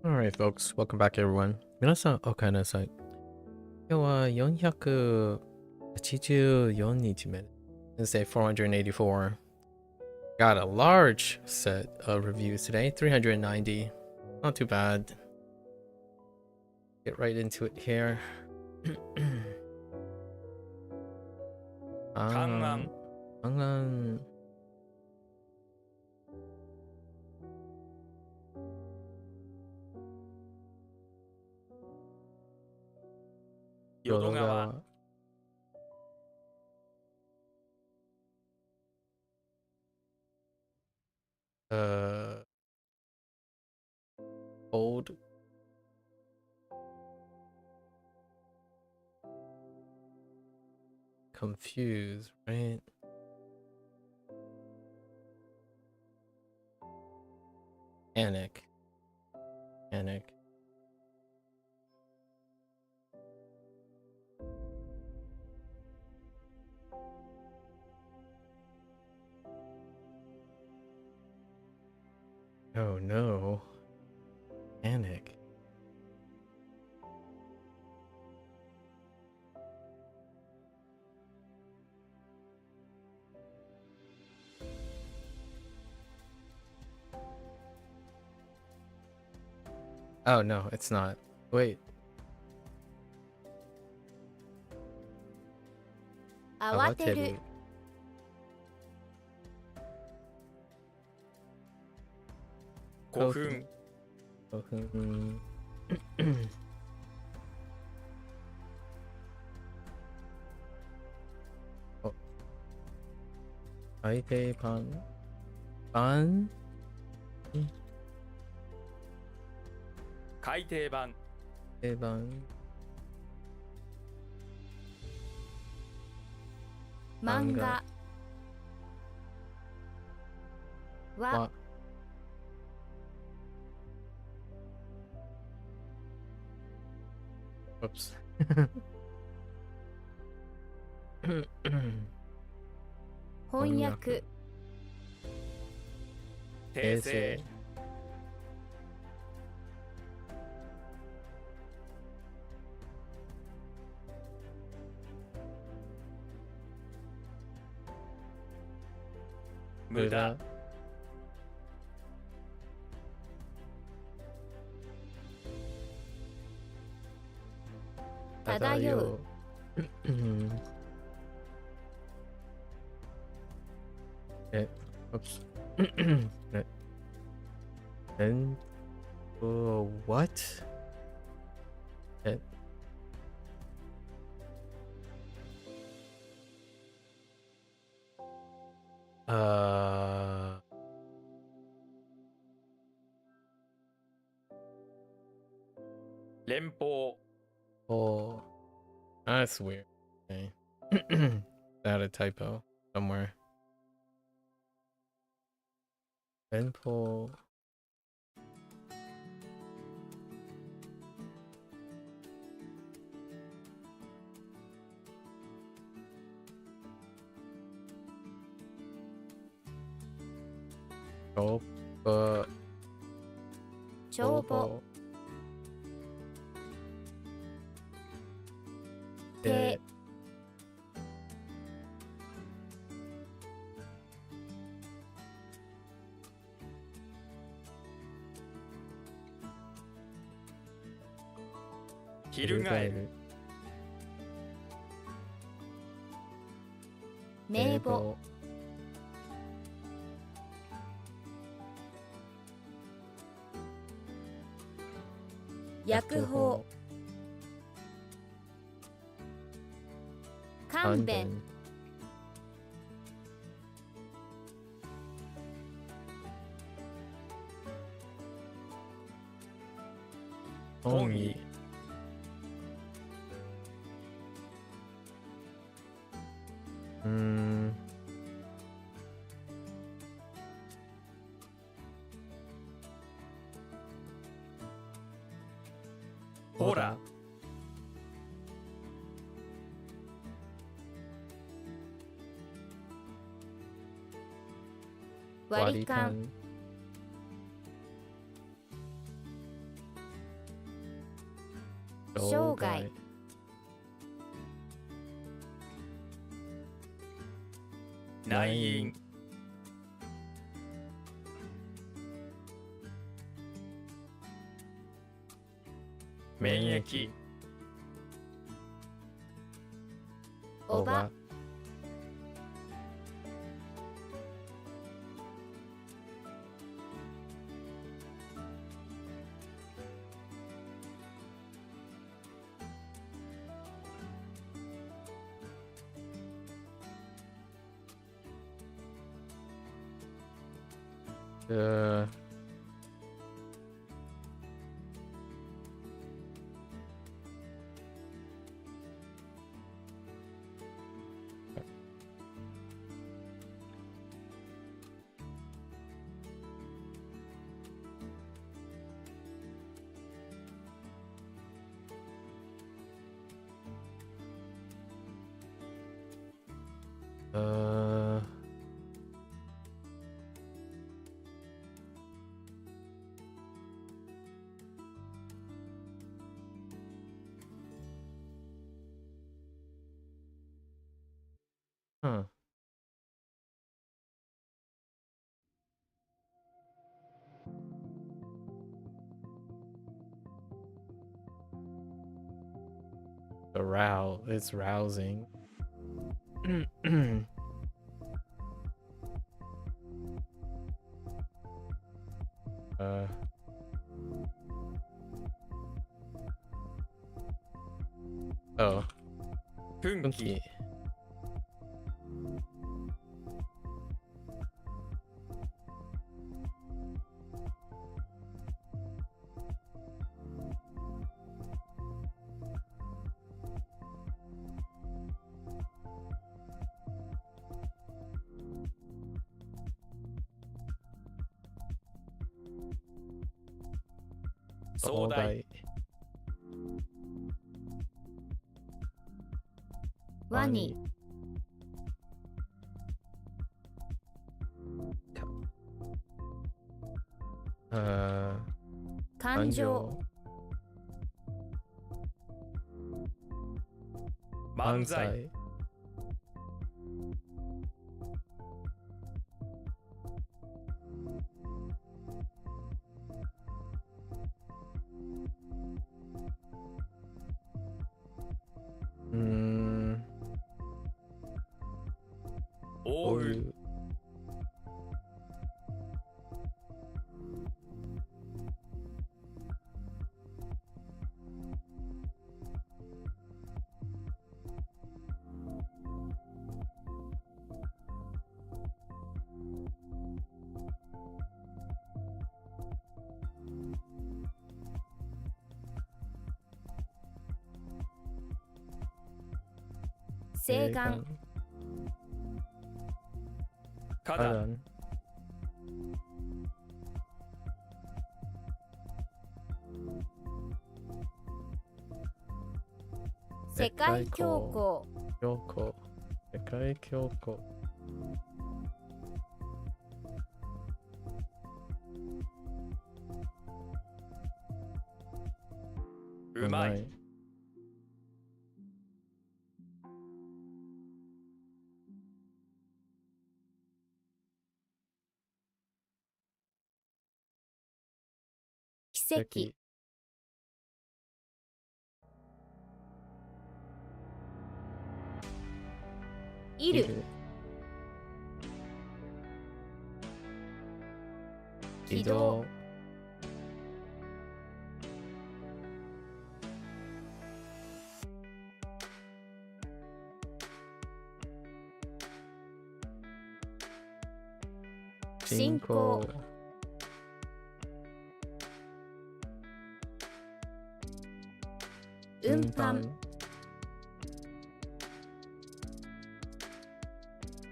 Alright, folks, welcome back, everyone. 皆さん、おかえりなさい。今日は484日目。Wednesday 484. Got a large set of reviews today, 390. Not too bad. Get right into it here. 観案。淀川。Old. Confused, right? Panic. Oh no. Panic. Oh no, it's not. Wait. Awateru. Hoang. Oh. 海底パン海底版漫画はOops. 翻訳訂正無駄漂うOops. And what?連邦 Oh, that's weird. Okay. That a typo somewhere. Benpo.帳簿手翻る名簿訳法勘弁本意ほら割り勘、生涯、内因、免疫、おば、呃，呃，嗯，it's rousing. 呃，哦，奮起、分岐，壮大、ワニ、感情、漫才、嗯，覆う、う、請願、花壇、花壇、世界恐慌、恐慌、世界恐慌、うまい、奇跡、いる、移動、進行、運搬、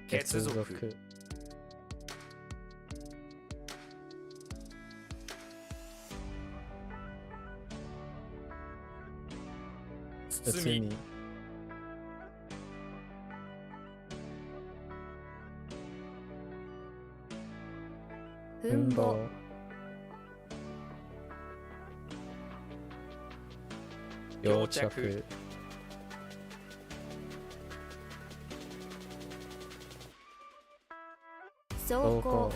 血族、包み、み、分母溶着走行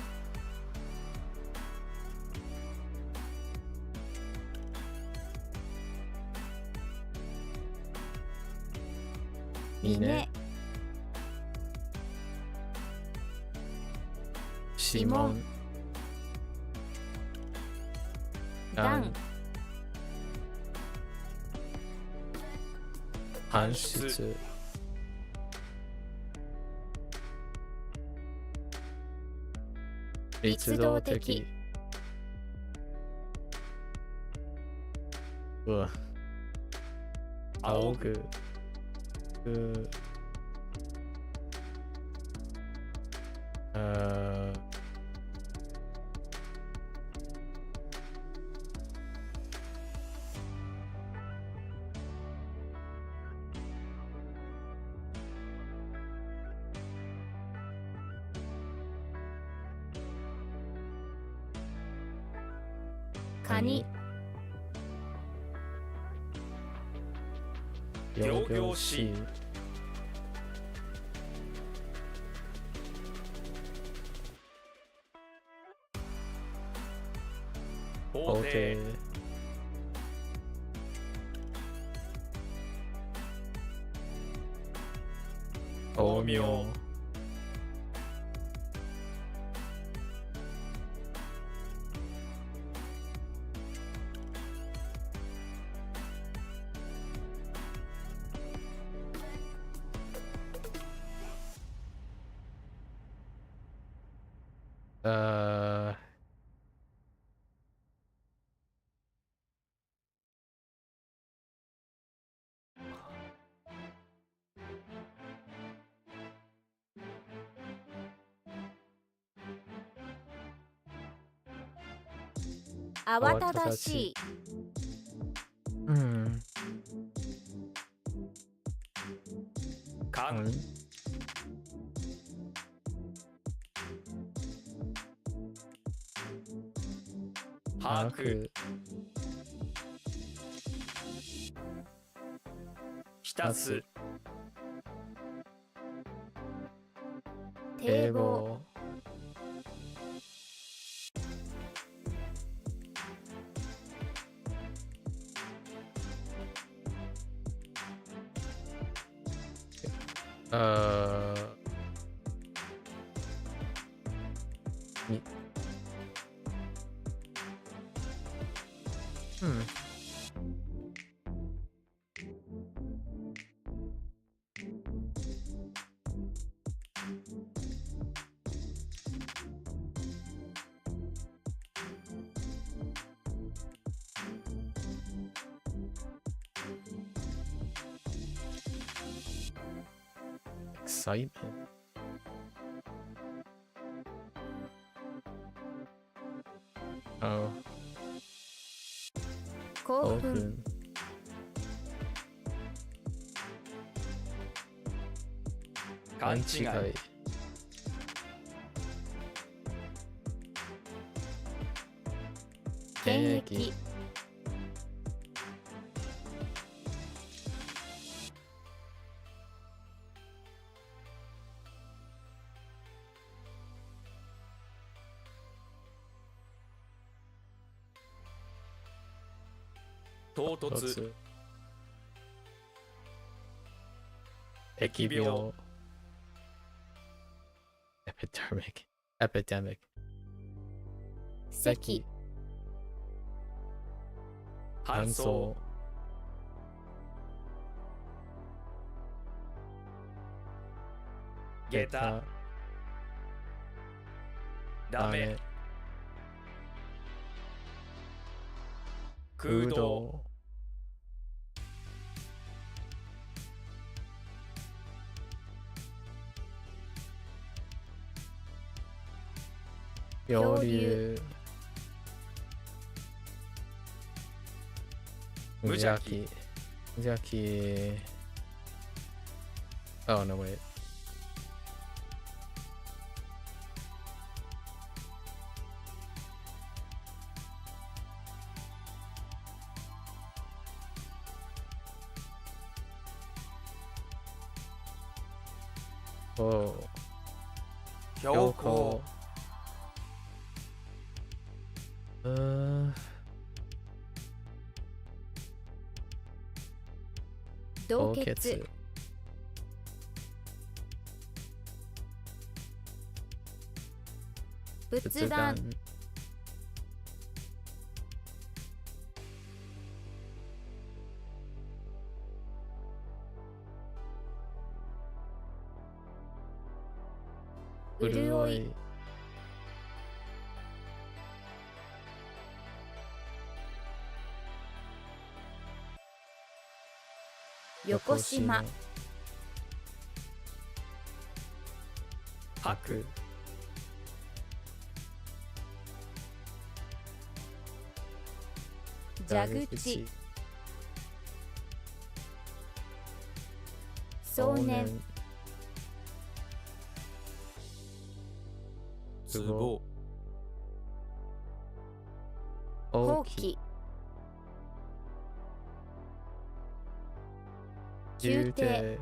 峰指紋段搬出立動的うわ仰ぐカニ仰々しい法廷巧妙慌ただしいうん勘把握浸す堤防にうんexcitement oh 興奮勘違い検疫唐突疫病 epidemic 席搬送下駄ダメ空洞漂流無邪気無邪気 oh no wait Oh. 標高 洞凍結結仏壇潤い横島吐く蛇口少年壺ほ大きうき宮宮廷廷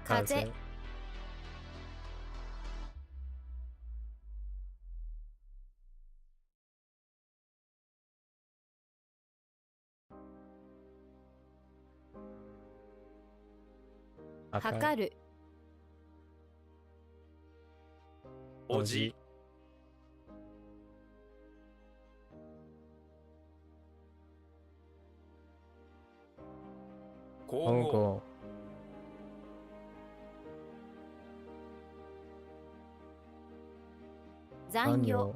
風測るおじ皇后皇后残余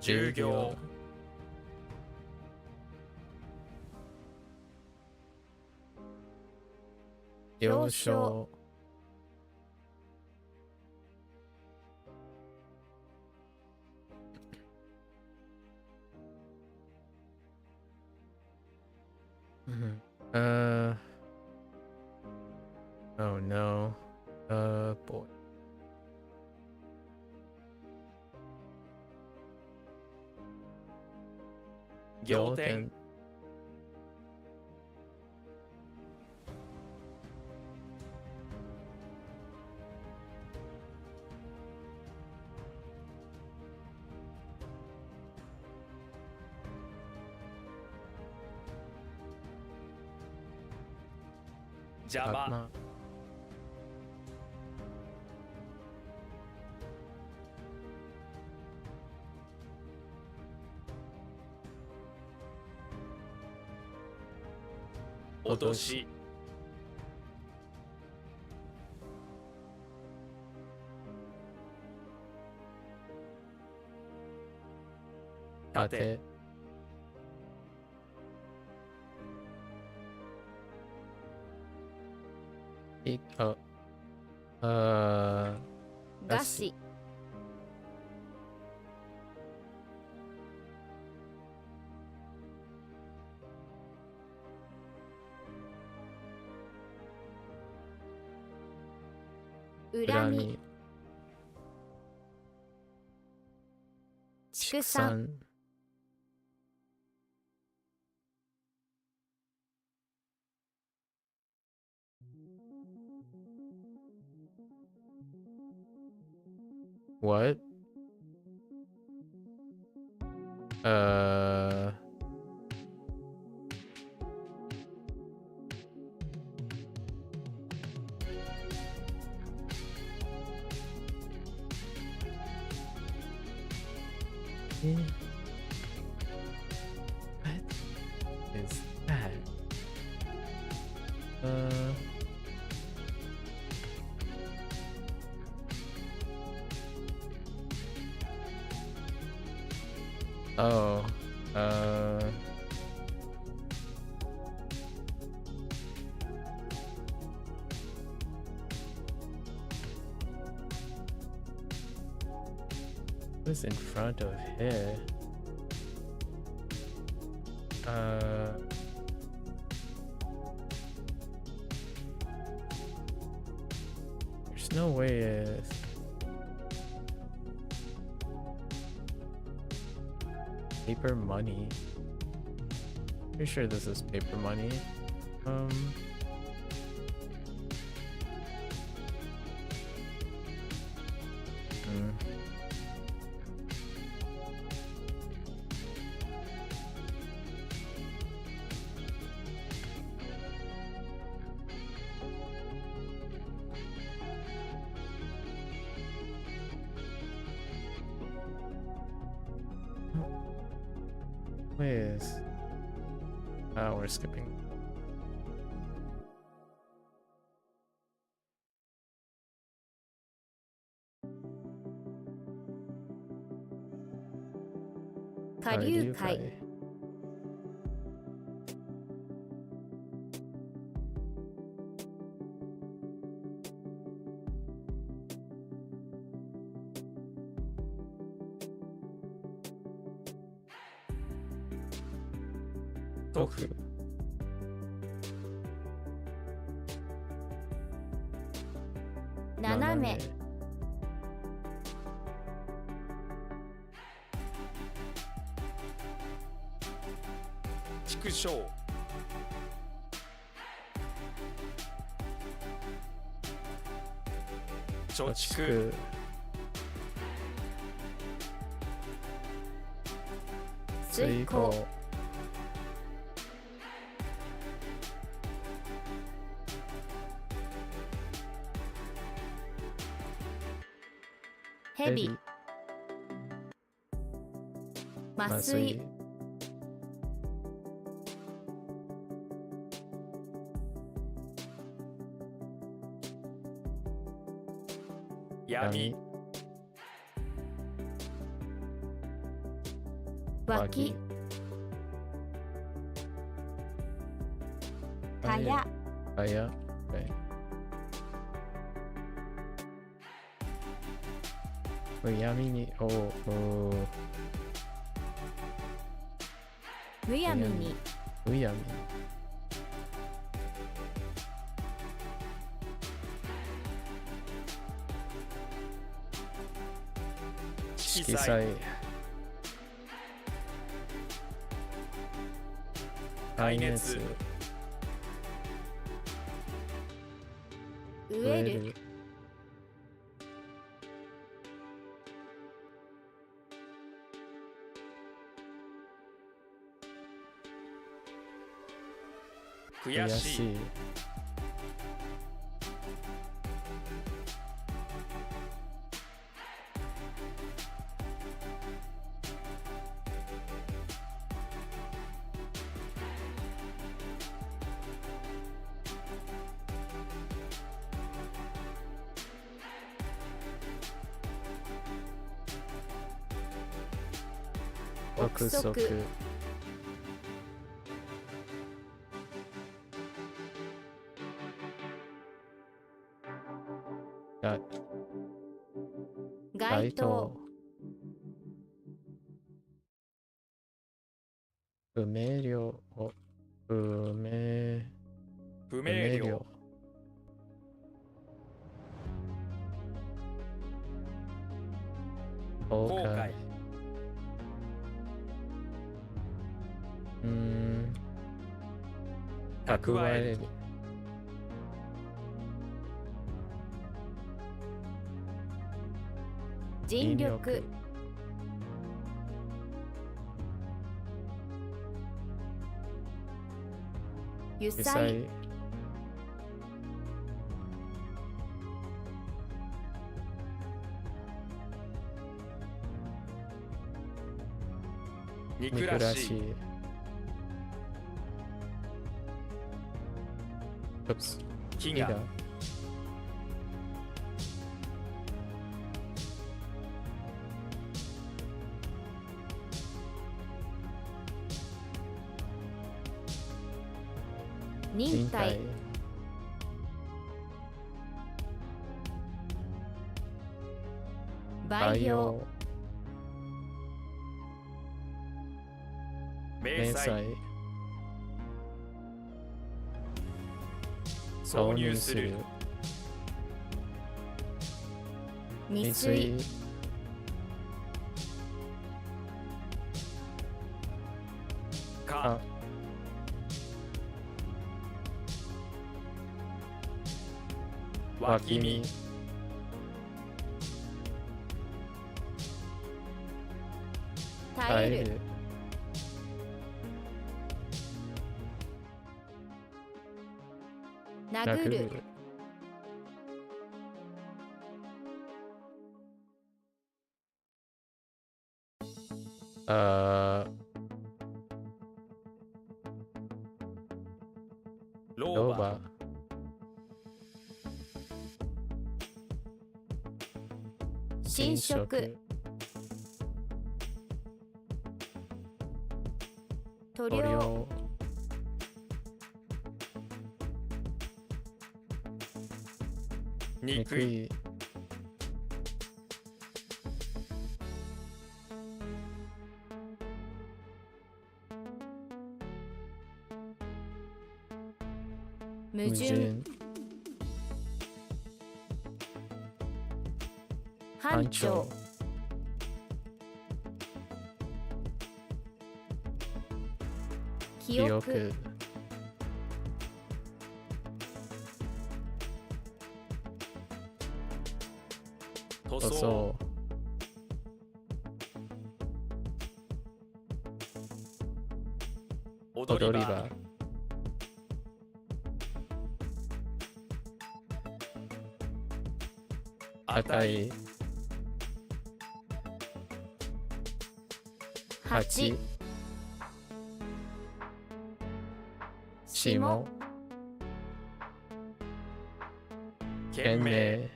従業了承Oh no. Boy. 仰天邪魔ま脅し盾い餓死恨み畜産What? What is that? Oh, what's in front of here? There's no way it's paper money. Pretty sure this is paper money. Please. Oh, we're skipping.下流会 トフ斜め畜生貯蓄水耕蛇麻酔闇脇かや Kaya. Okay. Yami ni. Oh. むやみに Uyami. 色彩色彩。耐熱飢える悔しい憶測街灯不明瞭不明不明瞭崩後悔蓄える尽力油油彩彩憎憎らしいらしい Oops 飢餓忍耐培養明細明細挿入する。未遂か脇見耐える殴るあ老婆ローバ侵食塗料塗料憎いい矛盾矛盾班長記記憶憶塗装塗装踊り場踊り場値値8下懸懸命命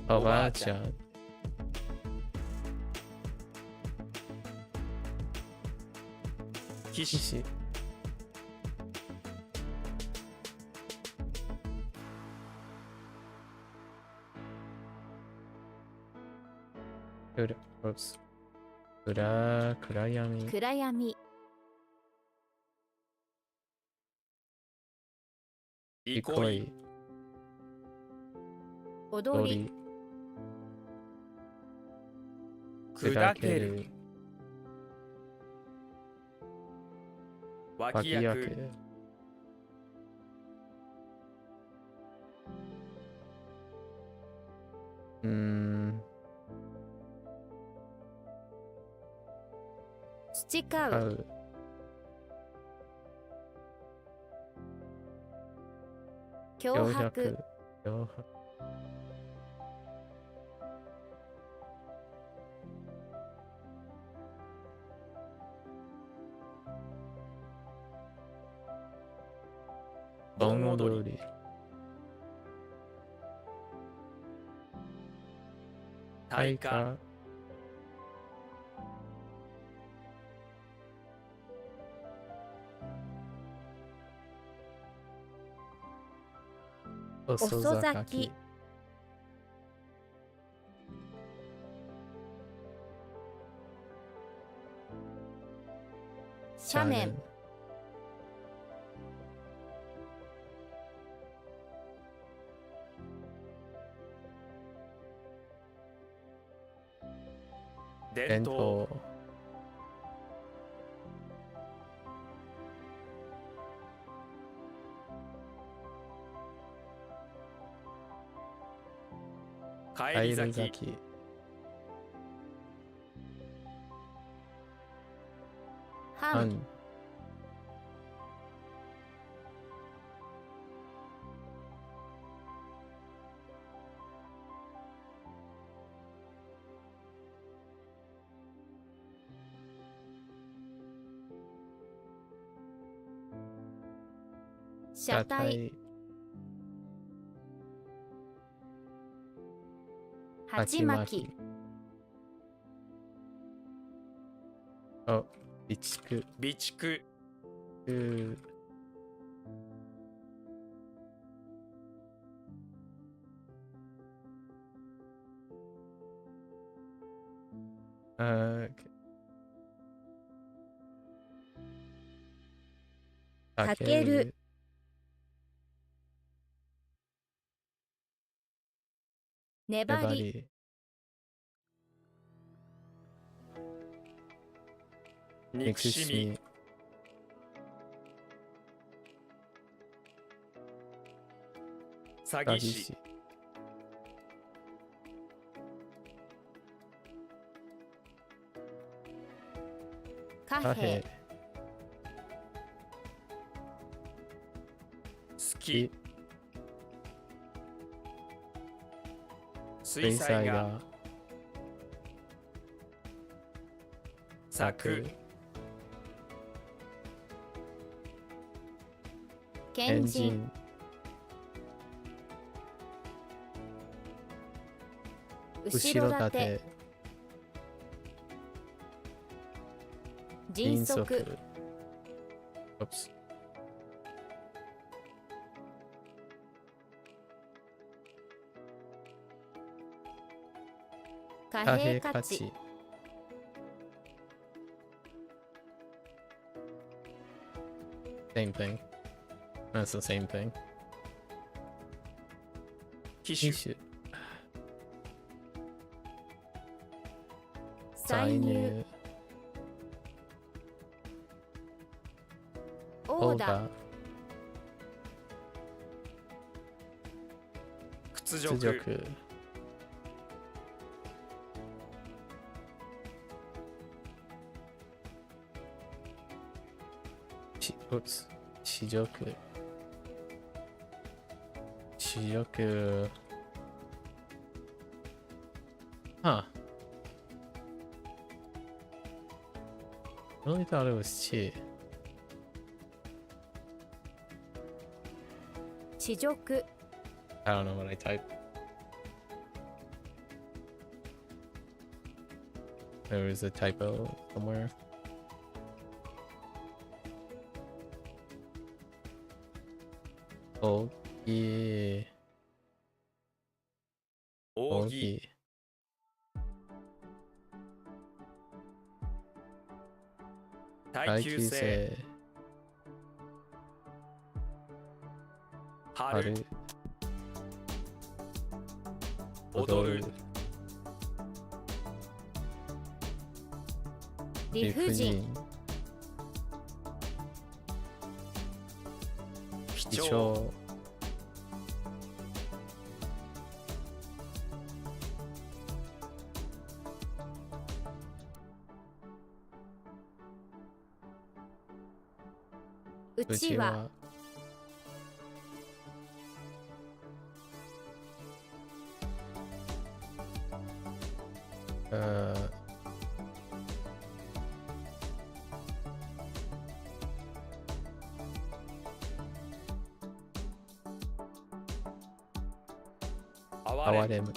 おばあちゃん騎士騎士暗闇暗闇憩い踊りり砕ける脇脇役役培う買う脅脅迫迫脅迫盆踊り対価遅遅咲咲きき斜面伝統伝統返り咲きき半半車体鉢巻きお備蓄備蓄あたける粘り粘り憎しみ詐欺師詐欺師貨貨幣幣好き水水彩画彩画作賢人エンジン後ろ盾盾迅速オプス貨貨幣幣価値価値same thing that's the same thing 機種機種歳入オーダー屈屈辱辱恥辱恥辱Huh. I really thought it was chi. 恥辱 I don't know what I typed. There was a typo somewhere. Oh, yeah. 奥義耐久性春踊る理不尽貴重うちは哀れむ哀れむ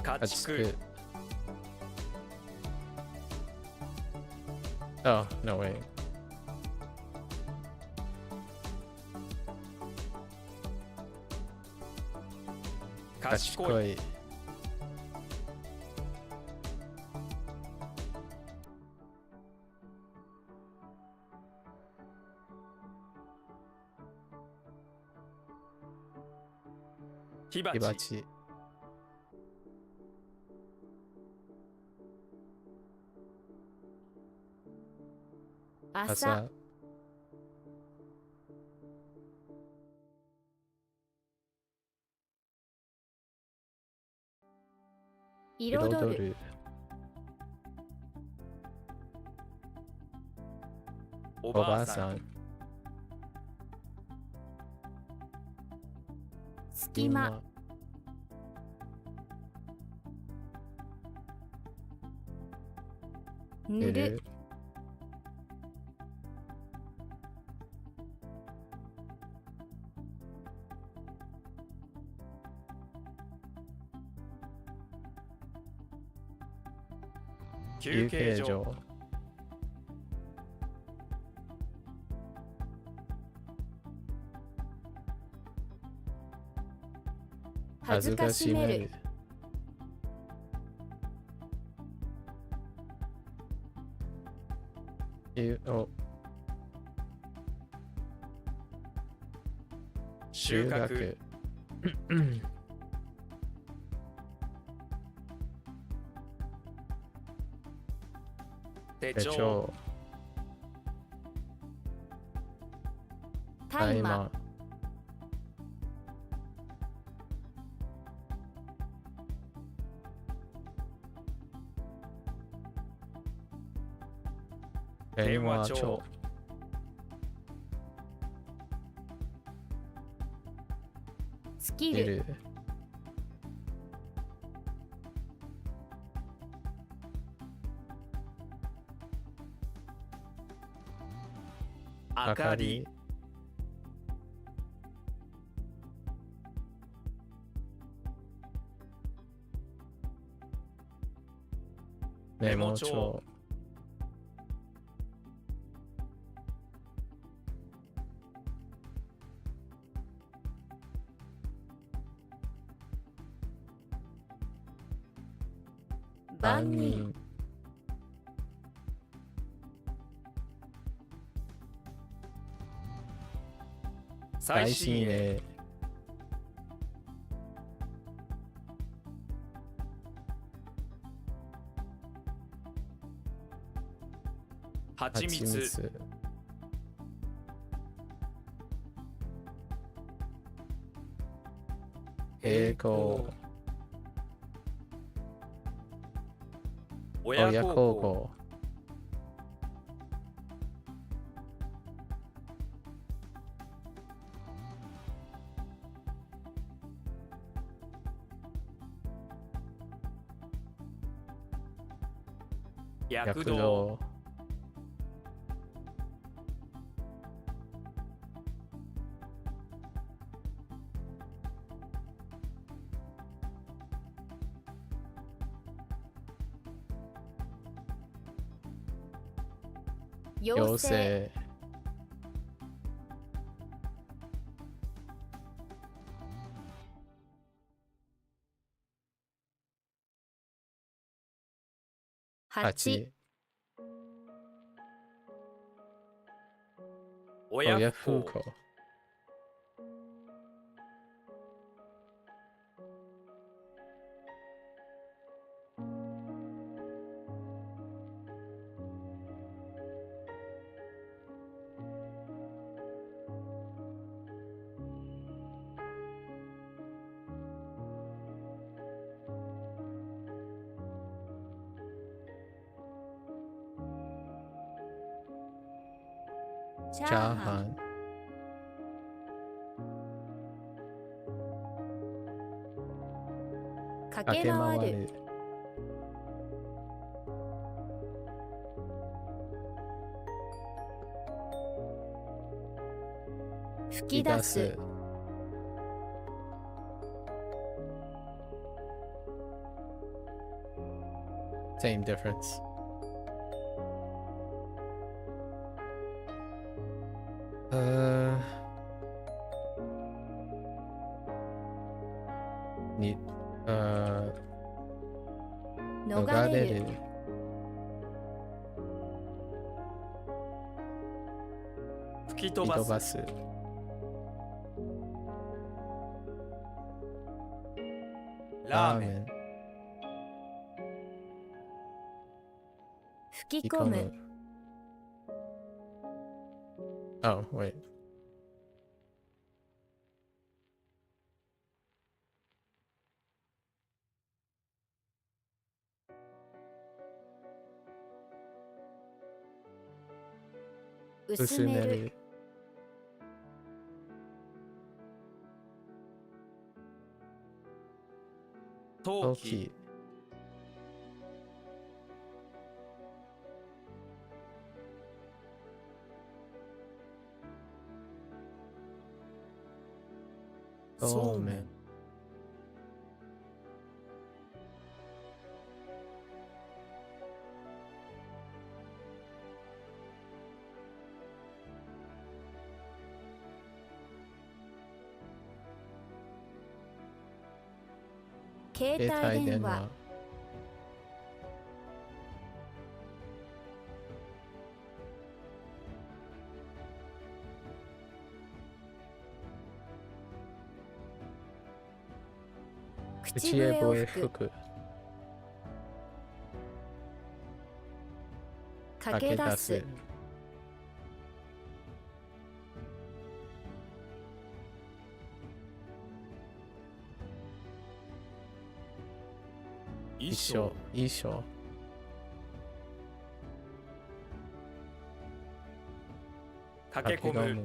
家家畜畜 Oh, no way. 賢いい火火鉢鉢朝朝彩る彩るおおばあさんばあさん隙間塗る休憩所恥ずかしめる。お収穫。手手帳。帳大麻。電話帳スキル。いる明かり。メモ帳万人。最新鋭。はちみつ。栄光親孝親孝行。行躍動。躍動妖妖精。精八。親親不孝。不孝チチャーハン駆け回る。吹き出す。Same difference. Uh, に、逃逃れる。れる。吹き吹飛ばす。き飛ばす。ラーメン。ン。吹き込む。Oh, wait. 薄薄める。める。陶器。陶器。そうめん。携携帯電帯電話話。口笛を吹くく。駆け出す衣衣装。衣装。駆け込む。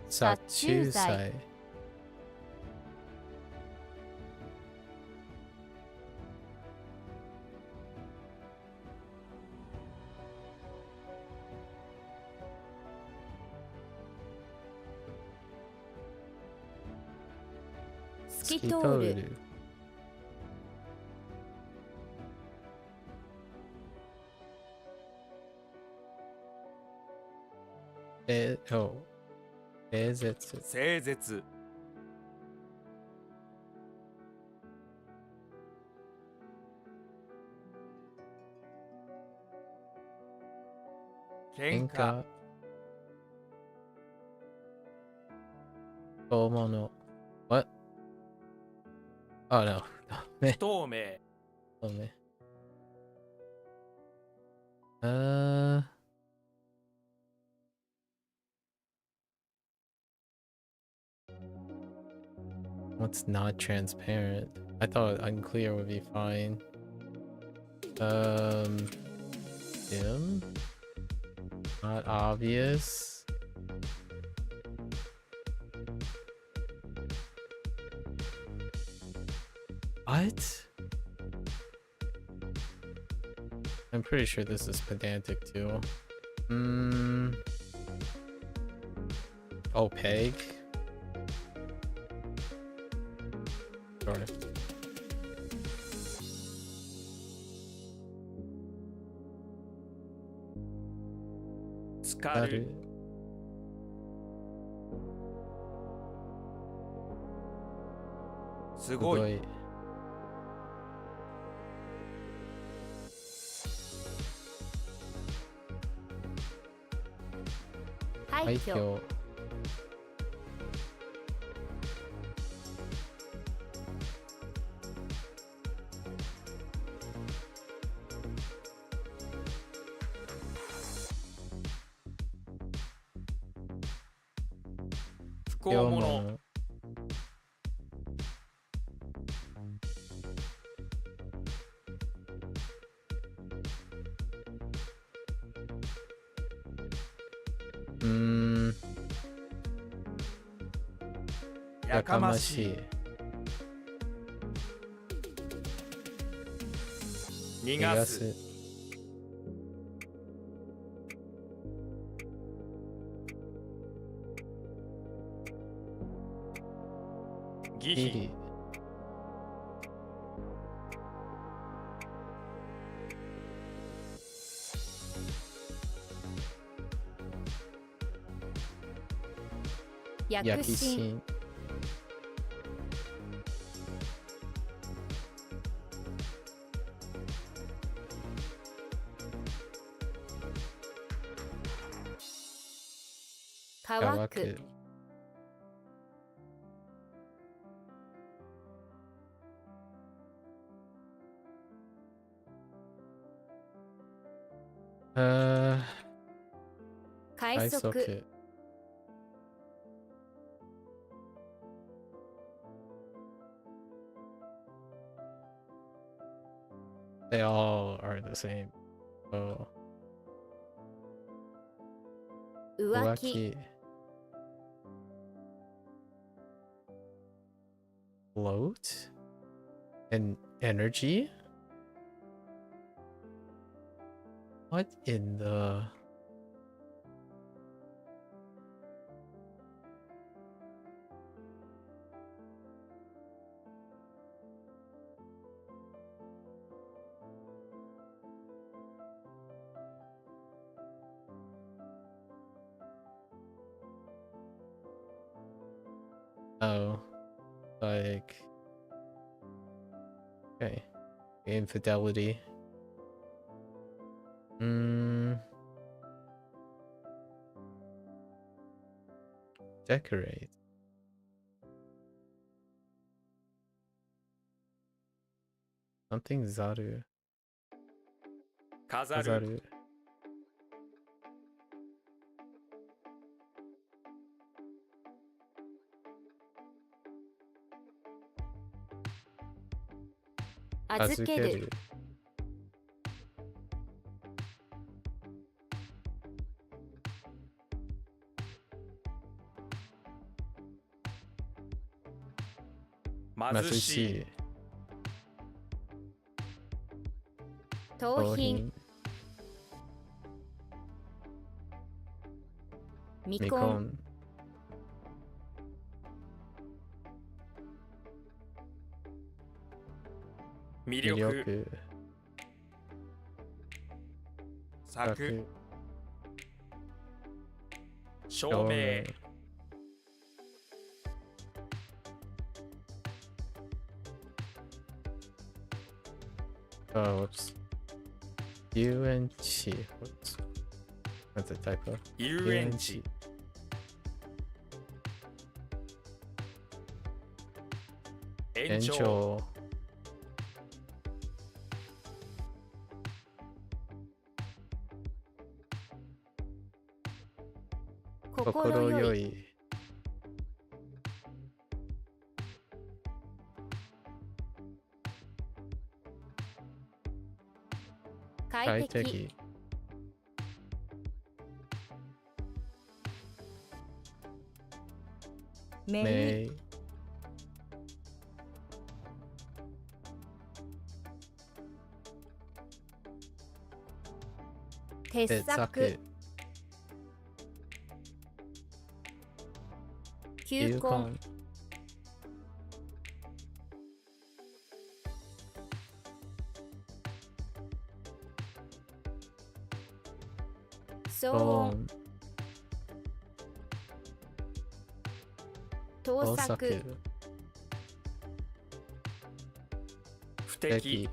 殺虫剤。透き通る冷絶。整絶。喧嘩。大物。What? Oh no. ダメ。透明。ダメ。What's not transparent? I thought unclear would be fine. Dim? Not obvious. What? I'm pretty sure this is pedantic too. Opaque. Sure. Scatter. すごい。廃墟不幸者。やかましい。逃がす。疑秘。躍進乾く快速 They all are the same. Oh. 浮気 Float? And energy? What in the... Oh, like, okay, infidelity. Decorate. Something zaru. 飾る Zaru. Azukeru. Mazushi. Tohin. Mikon. Mikon. Miryōku. 作。作。証明。 Oh, whoops. UNC. Whoops. That's a typo. 遊園地。 延長。 Encho. 心よい。快適。名。傑傑作作。球根騒音盗作不適。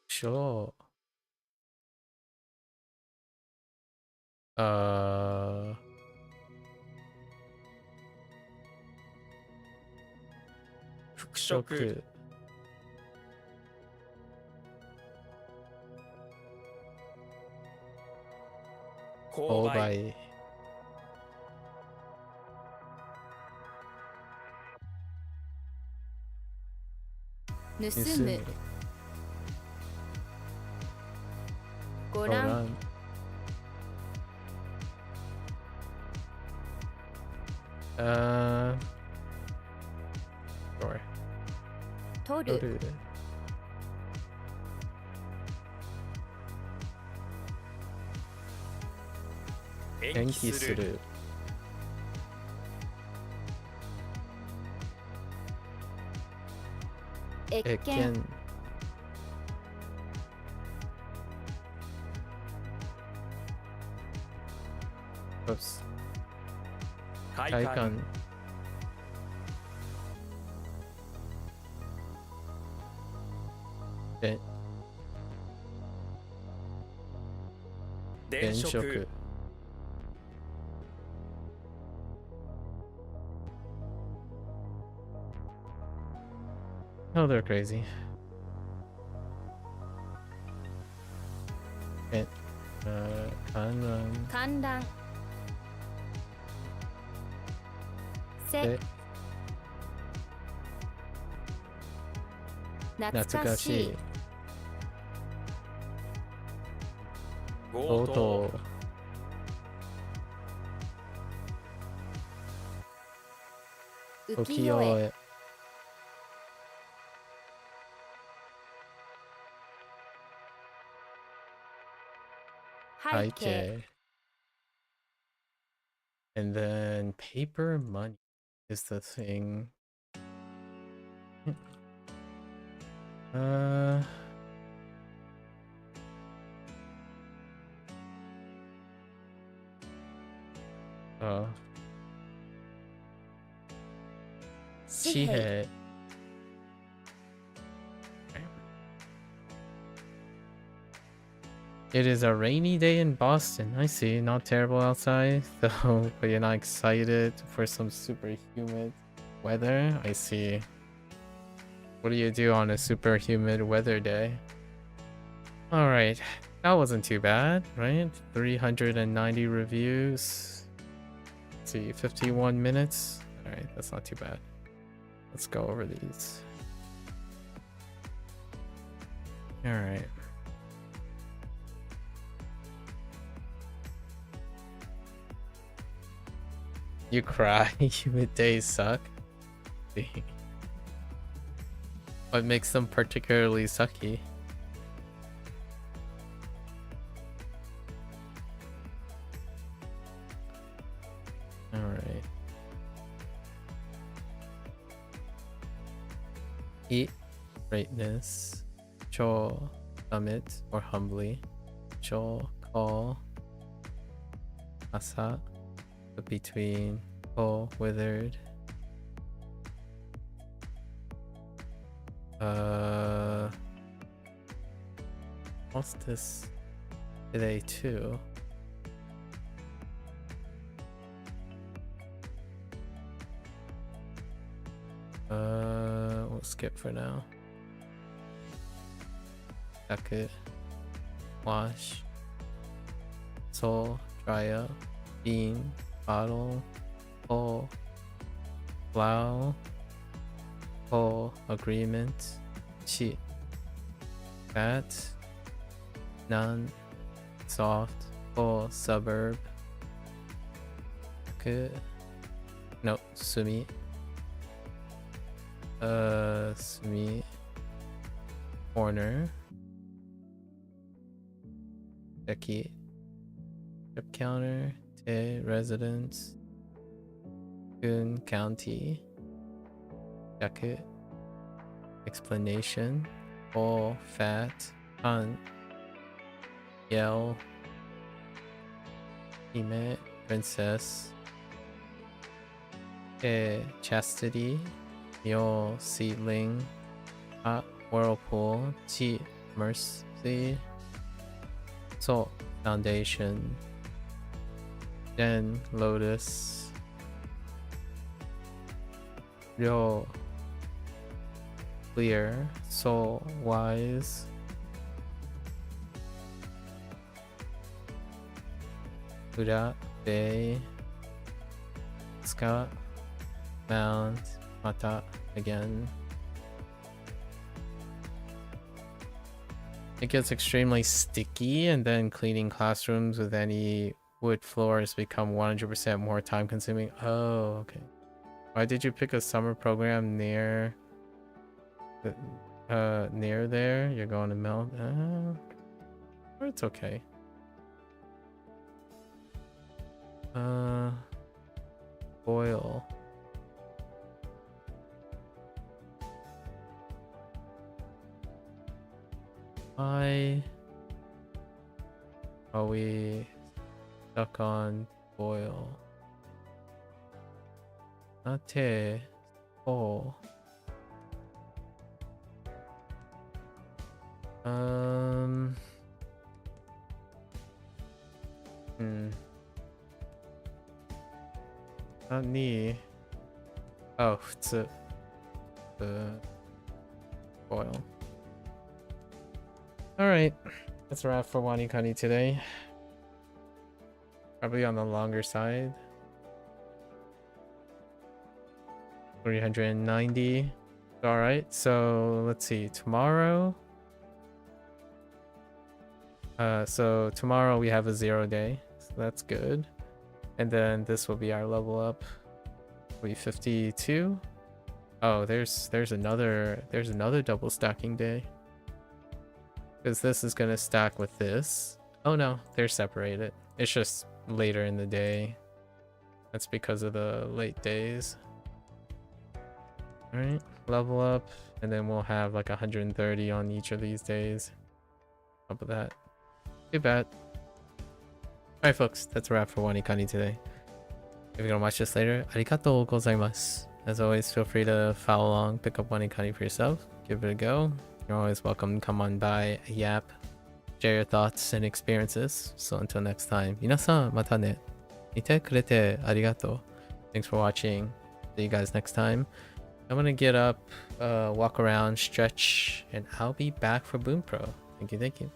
Sure. 服飾。購購買。買。盗盗むむ。ご覧ご覧。Sure. 取る取る。延延期する。期する。越見見。Oops. 快感。快感。で、電飾。電飾。Oh, they're crazy. Okay. 観覧。観覧せで、懐懐かしいかしい。強盗。強盗。浮世絵え。背景 And then paper money is the thing. Uh, Oh. 紙幣 It is a rainy day in Boston. I see. Not terrible outside, though, but you're not excited for some super humid weather. I see. What do you do on a super humid weather day? Alright. That wasn't too bad, right? 390 reviews. Let's see, 51 minutes. Alright, that's not too bad. Let's go over these. Alright. You cry. Humid days suck. What makes them particularly sucky? Alright. Eat greatness. Cho summit or humbly. Cho call. Asa. But between oh withered. What's this today too? We'll skip for now. Jacket. Wash. Soul. Dry up. Bean. Bottle. Pull. Plow. Pull. Agreement. Cheat. Fat. None. Soft. Pull. Suburb. Good. No. Sumi. Sumi. Corner. Becky. Trip counter. Te residence. Gun County. Jacket. Explanation. All fat. Hunt. Yell. Hime. Princess. Chastity. Mule. Seedling. Hot. Whirlpool. Chi. Mercy. Salt. Foundation. Then Lotus. Ryo. Clear. Soul. Wise. Buddha. Bay. Scott. Mount. Mata. Again. It gets extremely sticky, and then cleaning classrooms with any wood floors become 100% more time consuming. Oh, okay. Why did you pick a summer program near near there? You're going to melt. It's okay. Boil. Why are we stuck on boil? Ate. Oh. Not knee. Oh, it's the boil. Alright, that's a wrap for WaniKani today. Probably on the longer side. 390. Alright, so let's see. Tomorrow. So tomorrow we have a 0 day. So that's good. And then this will be our level up. Will be 52. Oh, there's another double stacking day. Because this is gonna stack with this. Oh no, they're separated. It's just later in the day. That's because of the late days. Alright, level up, and then we'll have like 130 on each of these days. Top of that. Too bad. Alright folks, that's a wrap for WaniKani today. If you're gonna watch this later, arigatou gozaimasu. As always, feel free to follow along, pick up WaniKani for yourself, give it a go. You're always welcome to come on by, yap, share your thoughts and experiences. So until next time, minasan mata ne. Mite kurete arigatou. Thanks for watching. See you guys next time. I'm gonna get up, walk around, stretch, and I'll be back for Bunpro. Thank you, thank you.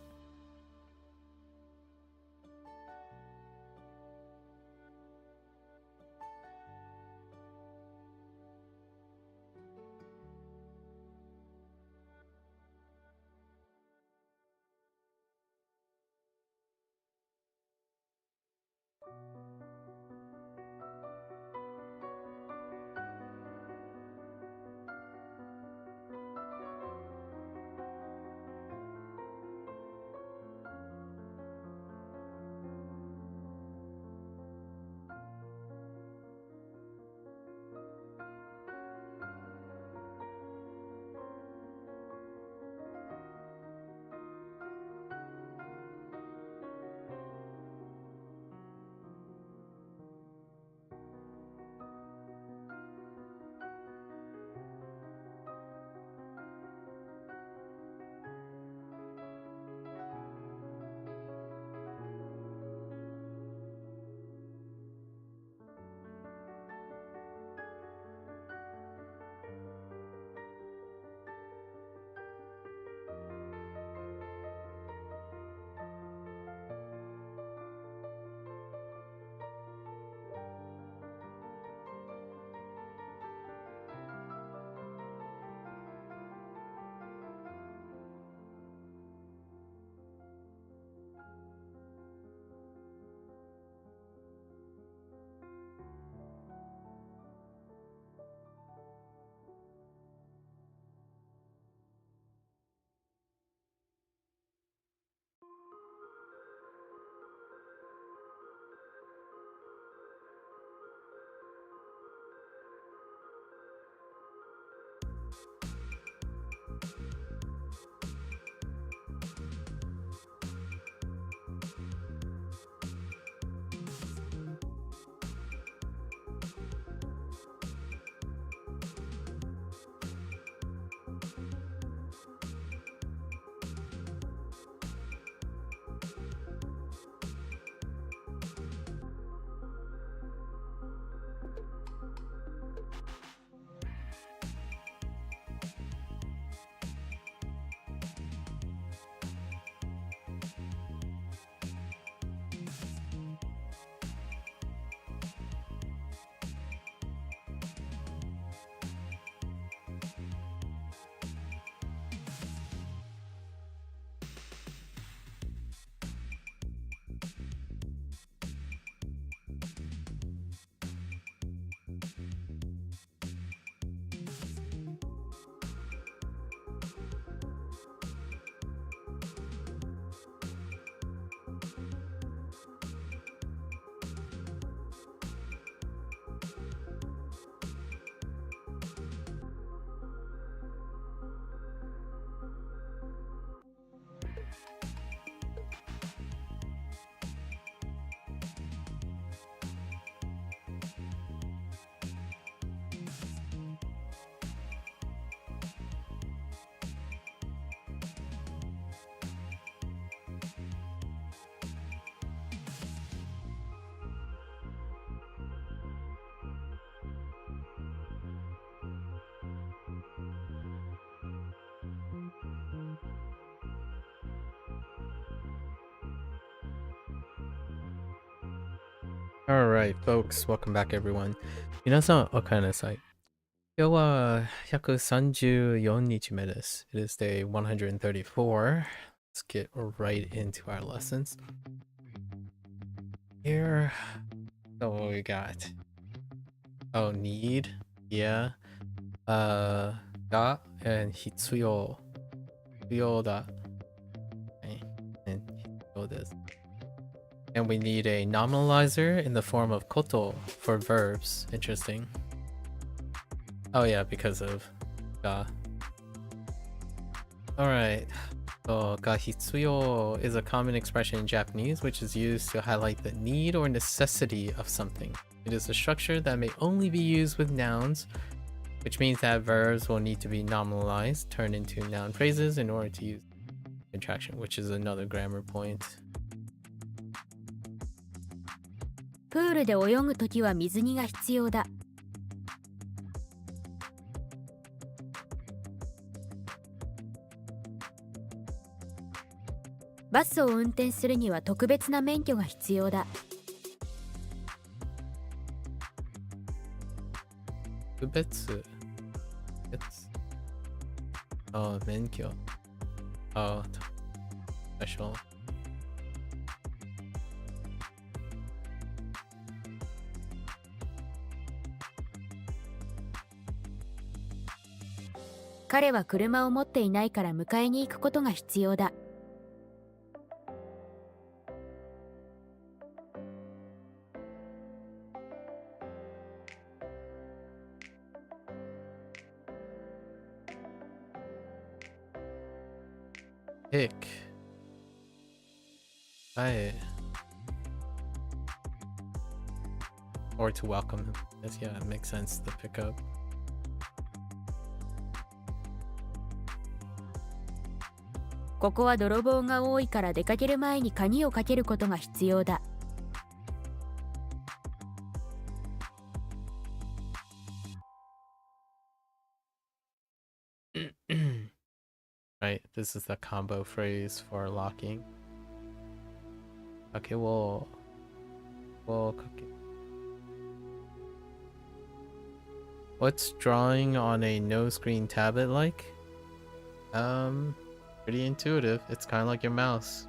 Alright, folks, welcome back, everyone. 皆さん、おかえりなさい。今日は134日目です。It is day 134. Let's get right into our lessons. Here, so what we got? Oh, need, yeah. Ga and hitsuyo. Hitsuyo da. Okay, and hitsuyo desu. And we need a nominalizer in the form of koto for verbs. Interesting. Oh yeah, because of ga. Alright. So ga hitsuyo is a common expression in Japanese which is used to highlight the need or necessity of something. It is a structure that may only be used with nouns, which means that verbs will need to be nominalized, turned into noun phrases in order to use contraction, which is another grammar point. プールで泳ぐときは水着が必要だ。バスを運転するには特別な免許が必要だ。特別。Oh, 免許。Oh, special. 彼は車を持っていないから迎えに行くことが必要だ。Pick. Right. Or to welcome him. Yes, yeah, it makes sense to pick up.「ここは泥棒が多いから出かける前に鍵をかけることが必要だ。Right, this is the combo phrase for locking. Okay, we'll cook it. What's drawing on a no screen tablet like? Pretty intuitive. It's kind of like your mouse.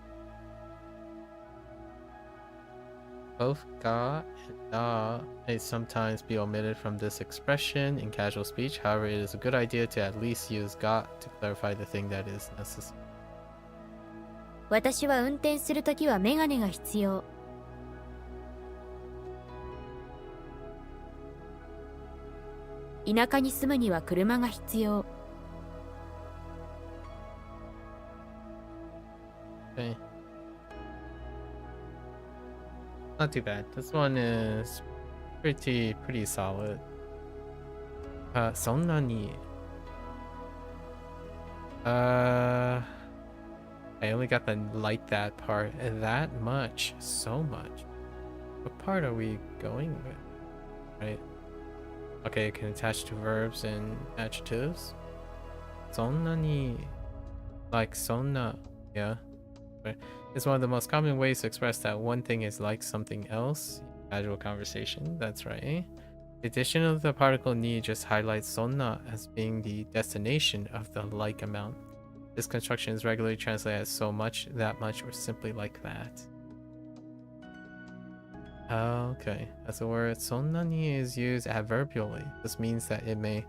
Both ga and da may sometimes be omitted from this expression in casual speech. However, it is a good idea to at least use ga to clarify the thing that is necessary. 私は運転するときはメガネが必要。田舎に住むには車が必要。Okay. Not too bad. This one is pretty solid. そんなに I only got the like that part. That much. So much. What part are we going with? Right? Okay, it can attach to verbs and adjectives. そんなに like そんな yeah. It's one of the most common ways to express that one thing is like something else. Casual conversation, that's right. The addition of the particle ni just highlights sonna as being the destination of the like amount. This construction is regularly translated as so much, that much, or simply like that. Okay, as the word sonna ni is used adverbially. This means that it may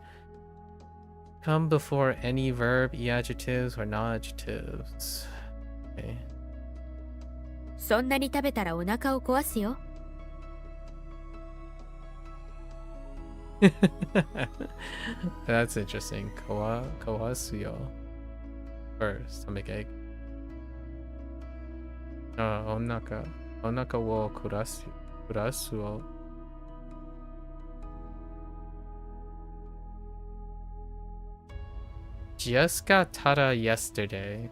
come before any verb, adjectives, or non-adjectives. Okay. そんなに食べたらお腹を壊すよ。That's interesting. Koasuyo. Or stomach ache. Onaka wo kurasuo. Just got tada yesterday.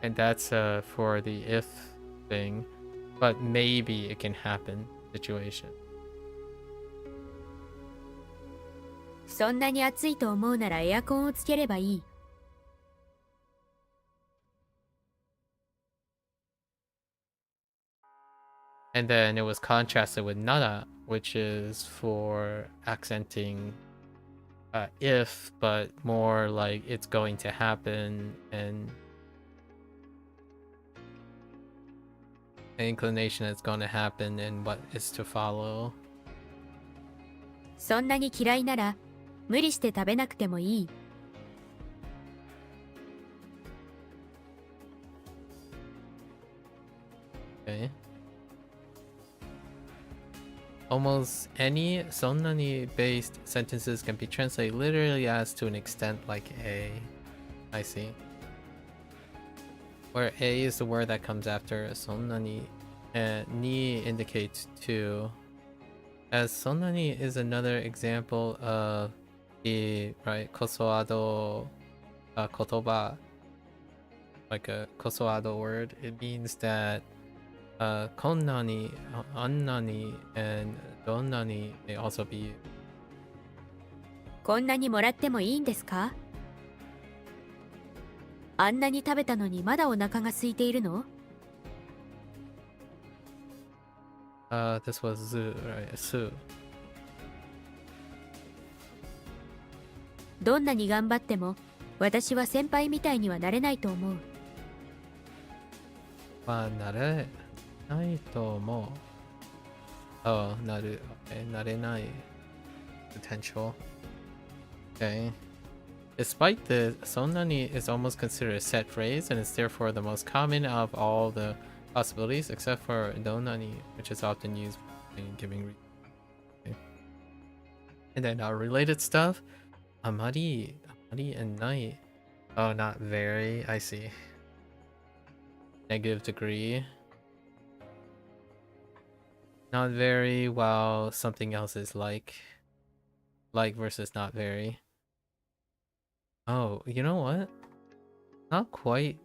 And that's for the if thing. But maybe it can happen situation. そんなに暑いと思うならエアコンをつければいい。And then it was contrasted with nara, which is for accenting if, but more like it's going to happen and an inclination that's going to happen and what is to follow. そんなに嫌いなら無理して食べなくてもいい。Okay. Almost any sonnani based sentences can be translated literally as to an extent like a. I see. Where a is the word that comes after sonnani, and ni indicates to. as sonani is another example of the right kosoado kotoba, like a kosoado word. It means that konnani, annani, and donnani may also be used. こんなにもらってもいいんですか？あんなに食べたのにまだお腹が空いているの？ This was zu, right? Su. どんなに頑張っても私は先輩みたいにはなれないと思う。まあ、なれないと思う。Oh, なる。Okay, なれない。Potential. Okay. Despite this, sonnani is almost considered a set phrase and is therefore the most common of all the possibilities except for donnani, which is often used in giving reason. Okay. And then related stuff. Amari and nai. Oh, not very. I see. Negative degree. Not very, while something else is like. Like versus not very. Oh, you know what? Not quite.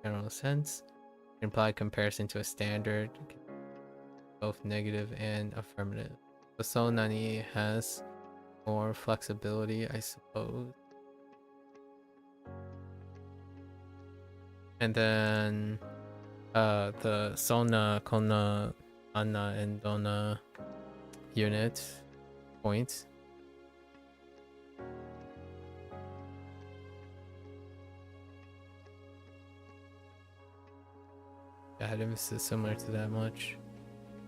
General sense. Imply comparison to a standard. Both negative and affirmative. The sonani has more flexibility, I suppose. And then the sona, kona, anna, and donna unit points. Atoms is similar to that much.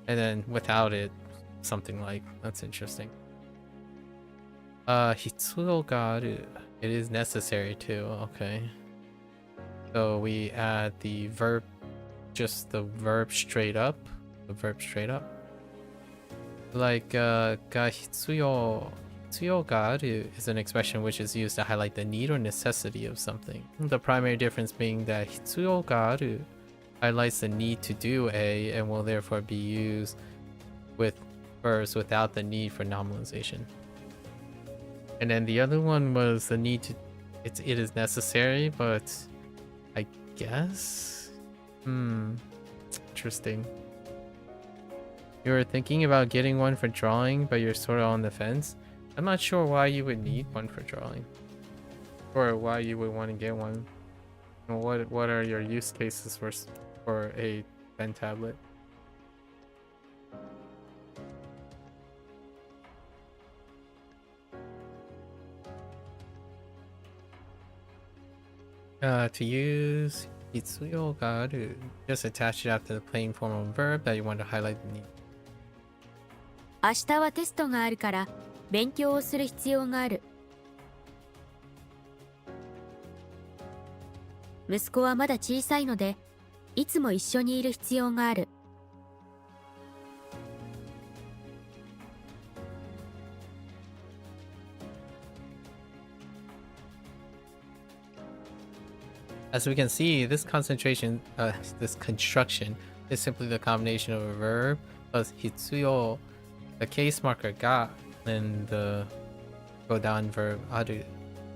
And then without it, something like that's interesting. Hitsuyo ga aru. It is necessary too, okay. So we add the verb, just the verb straight up. The verb straight up. Like ga hitsuyo ga aru is an expression which is used to highlight the need or necessity of something. The primary difference being that hitsuyo ga aru highlights the need to do a and will therefore be used with verbs without the need for nominalization. And then the other one was the need to, it is necessary, but I guess, interesting. You were thinking about getting one for drawing, but you're sort of on the fence. I'm not sure why you would need one for drawing, or why you would want to get one. What are your use cases for a pen tablet? To use hitsuyo ga aru, just attach it after the plain formal verb that you want to highlight the need. 明日はテストがあるから勉強をする必要がある。息子はまだ小さいので、いつも一緒にいる必要がある。As we can see, this concentration, this construction is simply the combination of a verb plus hitsuyo, the case marker ga, and the go down verb aru.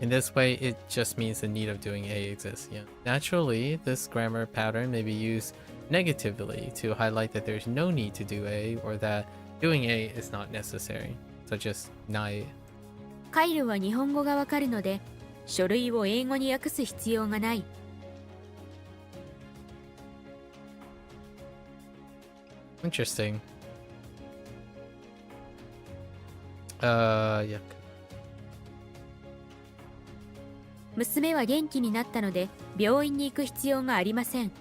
In this way, it just means the need of doing a exists. Yeah. Naturally, this grammar pattern may be used negatively to highlight that there's no need to do a or that doing a is not necessary, such as nai. カイルは日本語がわかるので、書類を英語に訳す必要がない。Interesting. Yeah. 娘は元気になったので、病院に行く必要がありません。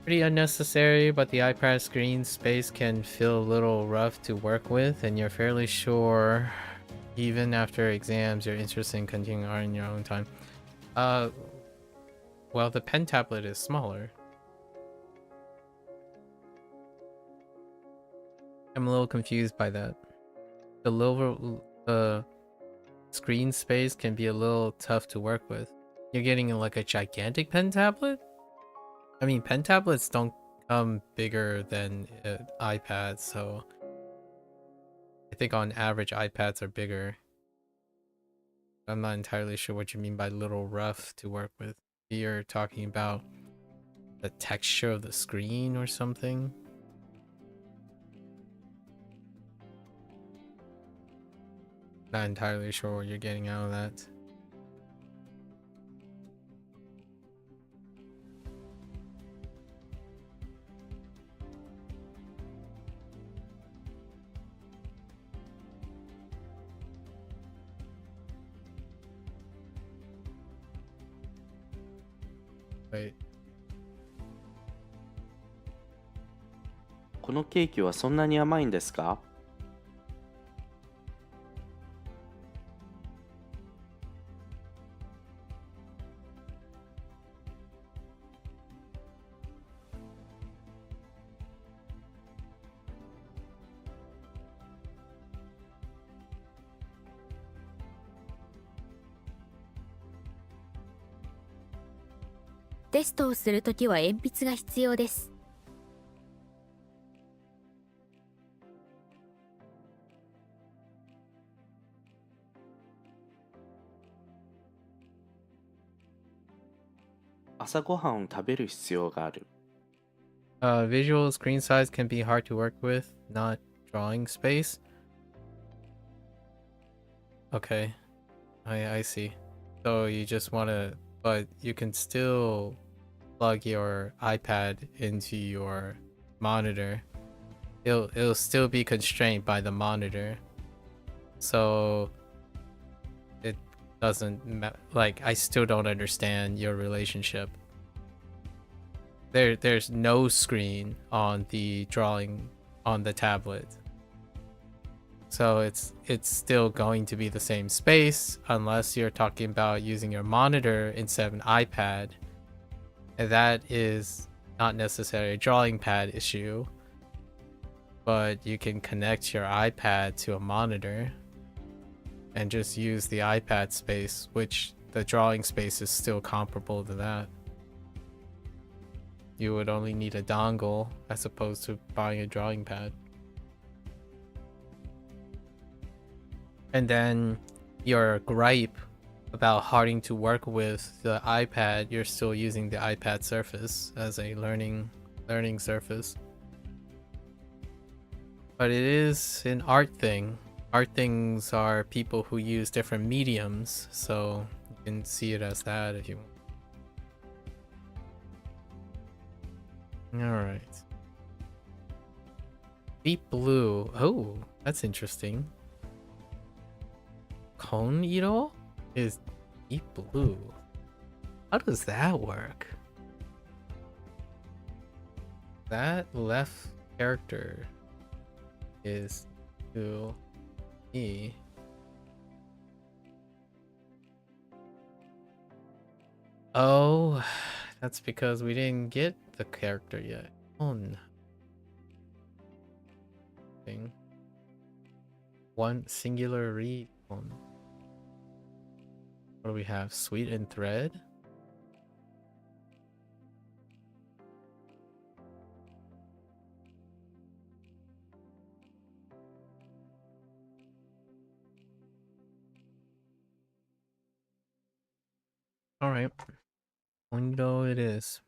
Pretty unnecessary, but the iPad screen space can feel a little rough to work with, and you're fairly sure, even after exams, you're interested in continuing art in your own time. Well, the pen tablet is smaller. I'm a little confused by that. The screen space can be a little tough to work with. You're getting like a gigantic pen tablet? I mean, pen tablets don't come bigger than iPads, so I think on average iPads are bigger. I'm not entirely sure what you mean by little rough to work with. You're talking about the texture of the screen or something? Not entirely sure what you're getting out of that. Wait. このケーキはそんなに甘いんですか？テストをするときは鉛筆が必要です。朝ごはんを食べる必要がある。Visual screen size can be hard to work with, not drawing space. Okay, I see. So you just want to, but you can still plug your iPad into your monitor. It'll still be constrained by the monitor. So it doesn't like, I still don't understand your relationship. There's no screen on the drawing on the tablet. So it's still going to be the same space unless you're talking about using your monitor instead of an iPad. And that is not necessarily a drawing pad issue, but you can connect your iPad to a monitor and just use the iPad space, which the drawing space is still comparable to that. You would only need a dongle as opposed to buying a drawing pad. And then your gripe about having to work with the iPad, you're still using the iPad Surface as a learning surface. But it is an art thing. Art things are people who use different mediums, so you can see it as that if you want. Alright. Deep blue. Oh, that's interesting. Koniro is deep blue. How does that work? That left character is to E. Oh, that's because we didn't get the character yet. Oh no. Thing. One singular read on. What do we have? Sweet and thread? Alright. Window it is.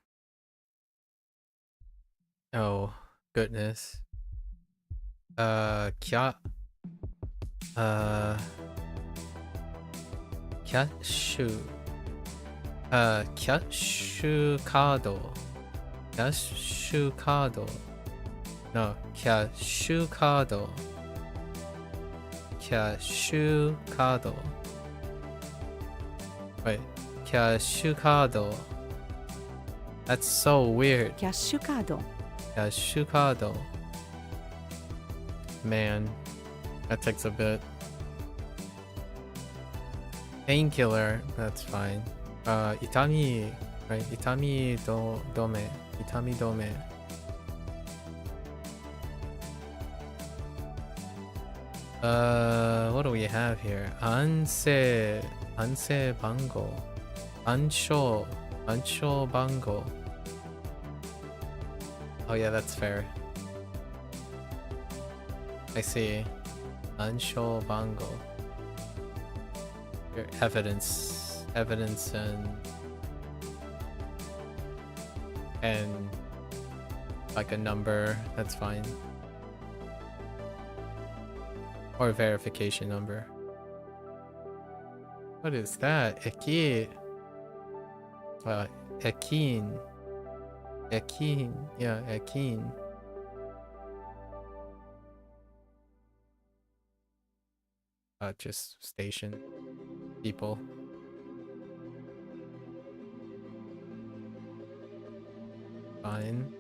Oh, goodness. Kya. Cashew. Cashew card. Cashew card. No, cashew card. Cashew card. Wait, cashew card. That's so weird. キャッシュカード。 Cashew card. Man, that takes a bit. Painkiller, that's fine. Itami, right? Itami dome. Itami dome. What do we have here? Anse bango. Ansho bango. Oh yeah, that's fair. I see. Ansho bango. Your evidence and like a number, that's fine. Or verification number. What is that? Eki. Ekin. Ekin. Yeah, Ekin. Just station people. Fine.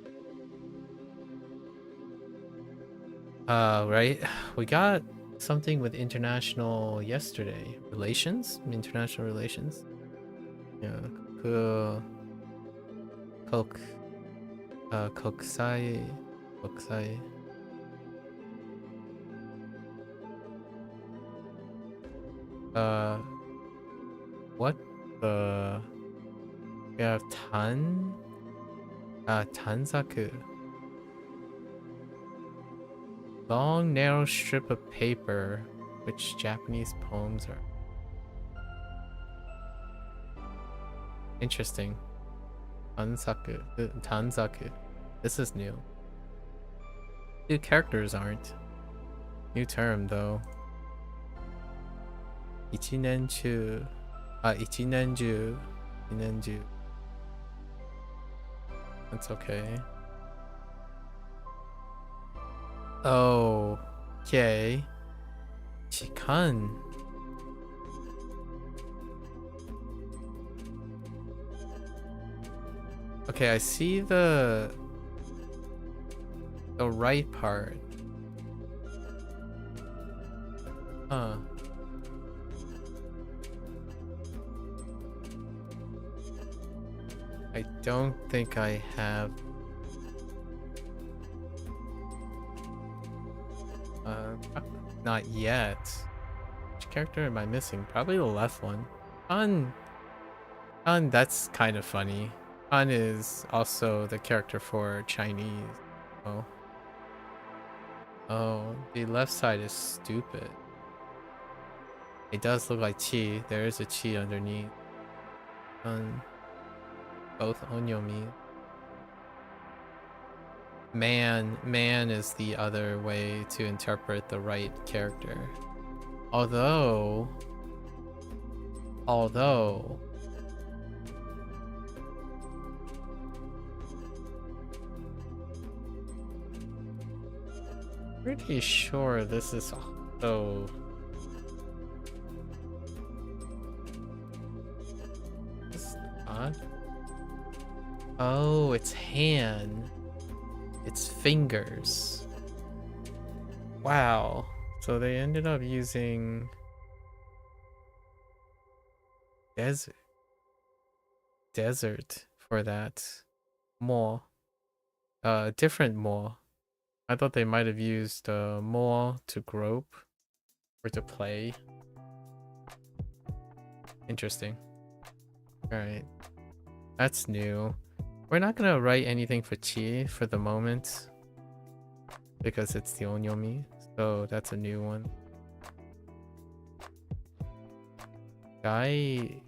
Right. We got something with international yesterday. Relations? International relations? Yeah. Kokusai. What the? We have Tanzaku. Long, narrow strip of paper, which Japanese poems are. Interesting. Tanzaku. This is new. New characters aren't. New term though. Ichinenju. Ichinenju. That's okay. Oh, okay. Chikan. Okay, I see the right part. Huh. I don't think I have. Not yet. Which character am I missing? Probably the left one. Han, that's kind of funny. Han is also the character for Chinese. Oh, the left side is stupid. It does look like chi. There is a chi underneath. Both onyomi. Man is the other way to interpret the right character. Although pretty sure this is also it's not. Oh, it's hand. It's fingers. Wow. So they ended up using desert for that. More. Different more. I thought they might have used more to grope or to play. Interesting. Alright. That's new. We're not gonna write anything for chi for the moment because it's the onyomi, so that's a new one. Daiyokjo.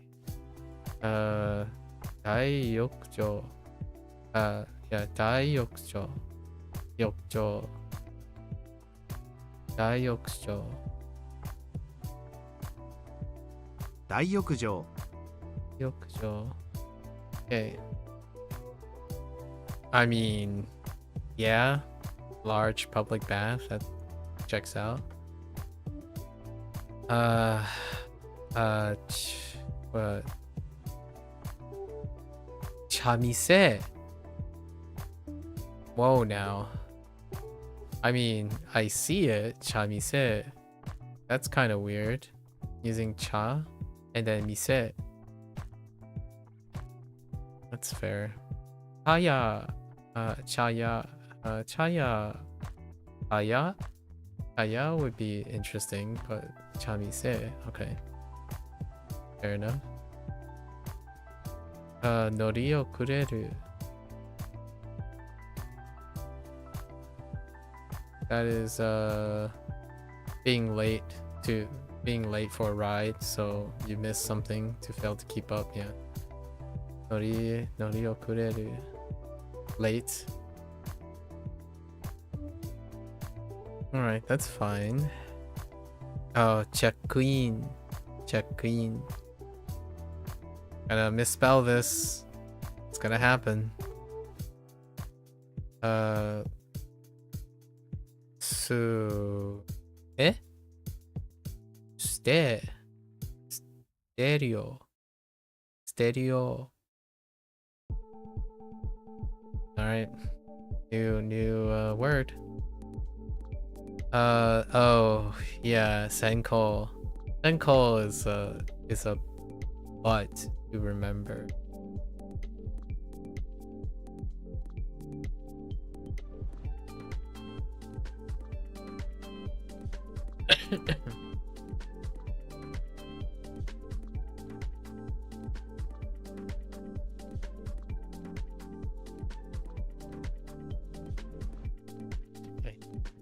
Yeah, Daiyokjo. Daiyokjo. Okay. I mean, yeah, large public bath, that checks out. What? Chamise. Whoa, now. I mean, I see it, chamise. That's kind of weird. Using cha and then mise. That's fair. Chaya. Aya would be interesting, but chamise, okay. Fair enough. Nori o kureru. That is being late for a ride, so you miss something to fail to keep up. Yeah. Nori okureru. Late. Alright, that's fine. Oh, check-in. Check-in. Gotta misspell this. It's gonna happen. So... Stereo. Alright. New word. Oh yeah, Senko. Senko is a butt to remember.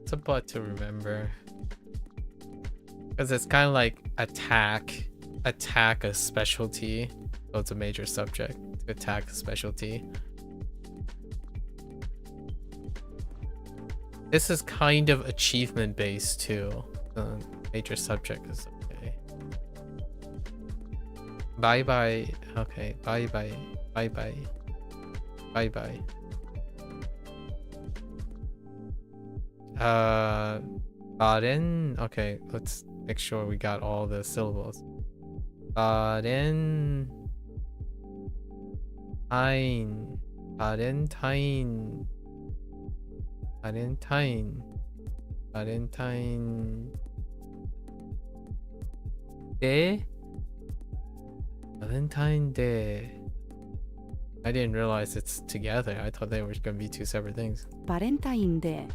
It's a butt to remember. Because it's kind of like attack a specialty. So it's a major subject to attack a specialty. This is kind of achievement based too. The major subject is okay. Bye bye. Okay. Bye bye. Bye bye. Bye bye. Baden. Okay, let's make sure we got all the syllables. Baden. Valentine. Day. Valentine Day. I didn't realize it's together. I thought they were gonna be two separate things. Valentine Day.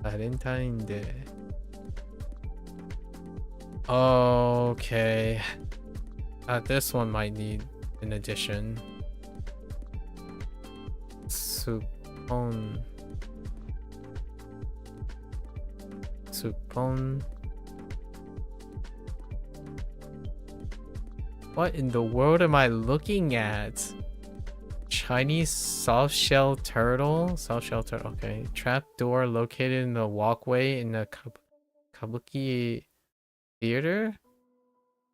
Valentine Day. Okay. This one might need an addition. Supon. What in the world am I looking at? Chinese soft-shell turtle? Soft-shell turtle, okay. Trap door located in the walkway in the Kabuki theater?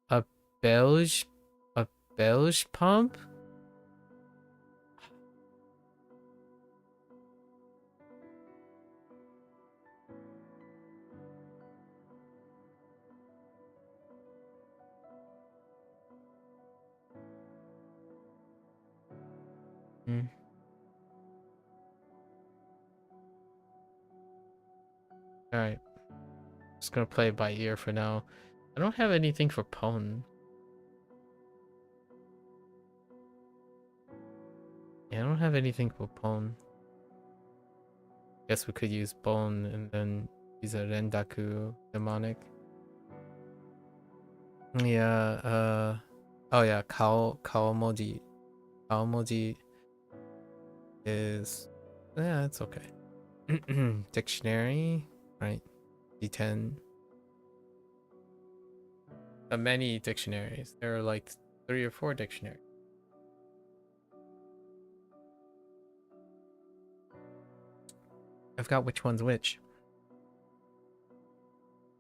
A Belge pump? Alright. Just gonna play it by ear for now. I don't have anything for Pon. Yeah, I don't have anything for Pon. Guess we could use Bone and then use a Rendaku demonic. Yeah, oh yeah, Kaomoji. Kaomoji is... yeah, it's okay. Dictionary, right? D10. Many dictionaries. There are like 3 or 4 dictionaries. I forgot which one's which.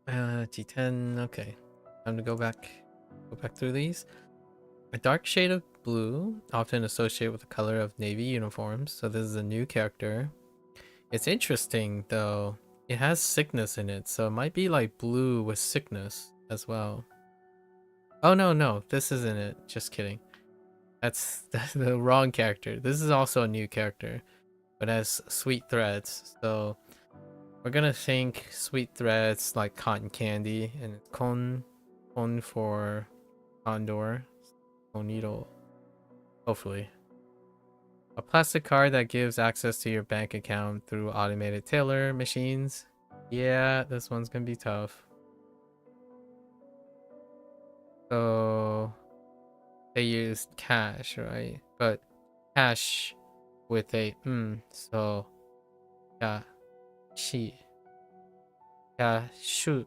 T10. Okay, time to go back through these. A dark shade of blue, often associated with the color of Navy uniforms. So this is a new character. It's interesting though. It has sickness in it, so it might be like blue with sickness as well. Oh no, this isn't it. Just kidding. That's the wrong character. This is also a new character, but has sweet threads. So we're gonna think sweet threads like cotton candy, and it's kon for condor, koniro. Hopefully. A plastic card that gives access to your bank account through automated teller machines. Yeah, this one's gonna be tough. So they used cash, right? But cash with a so yeah, she. cashew.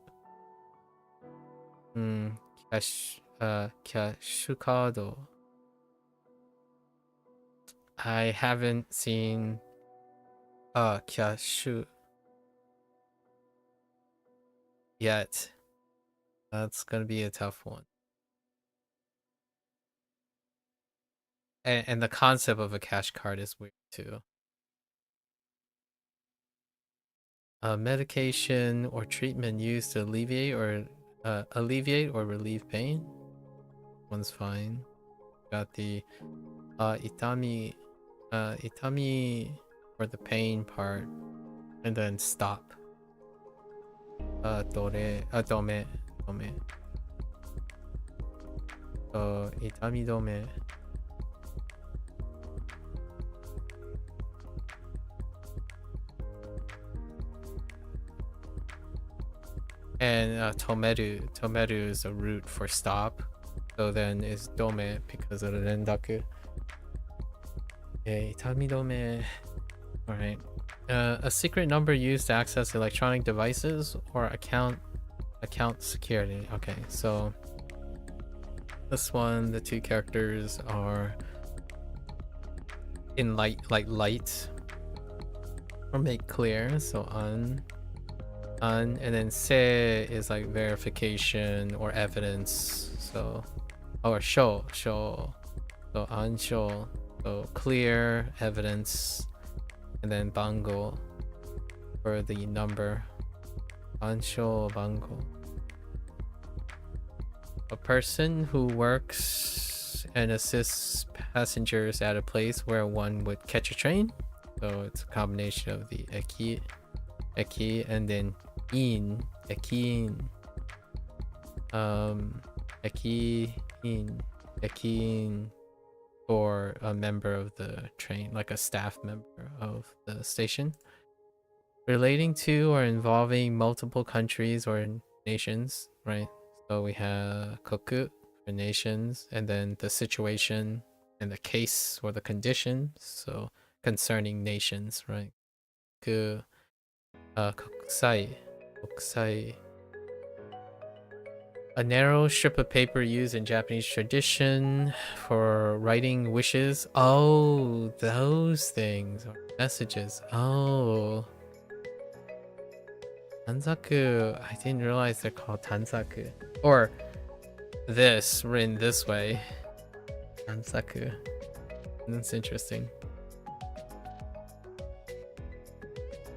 Cashew card. I haven't seen cashew yet. That's gonna be a tough one. And the concept of a cash card is weird too. Medication or treatment used to alleviate or relieve pain. One's fine. Got the itami for the pain part, and then stop. Dome. Itami dome. And tomeru is a root for stop, so then is dome because of the rendaku. Okay, itami dome. All right. A secret number used to access electronic devices or account security. Okay, so this one, the two characters are in light or make clear. So and then se is like verification or evidence. So or show. So ansho, so clear evidence. And then bango for the number. Ansho bango. A person who works and assists passengers at a place where one would catch a train. So it's a combination of the eki, and then ekiin, or a member of the train, like a staff member of the station. Relating to or involving multiple countries or nations, right? So we have koku for nations, and then the situation and the case or the condition, so concerning nations, right? Kokusai. A narrow strip of paper used in Japanese tradition for writing wishes. Oh, those things. Or messages. Oh. Tanzaku. I didn't realize they're called tanzaku. Or this, written this way. Tanzaku. That's interesting.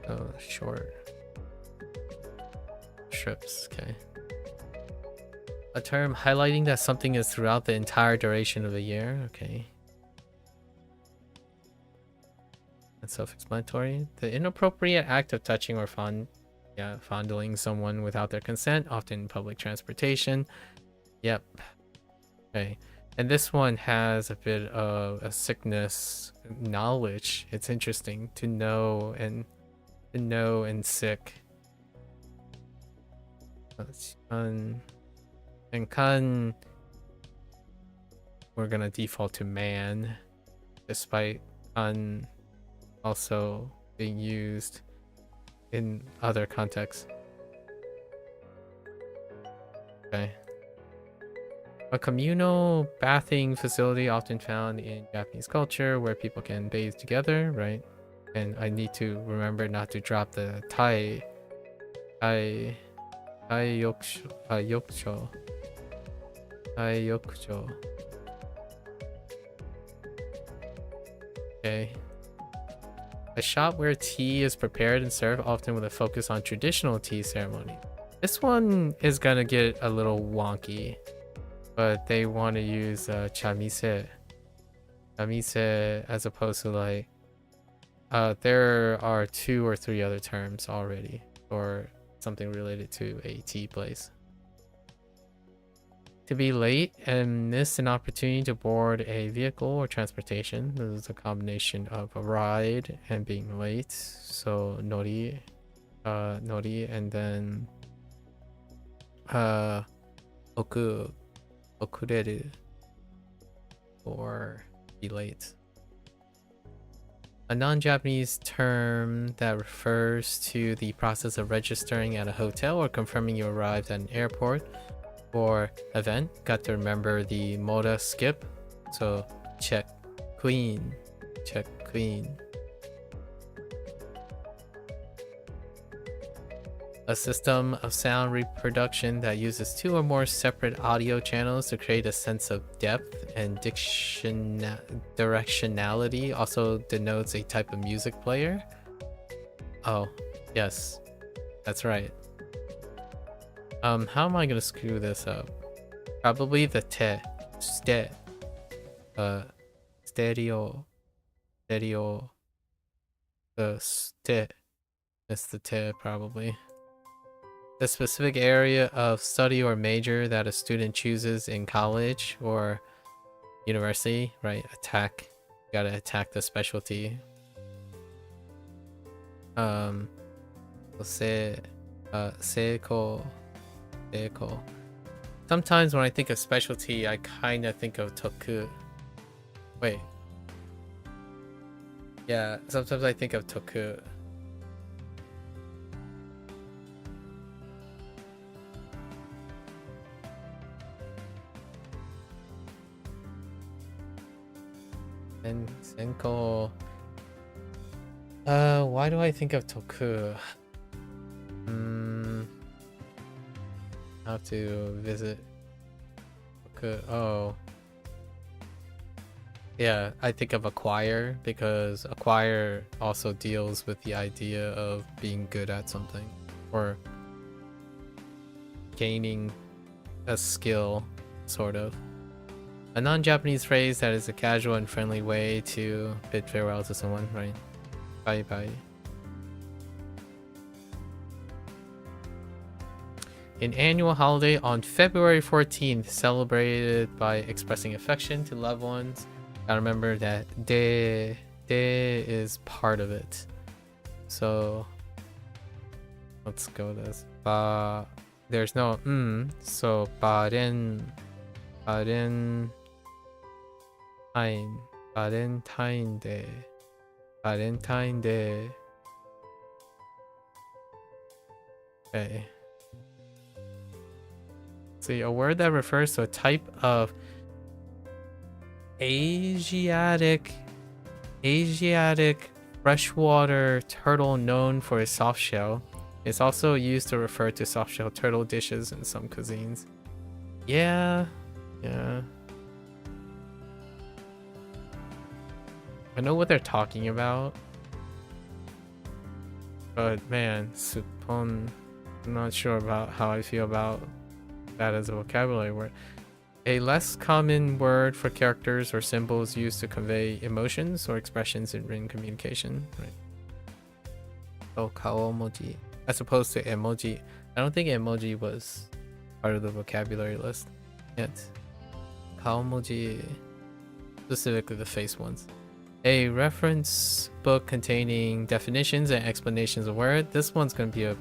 Oh, short. Strips, okay. A term highlighting that something is throughout the entire duration of a year. Okay. That's self-explanatory. The inappropriate act of touching or fondling someone without their consent, often in public transportation. Yep. Okay. And this one has a bit of a sickness knowledge. It's interesting to know and sick. And kan, we're gonna default to man, despite kan also being used in other contexts. Okay. A communal bathing facility often found in Japanese culture where people can bathe together, right? And I need to remember not to drop the yokusho. Okay. A shop where tea is prepared and served, often with a focus on traditional tea ceremony. This one is gonna get a little wonky, but they want to use chamise as opposed to like there are 2 or 3 other terms already for something related to a tea place. To be late and miss an opportunity to board a vehicle or transportation. This is a combination of a ride and being late. So nori, and then okureru, or be late. A non-Japanese term that refers to the process of registering at a hotel or confirming you arrived at an airport or event. Got to remember the moda skip. So check queen. Check queen. A system of sound reproduction that uses 2 or more separate audio channels to create a sense of depth and directionality. Also denotes a type of music player. Oh, yes, that's right. How am I gonna screw this up? Probably the stereo. The it's the te probably. The specific area of study or major that a student chooses in college or university, right? Attack. You gotta attack the specialty. Seiko. Sometimes when I think of specialty, I kinda think of toku. Wait. Yeah, sometimes I think of toku. And Senko. Why do I think of toku? Have to visit toku. Oh. Yeah, I think of acquire because acquire also deals with the idea of being good at something or gaining a skill, sort of. A non-Japanese phrase that is a casual and friendly way to bid farewell to someone, right? Bye bye. An annual holiday on February 14th, celebrated by expressing affection to loved ones. Gotta remember that de is part of it. So let's go with this. There's no so Valentine Day. Okay. See, a word that refers to a type of Asiatic freshwater turtle known for its soft shell. It's also used to refer to soft shell turtle dishes in some cuisines. Yeah. I know what they're talking about. But man, suppon, I'm not sure about how I feel about that as a vocabulary word. A less common word for characters or symbols used to convey emotions or expressions in written communication. Right. Oh, kaomoji. As opposed to emoji. I don't think emoji was part of the vocabulary list yet. Kaomoji. Specifically the face ones. A reference book containing definitions and explanations of words. This one's going to be a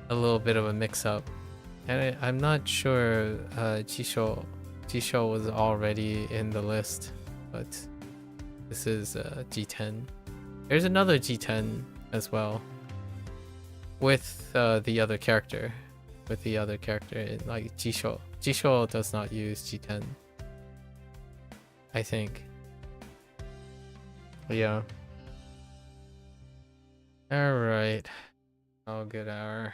little bit of a mix-up. And I'm not sure Jisho was already in the list, but this is G10. There's another G10 as well with the other character. Like Jisho. Jisho does not use G10, I think. But yeah. Alright. Oh, good hour.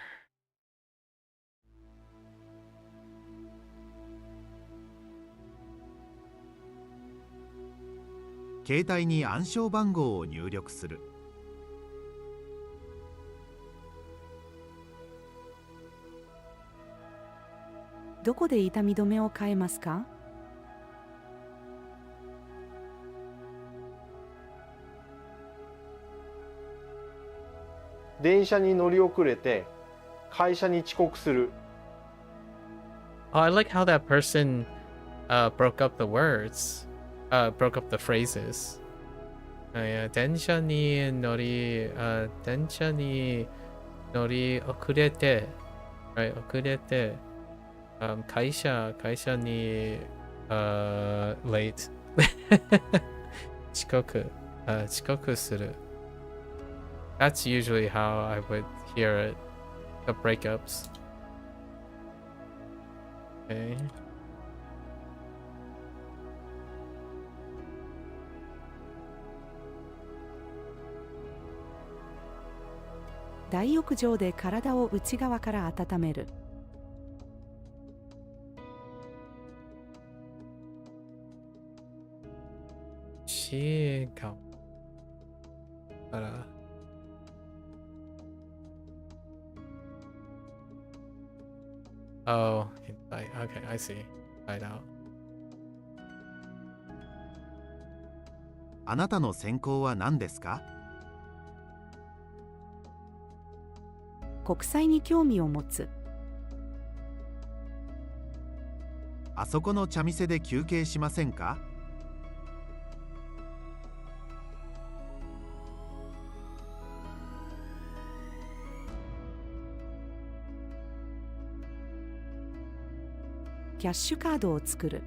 携帯に暗証番号を入力する。どこで痛み止めを買えますか？電車に乗り遅れて会社に遅刻する。 Oh, I like how that person broke up the words. Broke up the phrases. Yeah, 電車に乗り遅れて、right? 遅れて、会社にlate 遅刻。遅刻する. That's usually how I would hear it. The breakups. Okay. 大浴場で体を内側から温める。違うから。Oh, inside. Okay, I see. Inside out. あなたの専攻は何ですか？国際に興味を持つ。あそこの茶店で休憩しませんか？キャッシュカードを作る。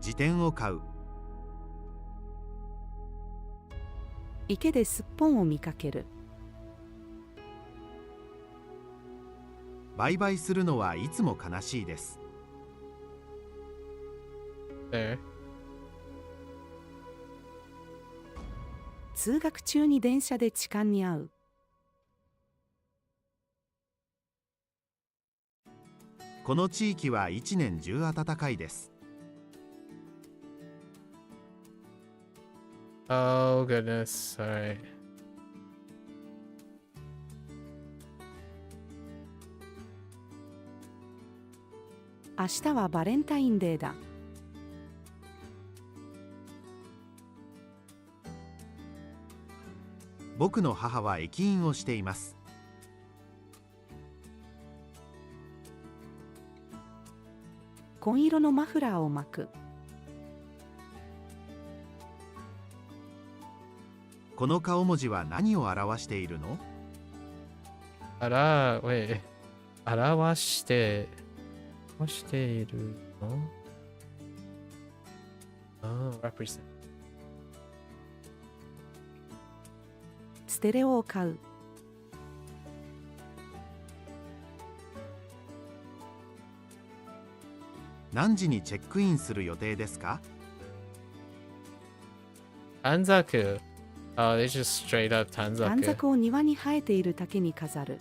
辞典を買う。池ですっぽんを見かける。売買するのはいつも悲しいです。There. 通学中に電車で痴漢に遭う。この地域は一年中暖かいです。Oh goodness. Alright. 明日はバレンタインデーだ。僕の母は駅員をしています。紺色のマフラーを巻く。この顔文字は何を表しているの？wait. 表しているの？ Oh, represent. ステレオを買う。何時にチェックインする予定ですか？短冊. Oh, they just straight up 短短冊. 冊を庭に生えている竹に飾る。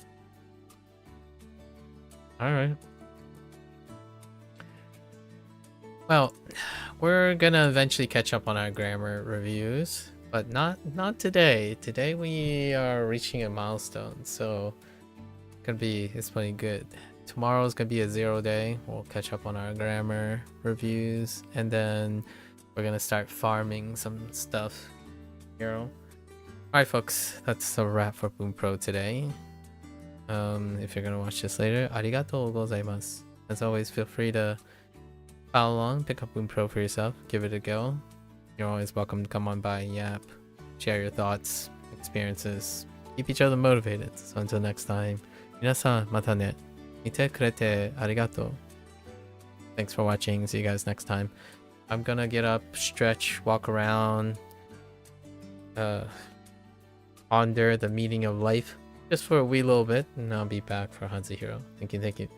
Alright. Well, we're gonna eventually catch up on our grammar reviews, but not today. Today we are reaching a milestone, so it's pretty good. Tomorrow's gonna be a 0 day. We'll catch up on our grammar reviews, and then we're gonna start farming some stuff. Alright folks, that's a wrap for Bunpro today. If you're gonna watch this later, arigatou gozaimasu. As always, feel free to follow along, pick up Bunpro for yourself, give it a go. You're always welcome to come on by and yap, share your thoughts, experiences, keep each other motivated. So until next time, minasan mata ne. Mite kurete arigatou. Thanks for watching. See you guys next time. I'm gonna get up, stretch, walk around, ponder the meaning of life just for a wee little bit, and I'll be back for HanziHero. Thank you.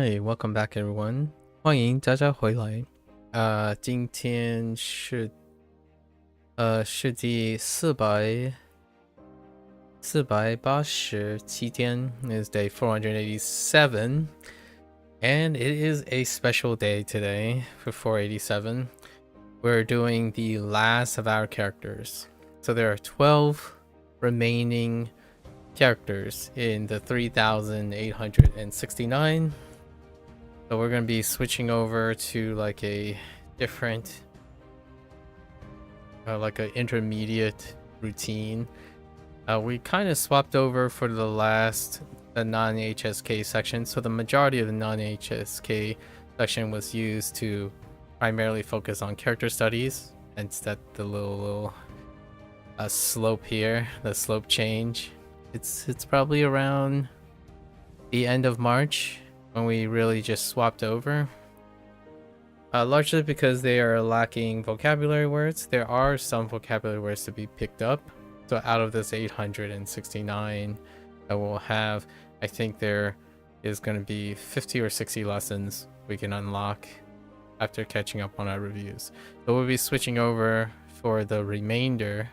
Hi, welcome back everyone. 欢迎大家回来。今天是是第487天 is day 487, and it is a special day today for 487. We're doing the last of our characters. So there are 12 remaining characters in the 3,869. So we're going to be switching over to like a different, like an intermediate routine. We kind of swapped over for the non-HSK section. So the majority of the non-HSK section was used to primarily focus on character studies, and set the little slope here, the slope change. It's probably around the end of March when we really just swapped over. Largely because they are lacking vocabulary words. There are some vocabulary words to be picked up. So out of this 869 that we'll have, I think there is going to be 50 or 60 lessons we can unlock after catching up on our reviews. So we'll be switching over for the remainder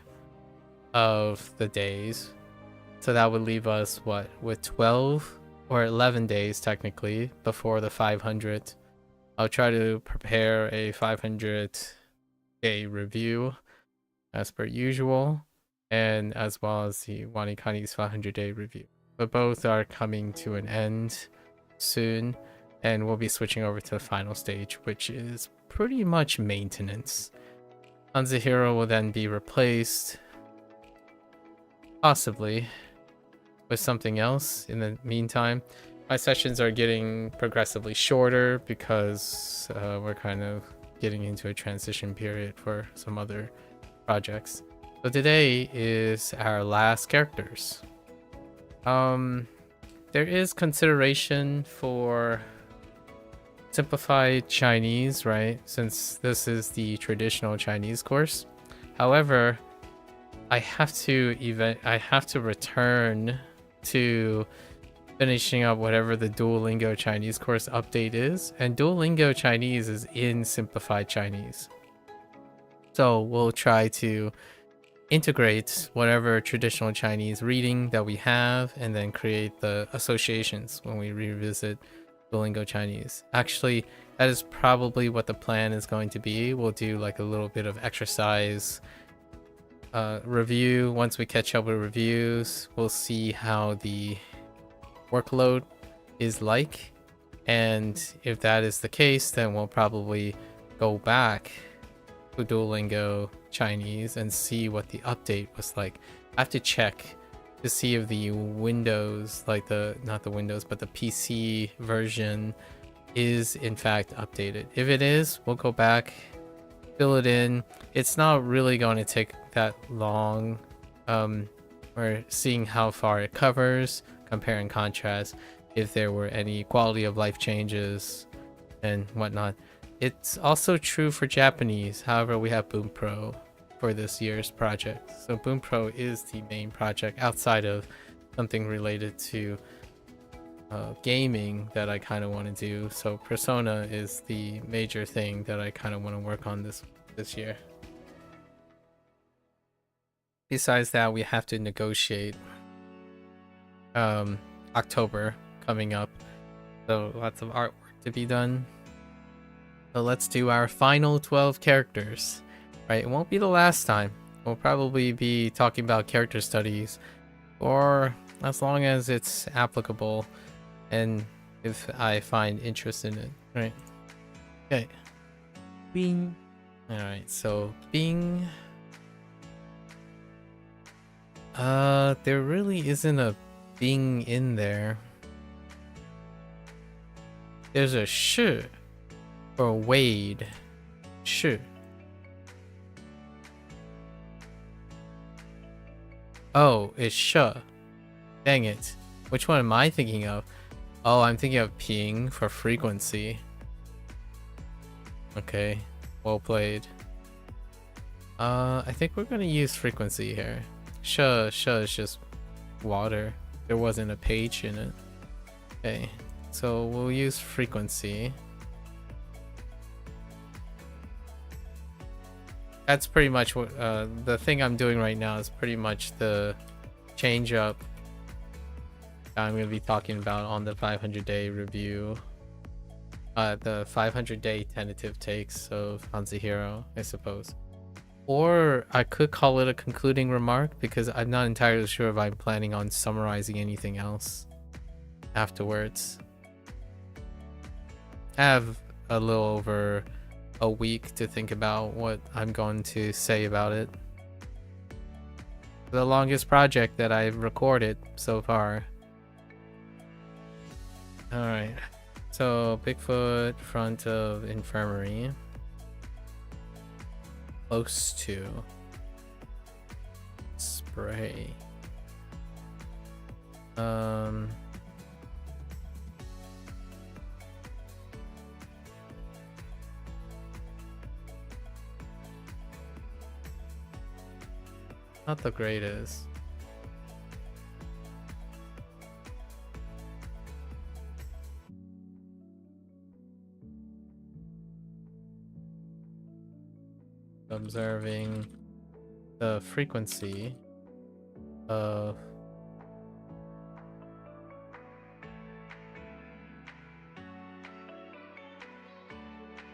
of the days. So that would leave us with 12 or 11 days technically before the 500. I'll try to prepare a 500-day review as per usual, and as well as the WaniKani's 500-day review. But both are coming to an end soon, and we'll be switching over to the final stage, which is pretty much maintenance. HanziHero will then be replaced, possibly, with something else. In the meantime, my sessions are getting progressively shorter because we're kind of getting into a transition period for some other projects. So today is our last characters. There is consideration for simplified Chinese, right? Since this is the traditional Chinese course. However, I have to return to finishing up whatever the Duolingo Chinese course update is, and Duolingo Chinese is in simplified Chinese. So we'll try to integrate whatever traditional Chinese reading that we have, and then create the associations when we revisit Duolingo Chinese. Actually, that is probably what the plan is going to be. We'll do like a little bit of exercise review. Once we catch up with reviews, we'll see how the workload is like, and if that is the case, then we'll probably go back to Duolingo Chinese and see what the update was like. I have to check to see if the Windows, like not the Windows, but the PC version is in fact updated. If it is, we'll go back, fill it in. It's not really going to take that long. We're seeing how far it covers, compare and contrast if there were any quality of life changes and whatnot. It's also true for Japanese. However, we have Bunpro for this year's project. So Bunpro is the main project outside of something related to gaming that I kind of want to do. So Persona is the major thing that I kind of want to work on this year. Besides that, we have to negotiate October coming up, so lots of artwork to be done. So let's do our final 12 characters, right? It won't be the last time. We'll probably be talking about character studies for as long as it's applicable and if I find interest in it, right? Okay. Bing. Alright, so Bing. There really isn't a Bing in there. There's a Shi or Wade. Shi. Oh, it's Sh. Dang it. Which one am I thinking of? Oh, I'm thinking of Ping for frequency. Okay, well played. I think we're gonna use frequency here. Sh is just water. There wasn't a page in it. Okay, So we'll use frequency. That's pretty much what the thing I'm doing right now is pretty much the change up I'm going to be talking about on the 500-day review. The 500-day tentative takes of HanziHero, I suppose. Or I could call it a concluding remark because I'm not entirely sure if I'm planning on summarizing anything else afterwards. I have a little over a week to think about what I'm going to say about it. The longest project that I've recorded so far. Alright, so Bigfoot, front of infirmary. Close to. Spray. Not the greatest. Observing the frequency of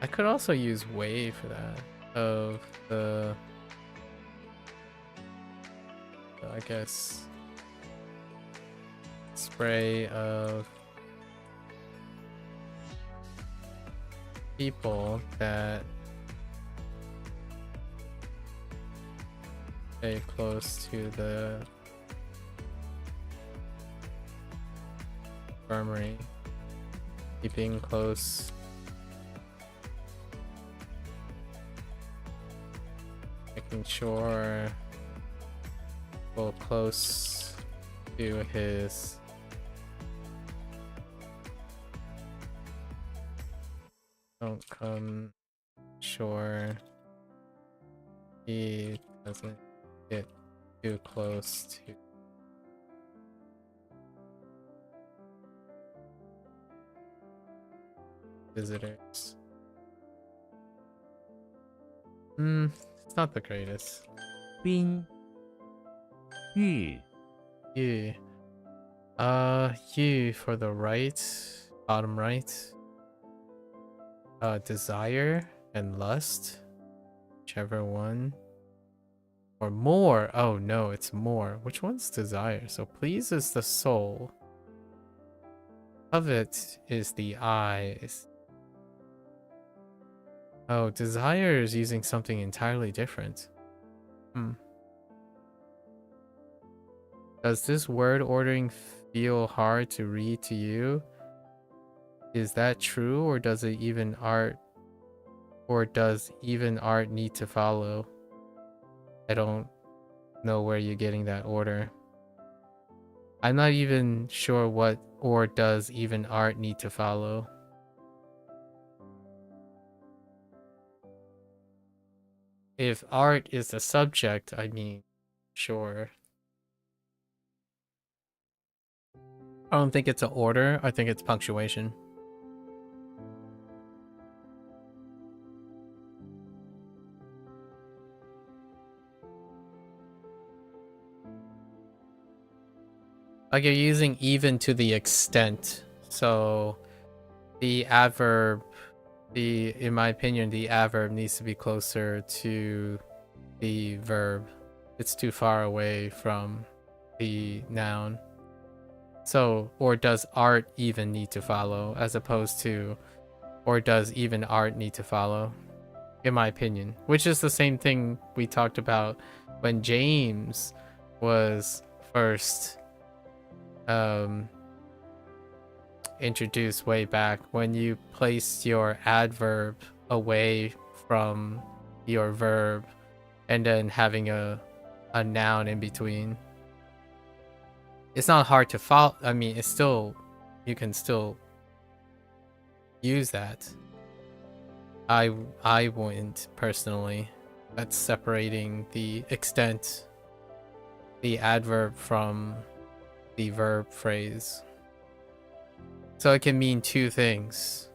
I could also use wave for that of the I guess spray of people that stay close to the infirmary, keeping close, making sure go close to his don't come sure he doesn't get too close to visitors. It's not the greatest. 冰玉 You. You for the right, bottom right. Desire and lust, whichever one. Or more. Oh no, it's more. Which one's desire? So please is the soul. Covet is the eyes. Oh, desire is using something entirely different. Does this word ordering feel hard to read to you? Is that true, or does even art need to follow? I don't know where you're getting that order. I'm not even sure what or does even art need to follow. If art is the subject, I mean, sure. I don't think it's an order, I think it's punctuation. Like you're using even to the extent. So the adverb, in my opinion, the adverb needs to be closer to the verb. It's too far away from the noun. So, or does art even need to follow, as opposed to, or does even art need to follow, in my opinion. Which is the same thing we talked about when James was first introduced way back, when you placed your adverb away from your verb and then having a noun in between. It's not hard to follow. I mean, it's still, you can still use that. I wouldn't personally. That's separating the extent, the adverb from the verb phrase. So it can mean two things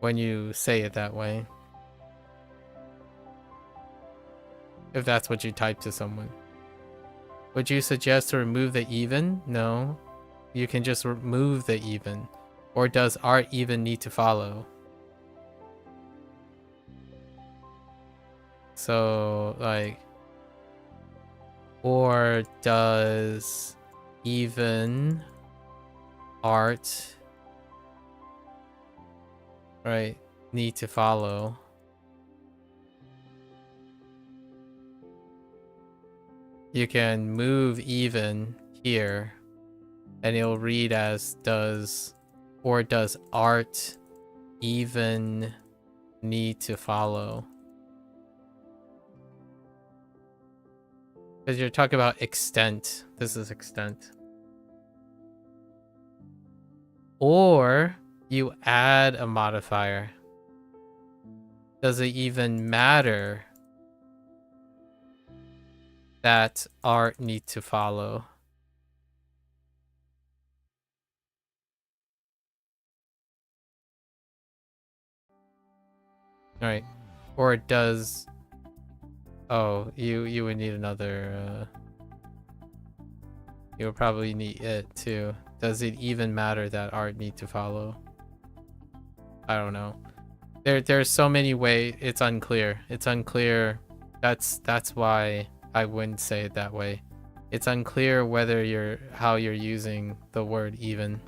when you say it that way. If that's what you type to someone. Would you suggest to remove the even? No. You can just remove the even. Or does art even need to follow? So, like, or does even art, right, need to follow? You can move even here and it'll read as does, or does art even need to follow? Because you're talking about extent. This is extent. Or you add a modifier. Does it even matter that art need to follow? Alright. Or does... Oh, you would need another... you would probably need it too. Does it even matter that art need to follow? I don't know. There's so many ways. It's unclear. It's unclear. That's why I wouldn't say it that way. It's unclear whether how you're using the word even.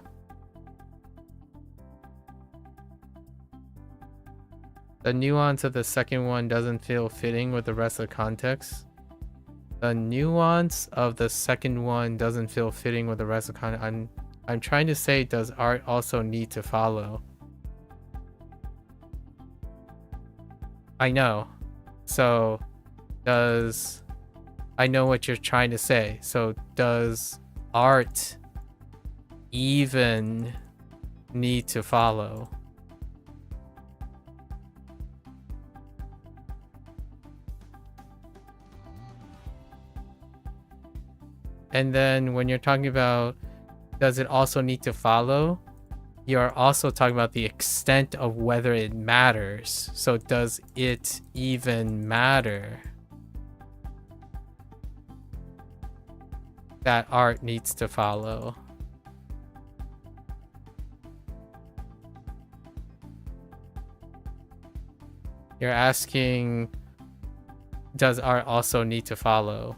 The nuance of the second one doesn't feel fitting with the rest of the context. The nuance of the second one doesn't feel fitting with the rest of the context. I'm trying to say, does art also need to follow? I know. So, I know what you're trying to say. So, does art even need to follow? And then when you're talking about does it also need to follow, you're also talking about the extent of whether it matters. So does it even matter that art needs to follow? You're asking, does art also need to follow?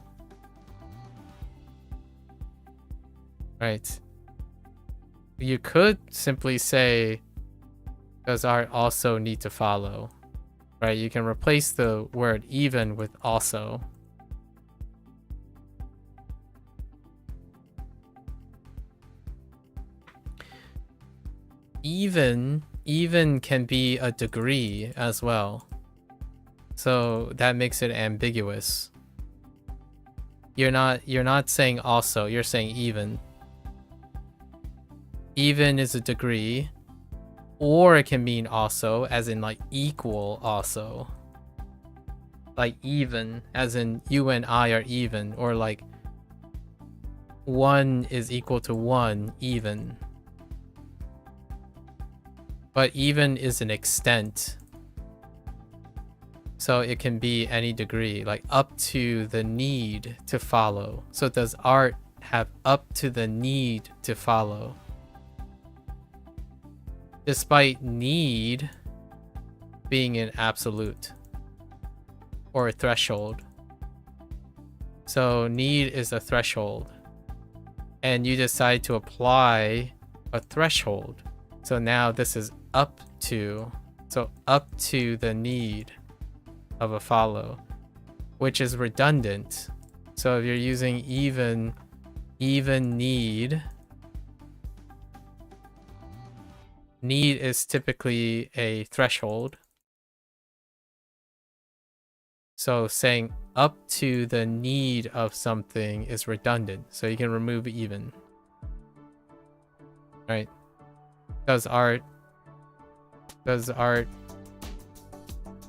Right. You could simply say, does art also need to follow? Right? You can replace the word even with also. Even can be a degree as well. So that makes it ambiguous. You're not saying also, you're saying even. Even is a degree, or it can mean also, as in like equal also. Like even, as in you and I are even, or like 1 is equal to 1, even. But even is an extent. So it can be any degree, like up to the need to follow. So does art have up to the need to follow? Despite need being an absolute or a threshold. So need is a threshold. And you decide to apply a threshold. So now this is up to. So up to the need of a follow, which is redundant. So if you're using even need is typically a threshold. So saying up to the need of something is redundant. So you can remove even. Right? Does art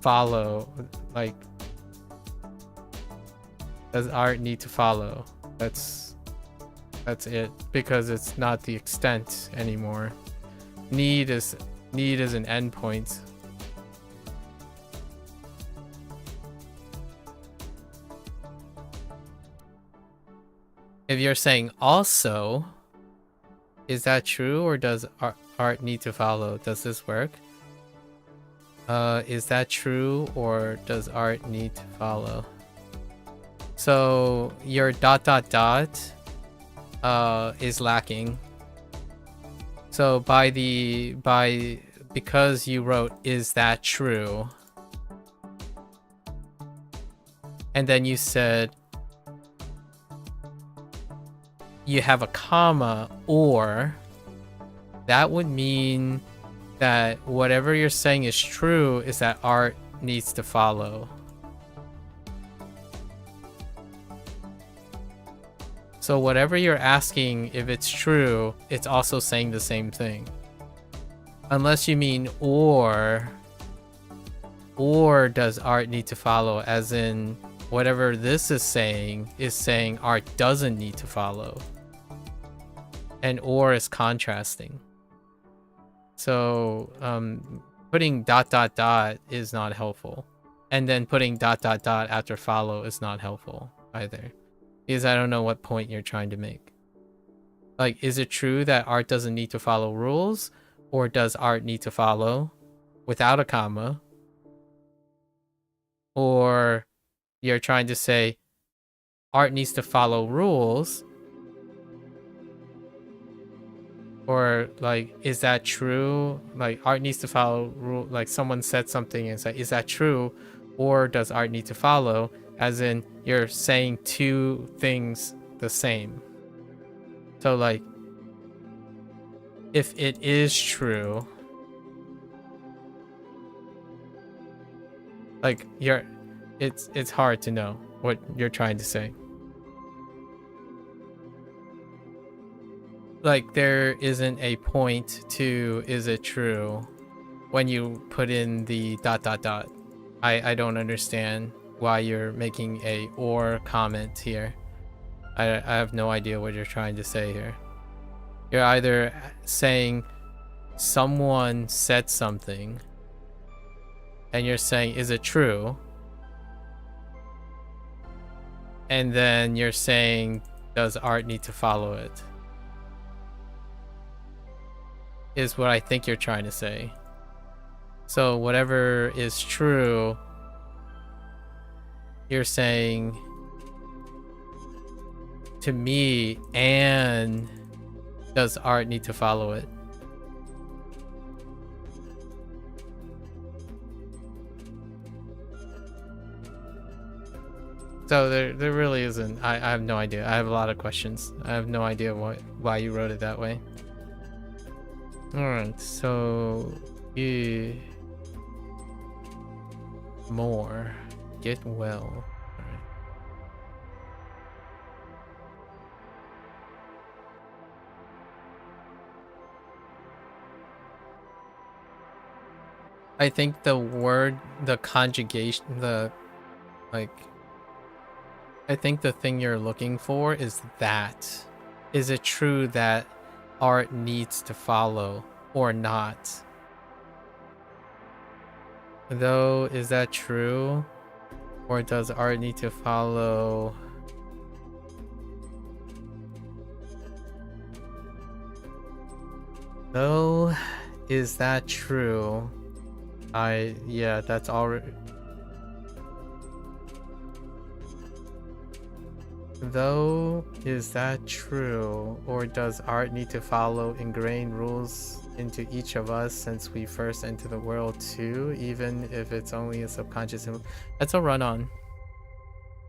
follow, like, does art need to follow? That's That's it, because it's not the extent anymore. Need is an endpoint. If you're saying also, is that true, or does art need to follow? Does this work? Is that true, or does art need to follow? So your ... is lacking. So because you wrote "is that true," and then you said you have a comma, or, that would mean that whatever you're saying is true is that art needs to follow. So whatever you're asking, if it's true, it's also saying the same thing. Unless you mean or does art need to follow, as in whatever this is saying art doesn't need to follow. And or is contrasting. So putting ... is not helpful. And then putting ... after follow is not helpful either. Because I don't know what point you're trying to make. Like, is it true that art doesn't need to follow rules? Or does art need to follow without a comma? Or you're trying to say art needs to follow rules? Or, like, is that true? Like, art needs to follow rule. Like, someone said something and said, is that true? Or does art need to follow? As in, you're saying two things the same. So, like, if it is true, like, it's hard to know what you're trying to say. Like, there isn't a point to is it true when you put in the ... I don't understand why you're making a or comment here. I have no idea what you're trying to say here. You're either saying someone said something and you're saying, is it true? And then you're saying, does art need to follow it? Is what I think you're trying to say. So whatever is true, you're saying to me, and does art need to follow it? So there really isn't. I have no idea. I have a lot of questions. I have no idea why you wrote it that way. Alright, so more. Get well. Alright. I think the word, the conjugation, I think the thing you're looking for is that. Is it true that art needs to follow or not? Though, is that true? Or does art need to follow? Though, is that true? Yeah, that's already. Though, is that true? Or does art need to follow ingrained rules into each of us since we first enter the world too, even if it's only a subconscious? That's a run-on.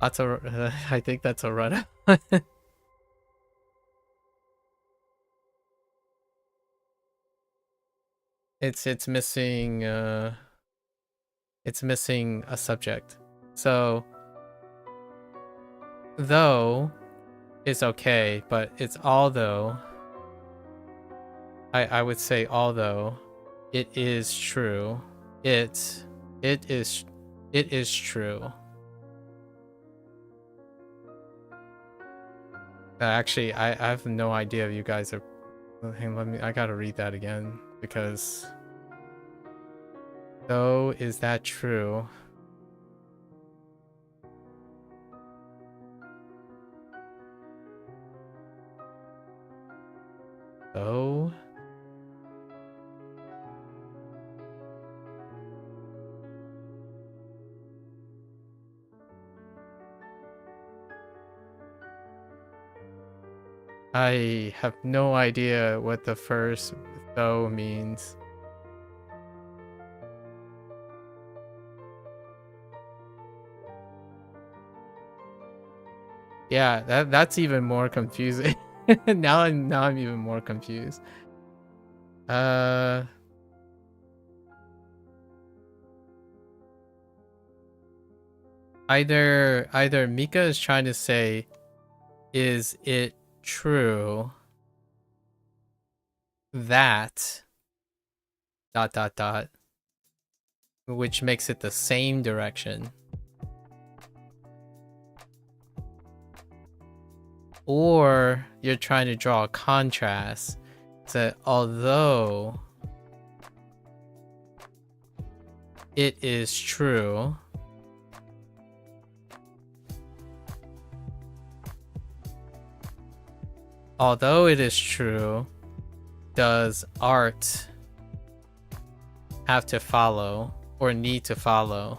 That's a. I think that's a run-on. It's missing. It's missing a subject. So. Though is okay, but it's although. I would say although it is true. It is true. Actually, I have no idea if you guys are. Hang on, I gotta read that again because. So is that true? So. I have no idea what the first though means. Yeah, that's even more confusing. now I'm even more confused. Either Mika is trying to say, is it true that ... which makes it the same direction, or you're trying to draw a contrast that although it is true, does art have to follow or need to follow?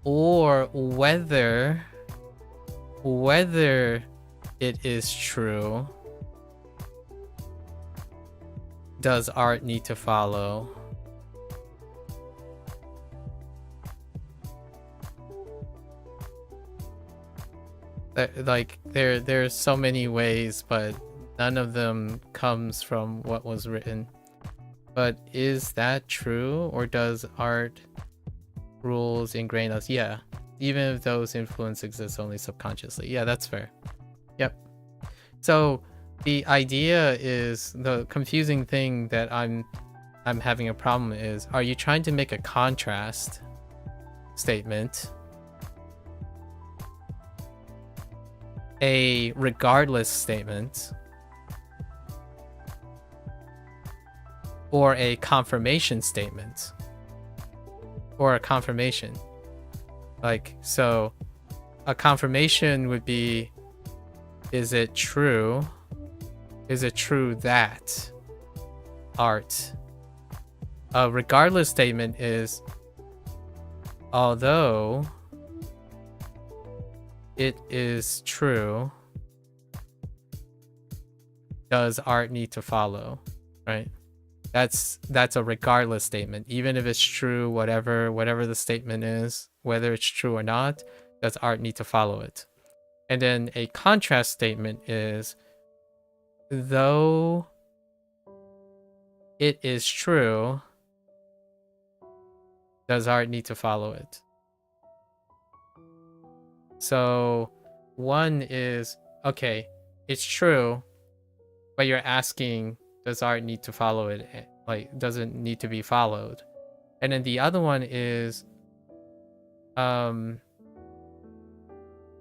Or whether it is true, does art need to follow? Like there's so many ways, but none of them comes from what was written. But is that true, or does art rules ingrain us? Yeah, even if those influences exist only subconsciously. Yeah, that's fair. Yep. So the idea is, the confusing thing that I'm having a problem is, are you trying to make a contrast statement, a regardless statement, or a confirmation statement, or a confirmation? Like, so a confirmation would be, is it true that art? A regardless statement is, although it is true, does art need to follow? Right? That's a regardless statement. Even if it's true, whatever the statement is, whether it's true or not, does art need to follow it? And then a contrast statement is, though it is true, does art need to follow it? So one is, okay, it's true, but you're asking, does art need to follow it? Like, does it need to be followed? And then the other one is,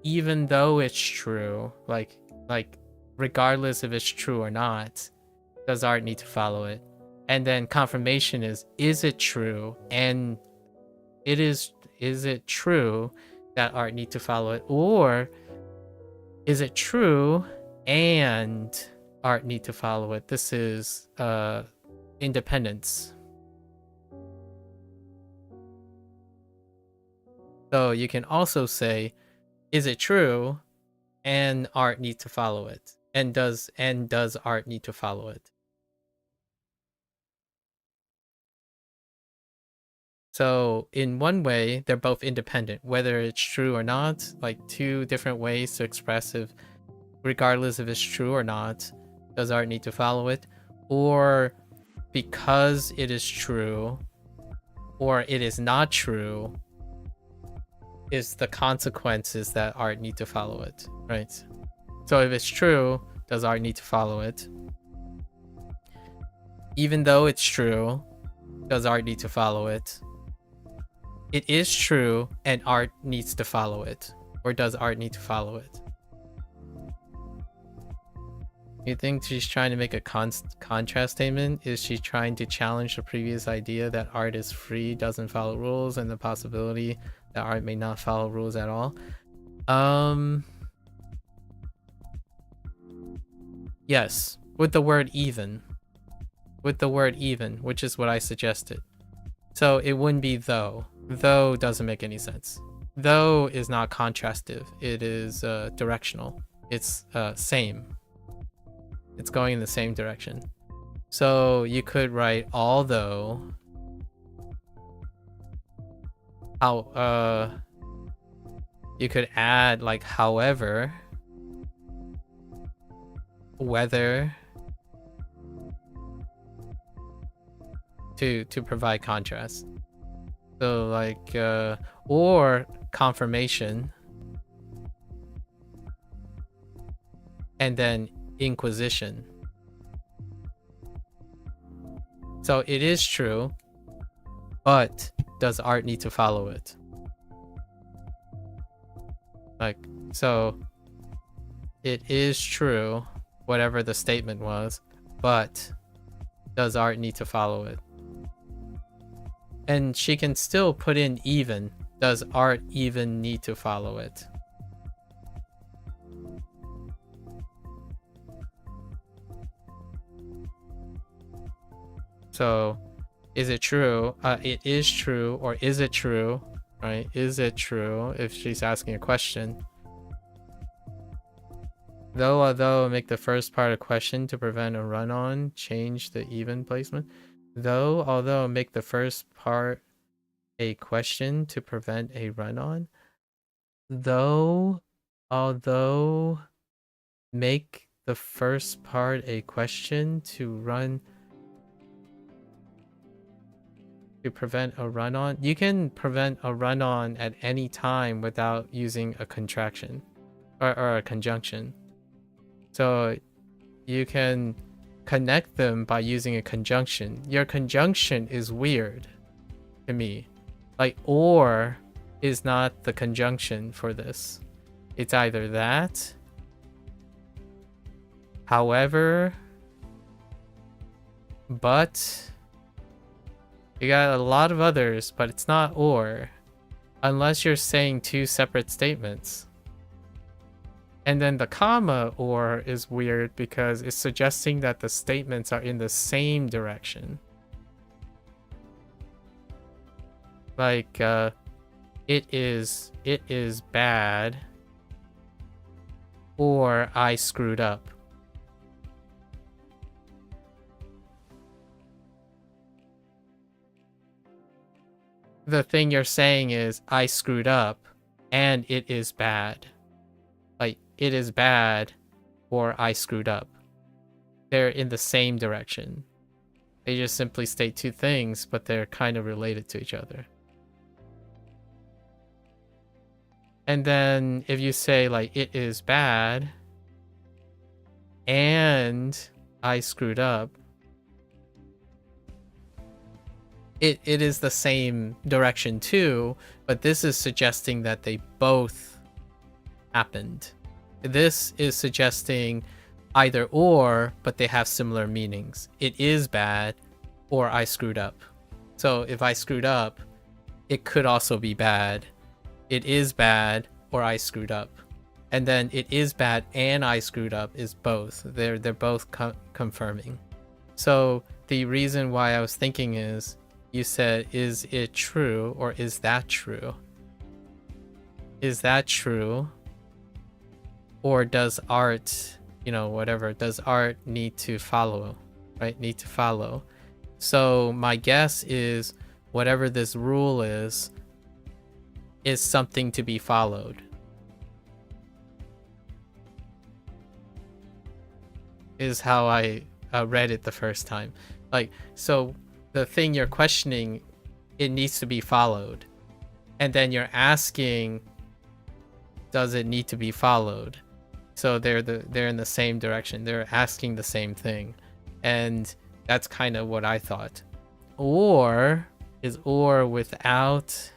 even though it's true, like regardless if it's true or not, does art need to follow it? And then confirmation is it true? And is it true that art need to follow it? Or is it true and art need to follow it? This is independence. So you can also say, is it true and art need to follow it? And does art need to follow it? So in one way, they're both independent, whether it's true or not, like two different ways to express if, regardless if it's true or not, does art need to follow it? Or because it is true or it is not true, is the consequences that art need to follow it, right? So if it's true, does art need to follow it? Even though it's true, does art need to follow it? It is true and art needs to follow it. Or does art need to follow it? You think she's trying to make a contrast statement? Is she trying to challenge the previous idea that art is free, doesn't follow rules, and the possibility that art may not follow rules at all? Yes, with the word even. With the word even, which is what I suggested. So it wouldn't be though. Though doesn't make any sense. Though is not contrastive. It is directional. It's same. It's going in the same direction. So you could write although. You could add like however, whether, to provide contrast. So like or confirmation and then inquisition. So it is true, but does art need to follow it? Like, so it is true, whatever the statement was, but does art need to follow it? And she can still put in even. Does art even need to follow it? So, is it true? It is true, or is it true? Right? Is it true if she's asking a question? Though, although, make the first part a question to prevent a run-on, change the even placement. Though, although, make the first part a question to prevent a run-on. Though, although, make the first part a question to prevent a run-on. You can prevent a run-on at any time without using a contraction or a conjunction. So you can connect them by using a conjunction. Your conjunction is weird to me. Like, or is not the conjunction for this. It's either that, however, but. You got a lot of others, but it's not or, unless you're saying two separate statements. And then the comma or is weird because it's suggesting that the statements are in the same direction. Like, it is bad, or I screwed up. The thing you're saying is I screwed up and it is bad. Like, it is bad or I screwed up. They're in the same direction. They just simply state two things, but they're kind of related to each other. And then if you say like it is bad and I screwed up, it is the same direction too, but this is suggesting that they both happened. This is suggesting either or, but they have similar meanings. It is bad or I screwed up. So if I screwed up, it could also be bad. It is bad or I screwed up. And then it is bad and I screwed up is both. They're both confirming. So the reason why I was thinking is, you said, is it true or is that true? Is that true? Or does art, whatever, does art need to follow, right? Need to follow. So my guess is whatever this rule is something to be followed. Is how I read it the first time. Like, so the thing you're questioning, it needs to be followed. And then you're asking, does it need to be followed? So they're in the same direction. They're asking the same thing. And that's kind of what I thought. Or is or without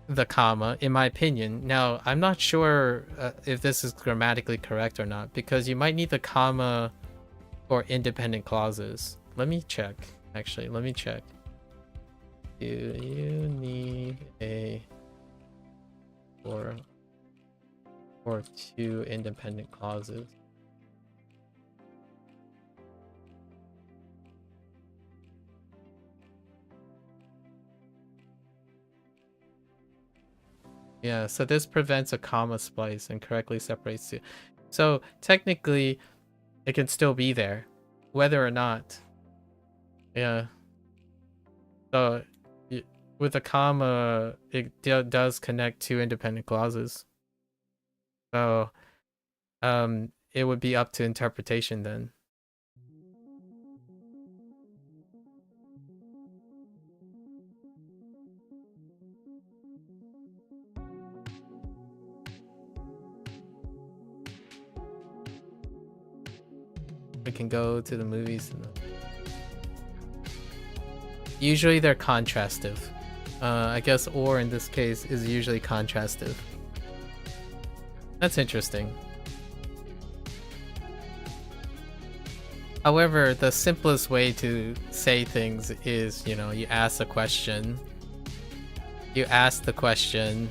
the comma, in my opinion. Now, I'm not sure if this is grammatically correct or not, because you might need the comma for independent clauses. Let me check. Actually, let me check. Do you need a or two independent clauses? Yeah, so this prevents a comma splice and correctly separates two. So technically, it can still be there, whether or not. Yeah. So with a comma, it does connect two independent clauses. So it would be up to interpretation then. We can go to the movies. Usually they're contrastive. I guess or in this case is usually contrastive. That's interesting. However, the simplest way to say things is, you know, you ask a question. You ask the question.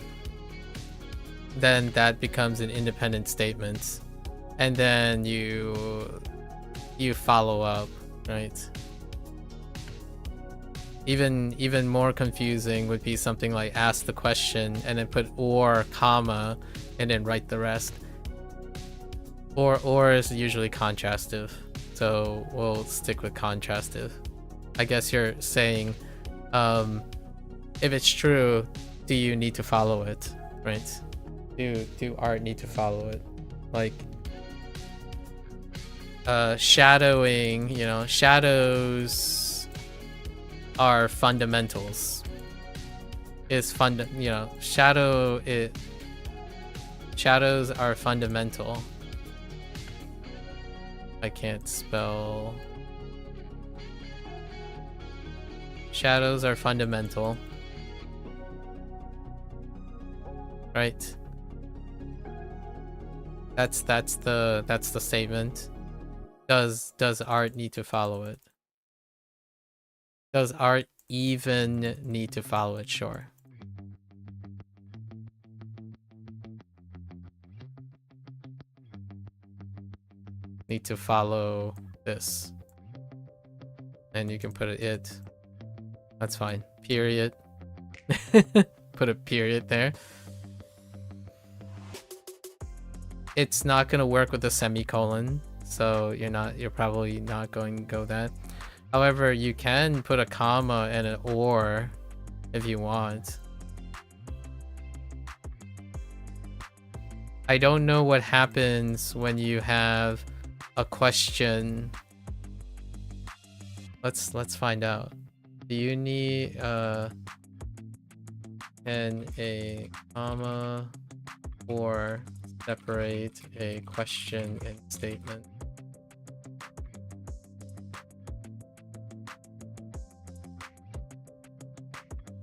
Then that becomes an independent statement. And then you follow up, right? Even more confusing would be something like ask the question and then put or comma and then write the rest. Or is usually contrastive, so we'll stick with contrastive. I guess you're saying if it's true, do you need to follow it, right? Do art need to follow it? Like shadowing, you know, shadows are fundamentals. You know, shadows are fundamental. I can't spell. Shadows are fundamental. Right? That's the statement. Does art need to follow it? Does art even need to follow it? Sure. Need to follow this. And you can put it. That's fine. Period. Put a period there. It's not gonna work with a semicolon, so you're probably not going to go that. However, you can put a comma and an or if you want. I don't know what happens when you have a question. Let's find out. Do you need and a comma or separate a question and statement?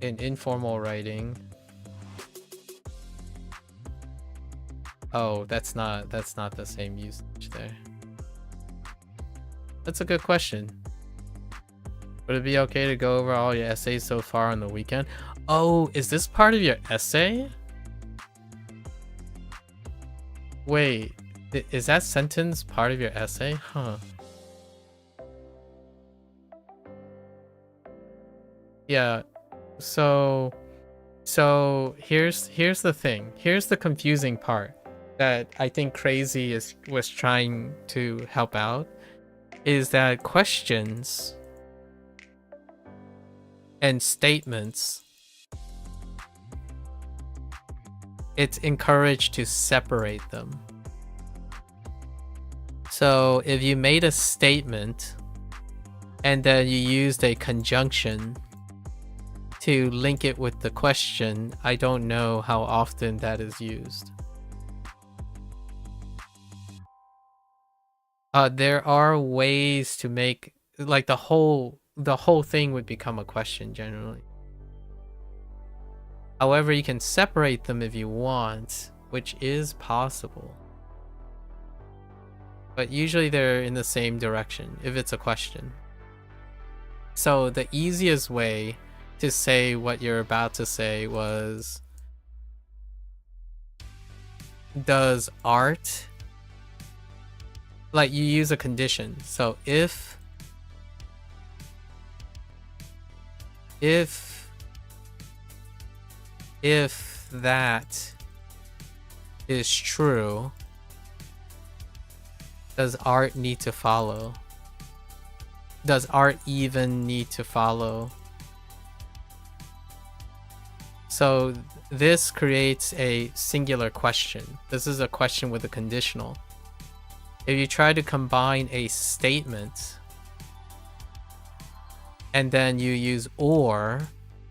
In informal writing. Oh, that's not the same usage there. That's a good question. Would it be okay to go over all your essays so far on the weekend? Oh, is this part of your essay? Wait, is that sentence part of your essay? Huh. Yeah. So here's the thing. Here's the confusing part that I think Crazy was trying to help out, is that questions and statements, it's encouraged to separate them. So if you made a statement and then you used a conjunction to link it with the question, I don't know how often that is used. There are ways to make, like, the whole thing would become a question generally. However, you can separate them if you want, which is possible. But usually they're in the same direction if it's a question. So the easiest way to say what you're about to say was, does art, like you use a condition. So if that is true, does art need to follow? Does art even need to follow? So this creates a singular question. This is a question with a conditional. If you try to combine a statement and then you use or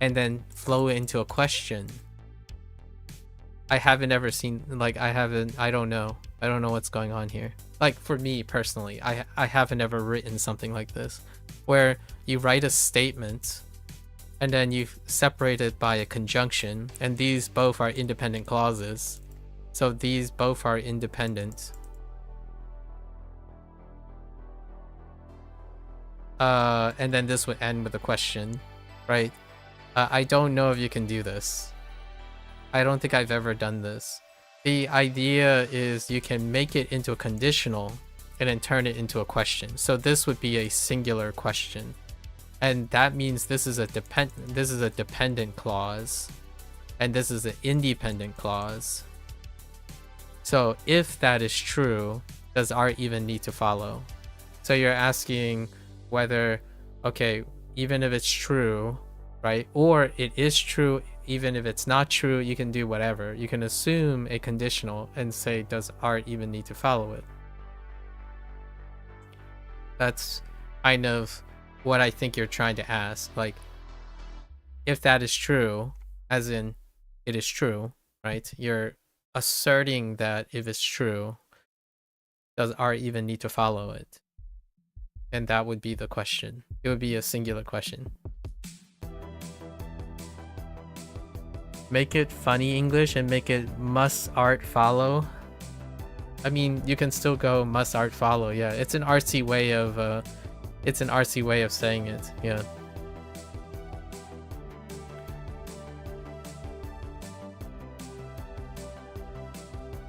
and then flow it into a question, I haven't ever seen, like, I don't know what's going on here. Like, for me personally, I haven't ever written something like this, where you write a statement and then you separate it by a conjunction, and these both are independent clauses. So these both are independent. And then this would end with a question, right? I don't know if you can do this. I don't think I've ever done this. The idea is you can make it into a conditional and then turn it into a question. So this would be a singular question. And that means this is a dependent clause, and this is an independent clause. So if that is true, does art even need to follow? So you're asking whether, okay, even if it's true, right? Or it is true, even if it's not true, you can do whatever. You can assume a conditional and say, does art even need to follow it? That's kind of what I think you're trying to ask. Like, if that is true, as in it is true, right? You're asserting that if it's true, does art even need to follow it? And that would be the question. It would be a singular question. Make it funny English and make it must art follow. I mean, you can still go must art follow. Yeah, it's an artsy way of saying it. Yeah.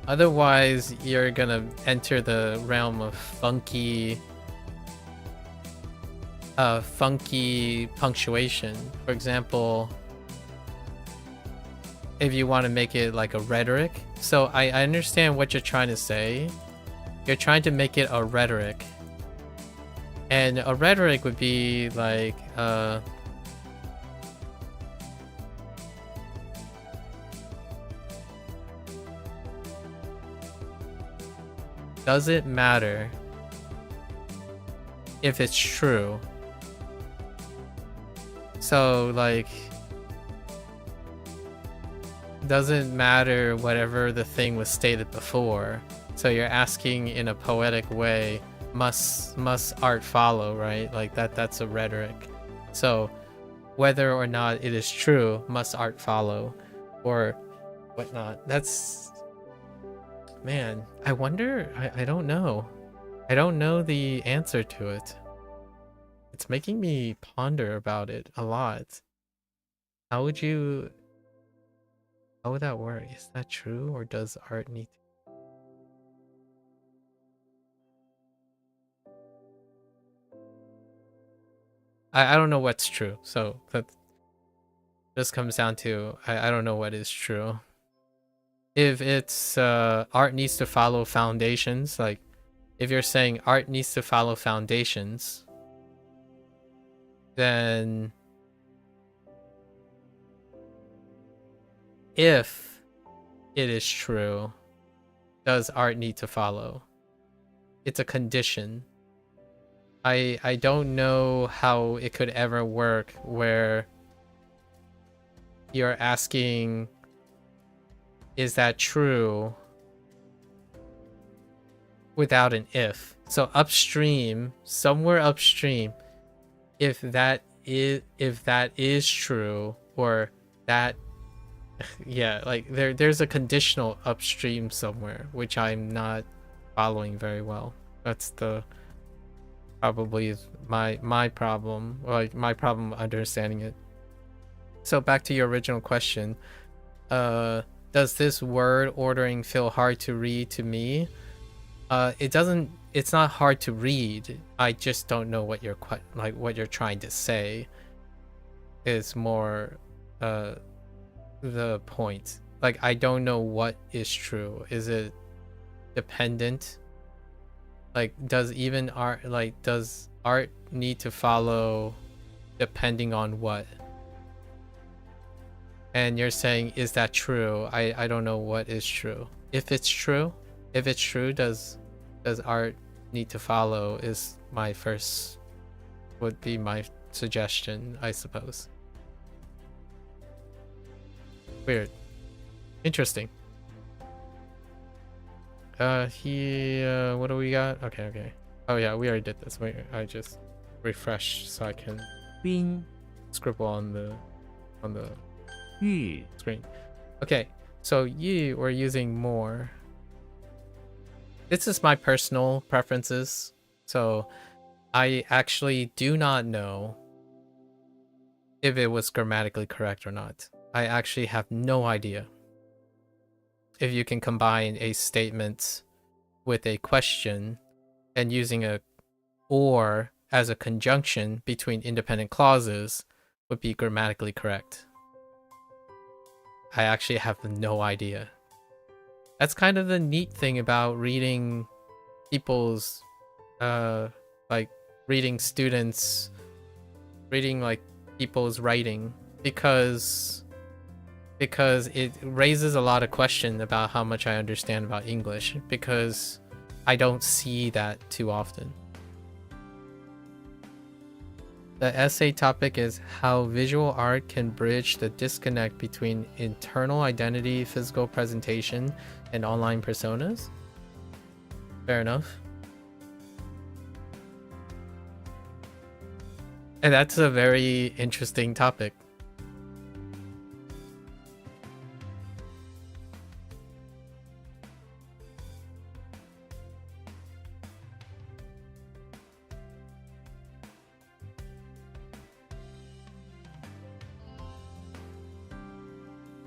Otherwise, you're gonna enter the realm of funky punctuation. For example, if you want to make it like a rhetoric. So I understand what you're trying to say. You're trying to make it a rhetoric. And a rhetoric would be like, does it matter if it's true? So like, doesn't matter whatever the thing was stated before. So you're asking in a poetic way, must art follow, right? Like that's a rhetoric. So whether or not it is true, must art follow, or whatnot. That's, man, I wonder, I don't know. I don't know the answer to it. It's making me ponder about it a lot. How would that work? Is that true, or does art need to? I don't know what's true, so that just comes down to I don't know what is true. If it's art needs to follow foundations, like if you're saying art needs to follow foundations, then if it is true, does art need to follow? It's a condition. I don't know how it could ever work where you're asking, is that true, without an if. So upstream, somewhere upstream, if that is true, or that Yeah, like there's a conditional upstream somewhere, which I'm not following very well. That's the probably my problem, like my problem understanding it. So back to your original question, does this word ordering feel hard to read to me? It doesn't. It's not hard to read. I just don't know what what you're trying to say. Is more the point. Like, I don't know what is true. Is it dependent? Like, does art need to follow depending on what? And you're saying, is that true? I don't know what is true. If it's true, does art need to follow is would be my suggestion, I suppose. Weird. Interesting. What do we got? Okay. Oh yeah, we already did this. Wait, I just refreshed so I can 冰 scribble on the 玉 screen. Okay, so we're using more. This is my personal preferences, so I actually do not know if it was grammatically correct or not. I actually have no idea if you can combine a statement with a question and using a or as a conjunction between independent clauses would be grammatically correct. I actually have no idea. That's kind of the neat thing about reading people's like reading people's writing, because it raises a lot of question about how much I understand about English, because I don't see that too often. The essay topic is how visual art can bridge the disconnect between internal identity, physical presentation, and online personas. Fair enough. And that's a very interesting topic.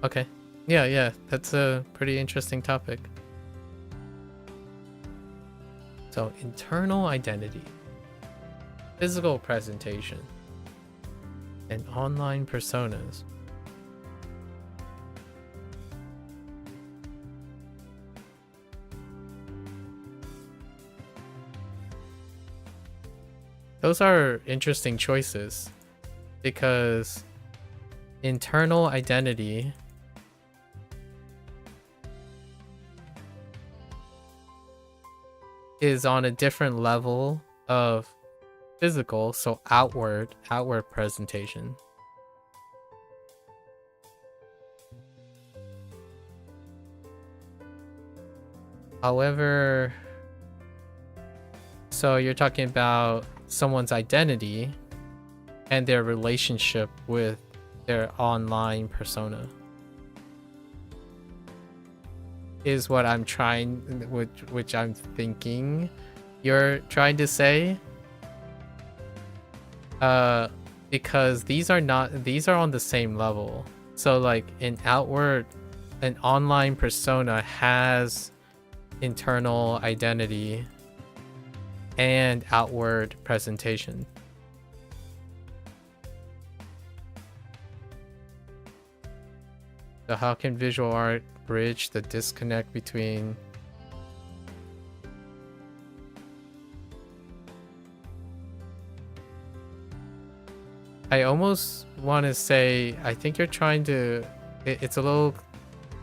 Okay. Yeah, that's a pretty interesting topic. So, internal identity, physical presentation, and online personas. Those are interesting choices, because internal identity is on a different level of physical, so outward presentation. However, so you're talking about someone's identity and their relationship with their online persona is what I'm trying, which I'm thinking you're trying to say. Because these are on the same level. So like an online persona has internal identity and outward presentation. So how can visual art bridge the disconnect between I almost want to say, I think you're trying to, it's a little,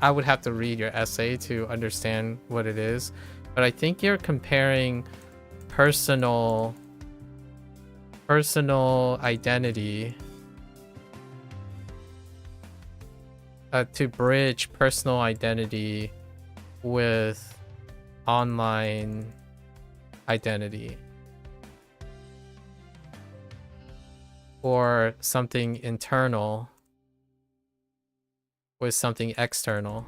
I would have to read your essay to understand what it is, but I think you're comparing personal identity to bridge personal identity with online identity, or something internal with something external.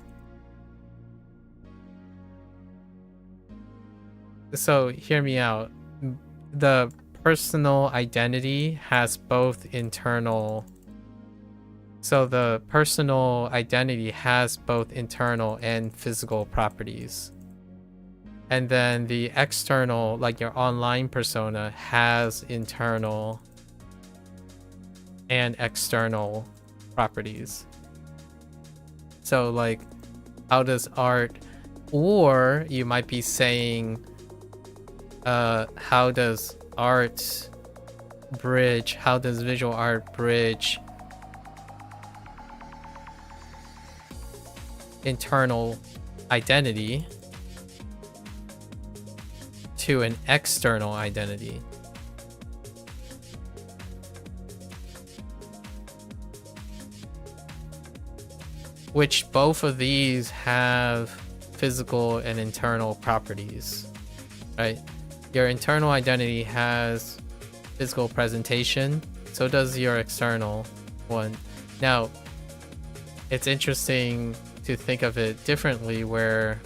So hear me out. The personal identity has both internal. So the personal identity has both internal and physical properties. And then the external, like your online persona, has internal and external properties. So like, how does art, or you might be saying, how does art bridge, how does visual art bridge internal identity to an external identity? Which both of these have physical and internal properties, right? Your internal identity has physical presentation, so does your external one. Now, it's interesting to think of it differently where,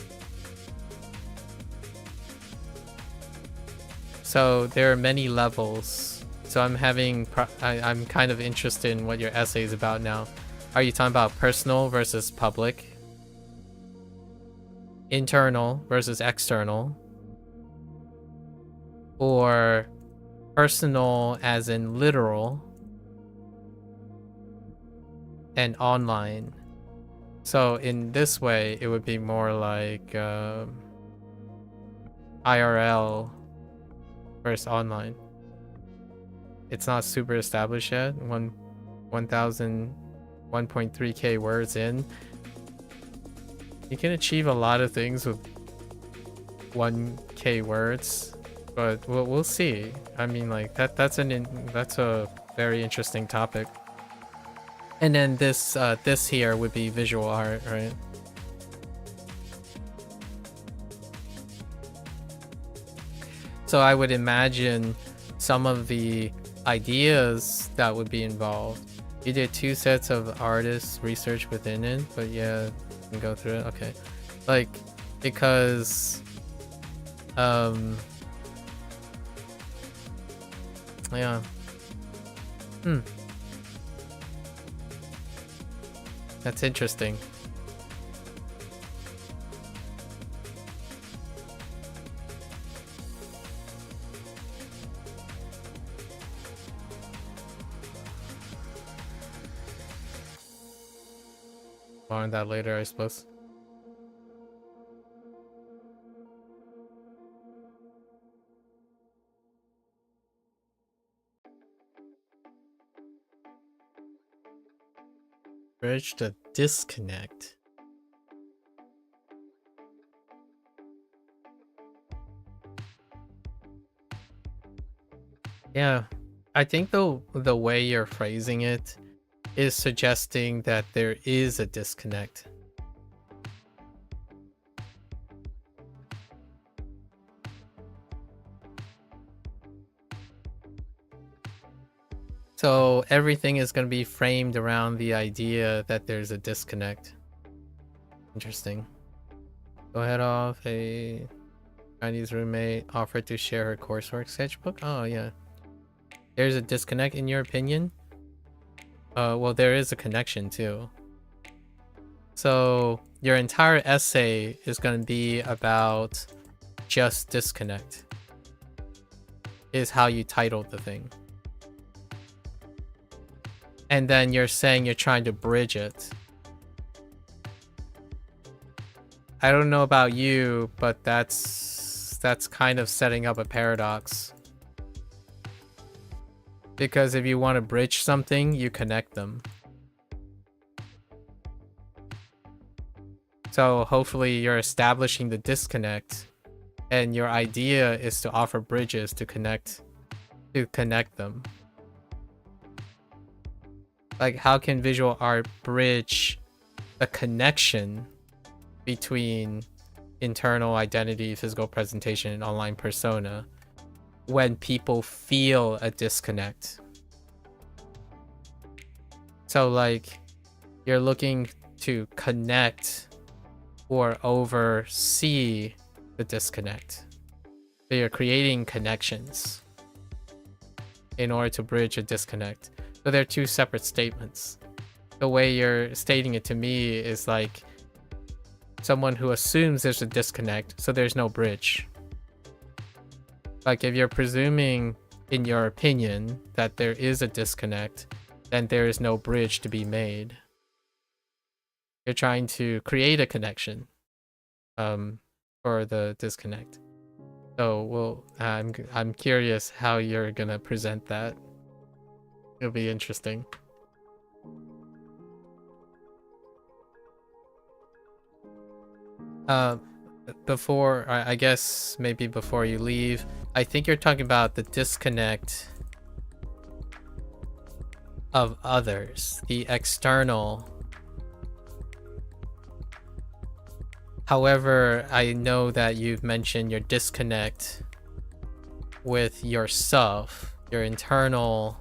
so there are many levels. So I'm kind of interested in what your essay is about now. Are you talking about personal versus public? Internal versus external? Or personal as in literal and online? So in this way, it would be more like IRL versus online. It's not super established yet. 1.3k words in. You can achieve a lot of things with 1k words, but we'll see. I mean, like that's a very interesting topic. And then this here would be visual art, right? So I would imagine some of the ideas that would be involved. You did 2 sets of artists research within it, but yeah, you can go through it. Okay, like because yeah. That's interesting. More on that later, I suppose. Bridge the disconnect. Yeah, I think the way you're phrasing it is suggesting that there is a disconnect. So everything is going to be framed around the idea that there's a disconnect. Interesting. Go ahead off. A Chinese roommate offered to share her coursework sketchbook. Oh yeah. There's a disconnect in your opinion? Well, there is a connection too. So your entire essay is going to be about just disconnect. Is how you titled the thing. And then you're saying you're trying to bridge it. I don't know about you, but that's kind of setting up a paradox. Because if you want to bridge something, you connect them. So hopefully you're establishing the disconnect, and your idea is to offer bridges to connect them. Like, how can visual art bridge a connection between internal identity, physical presentation, and online persona when people feel a disconnect? So like, you're looking to connect or oversee the disconnect. So you're creating connections in order to bridge a disconnect. So they're two separate statements. The way you're stating it to me is like someone who assumes there's a disconnect, so there's no bridge. Like if you're presuming in your opinion that there is a disconnect, then there is no bridge to be made. You're trying to create a connection for the disconnect. So I'm curious how you're gonna present that. It'll be interesting. Before I guess maybe before you leave, I think you're talking about the disconnect of others, the external. However, I know that you've mentioned your disconnect with yourself, your internal,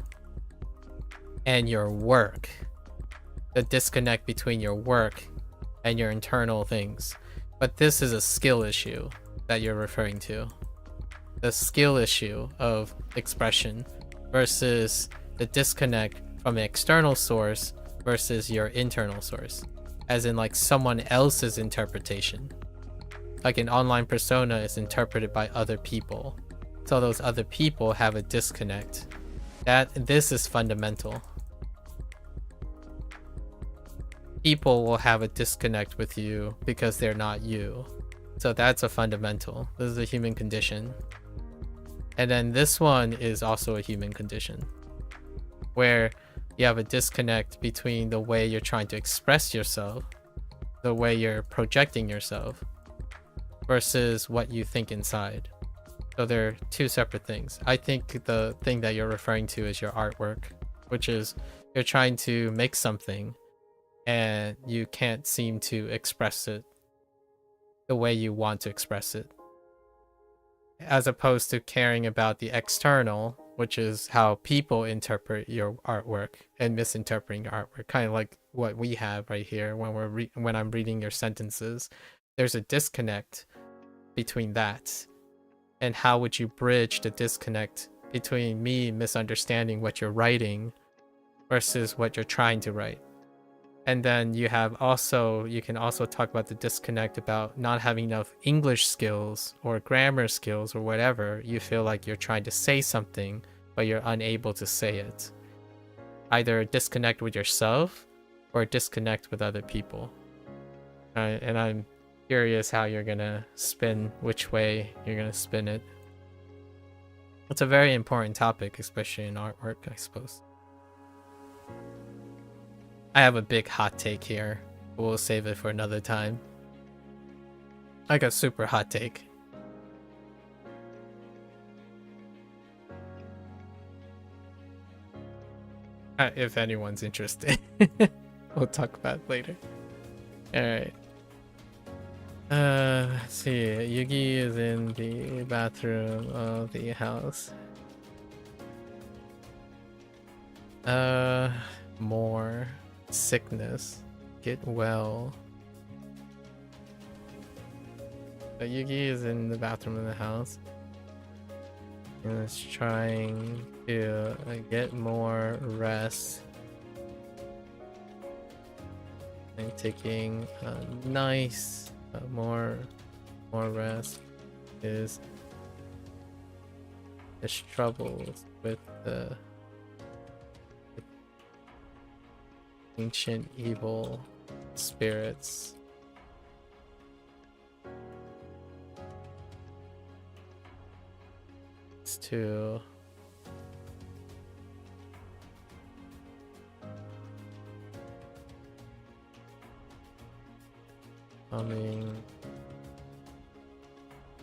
and your work. The disconnect between your work and your internal things. But this is a skill issue that you're referring to. The skill issue of expression versus the disconnect from an external source versus your internal source. As in like someone else's interpretation. Like an online persona is interpreted by other people. So those other people have a disconnect. This is fundamental. People will have a disconnect with you because they're not you. So that's a fundamental. This is a human condition. And then this one is also a human condition, where you have a disconnect between the way you're trying to express yourself, the way you're projecting yourself, versus what you think inside. So they're two separate things. I think the thing that you're referring to is your artwork, which is you're trying to make something and you can't seem to express it the way you want to express it, as opposed to caring about the external, which is how people interpret your artwork and misinterpreting your artwork, kind of like what we have right here when I'm reading your sentences. There's a disconnect between that, and how would you bridge the disconnect between me misunderstanding what you're writing versus what you're trying to write? And then you can also talk about the disconnect about not having enough English skills or grammar skills or whatever. You feel like you're trying to say something, but you're unable to say it. Either a disconnect with yourself or a disconnect with other people. And I'm curious how you're gonna spin, which way you're gonna spin it. It's a very important topic, especially in artwork, I suppose. I have a big hot take here, but we'll save it for another time. Like a super hot take. If anyone's interested. We'll talk about it later. Alright. Let's see. Yugi is in the bathroom of the house. More sickness. Get well. But Yugi is in the bathroom of the house and is trying to get more rest and taking a nice more rest. His troubles with the ancient evil spirits. It's to coming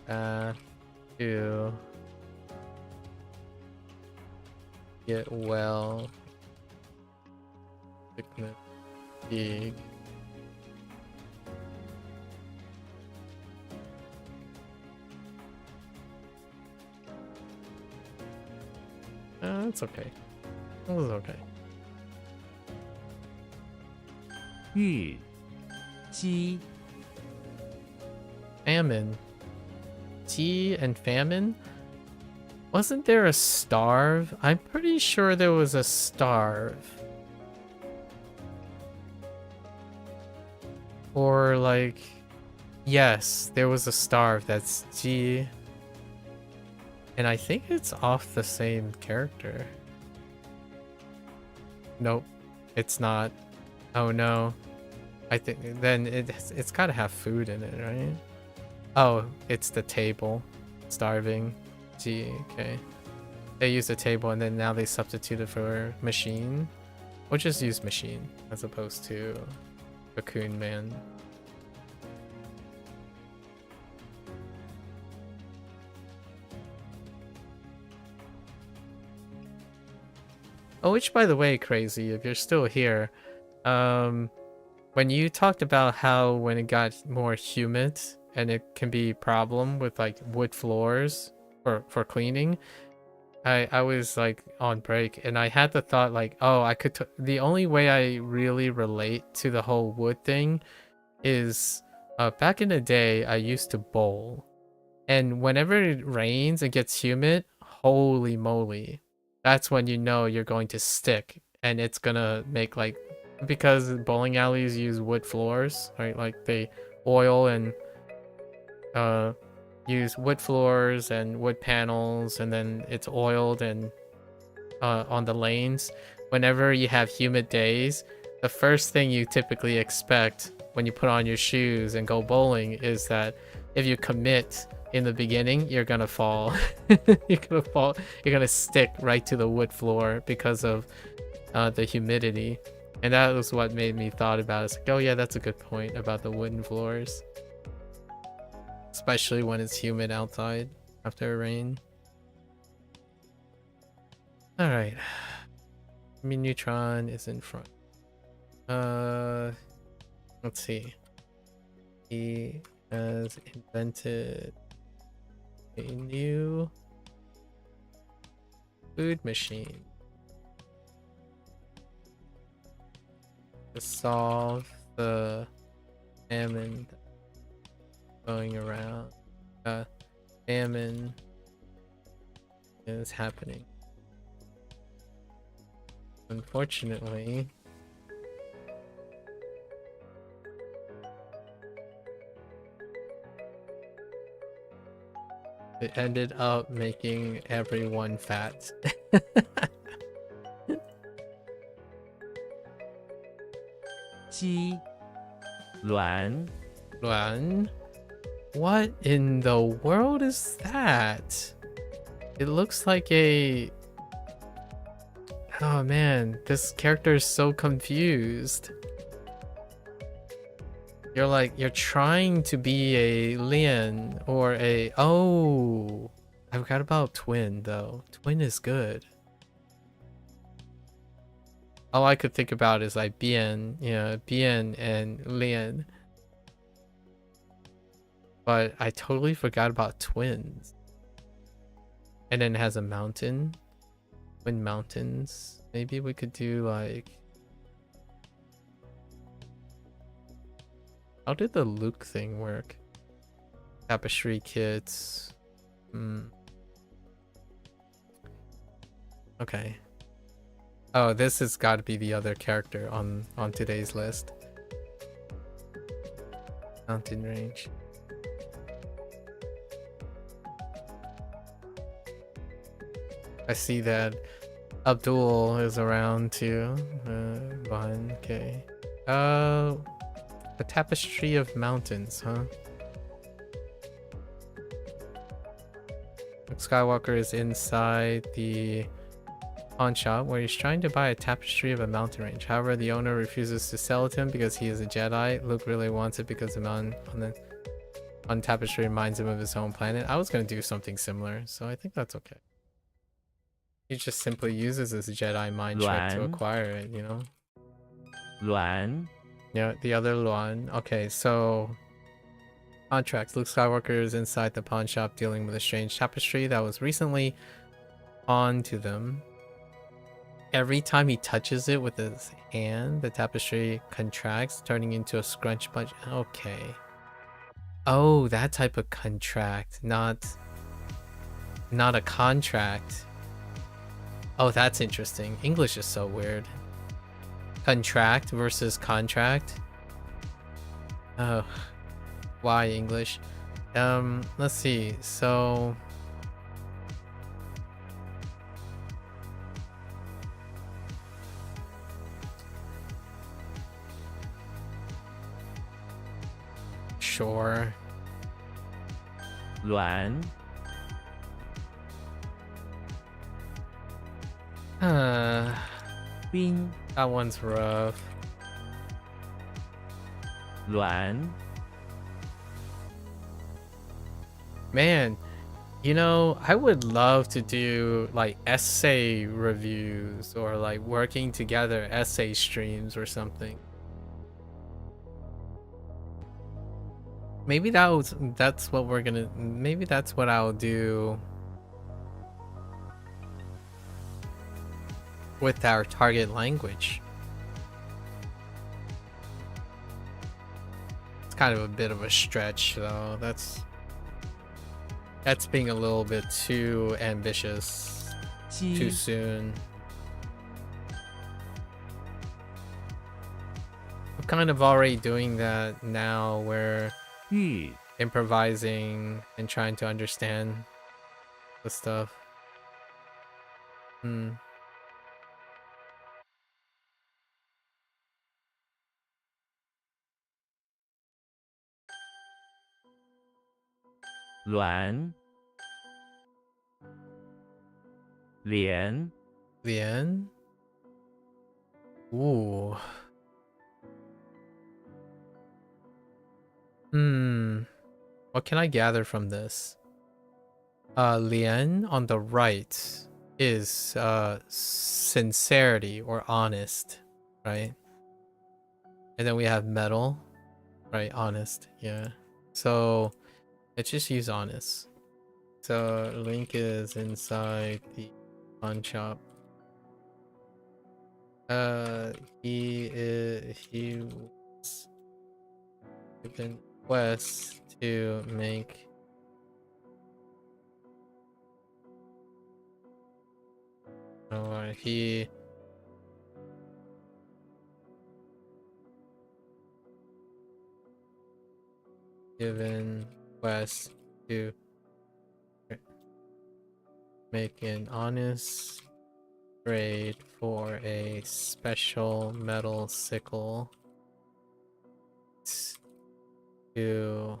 back to get well. Sickness, fatigue. It's okay. It was okay. 玉鸡 Famine. Tea and famine? Wasn't there a starve? I'm pretty sure there was a starve. Or like... Yes, there was a starve. That's G. And I think it's off the same character. Nope, it's not. Oh no. I think then it's gotta have food in it, right? Oh, it's the table. Starving. G, okay. They use the table and then now they substituted for machine. Or just use machine as opposed to Cocoon Man. Oh, which by the way, Crazy, if you're still here, when you talked about how when it got more humid and it can be a problem with like wood floors for cleaning, I was like on break and I had the thought like, oh, I could the only way I really relate to the whole wood thing is back in the day I used to bowl, and whenever it rains and gets humid, holy moly, that's when you know you're going to stick and it's gonna make like, because bowling alleys use wood floors, right? Like they oil and use wood floors and wood panels, and then it's oiled and on the lanes. Whenever you have humid days, the first thing you typically expect when you put on your shoes and go bowling is that if you commit in the beginning, you're gonna fall. You're gonna fall. You're gonna stick right to the wood floor because of the humidity. And that was what made me thought about it. It's like, oh yeah, that's a good point about the wooden floors. Especially when it's humid outside after a rain. Alright. Neutron is in front. Let's see. He has invented a new food machine to solve the famine going around. Famine is happening. Unfortunately, it ended up making everyone fat. 鸡卵 Luan? What in the world is that? It looks like a... Oh man, this character is so confused. You're trying to be a Lian or a... Oh! I forgot about Twin though. Twin is good. All I could think about is like Bien, you know, Bien and Lian. But I totally forgot about twins. And then it has a mountain. Twin mountains. Maybe we could do like... How did the Luke thing work? Tapestry kits. Okay. Oh, this has got to be the other character on today's list. Mountain range. I see that Abdul is around too. One, okay. A tapestry of mountains, huh? Luke Skywalker is inside the pawn shop where he's trying to buy a tapestry of a mountain range. However, the owner refuses to sell it to him because he is a Jedi. Luke really wants it because the mountain on tapestry reminds him of his home planet. I was going to do something similar, so I think that's okay. He just simply uses his Jedi mind trick to acquire it, you know? 卵 Yeah, the other Luan. Okay, so... Contracts. Luke Skywalker is inside the pawn shop dealing with a strange tapestry that was recently on to them. every time he touches it with his hand, the tapestry contracts, turning into a scrunch bunch. Okay. Oh, that type of contract, not a contract. Oh, that's interesting. English is so weird. Contract versus contract. Oh, why English? Let's see. So sure. 卵 冰 That one's rough. 卵 Man, you know, I would love to do like essay reviews or like working together essay streams or something. Maybe that's what we're gonna, maybe that's what I'll do with our target language. It's kind of a bit of a stretch though. That's being a little bit too ambitious too 鸡 soon. I'm kind of already doing that now where 玉 improvising and trying to understand the stuff. Hmm. 卵脸 Viet? Ooh. What can I gather from this? Lien on the right is sincerity or honest, right? And then we have metal, right? Honest, yeah. So let's just use honest. So Link is inside the pawn shop. He was given quest to make he given quest to make an honest trade for a special metal sickle to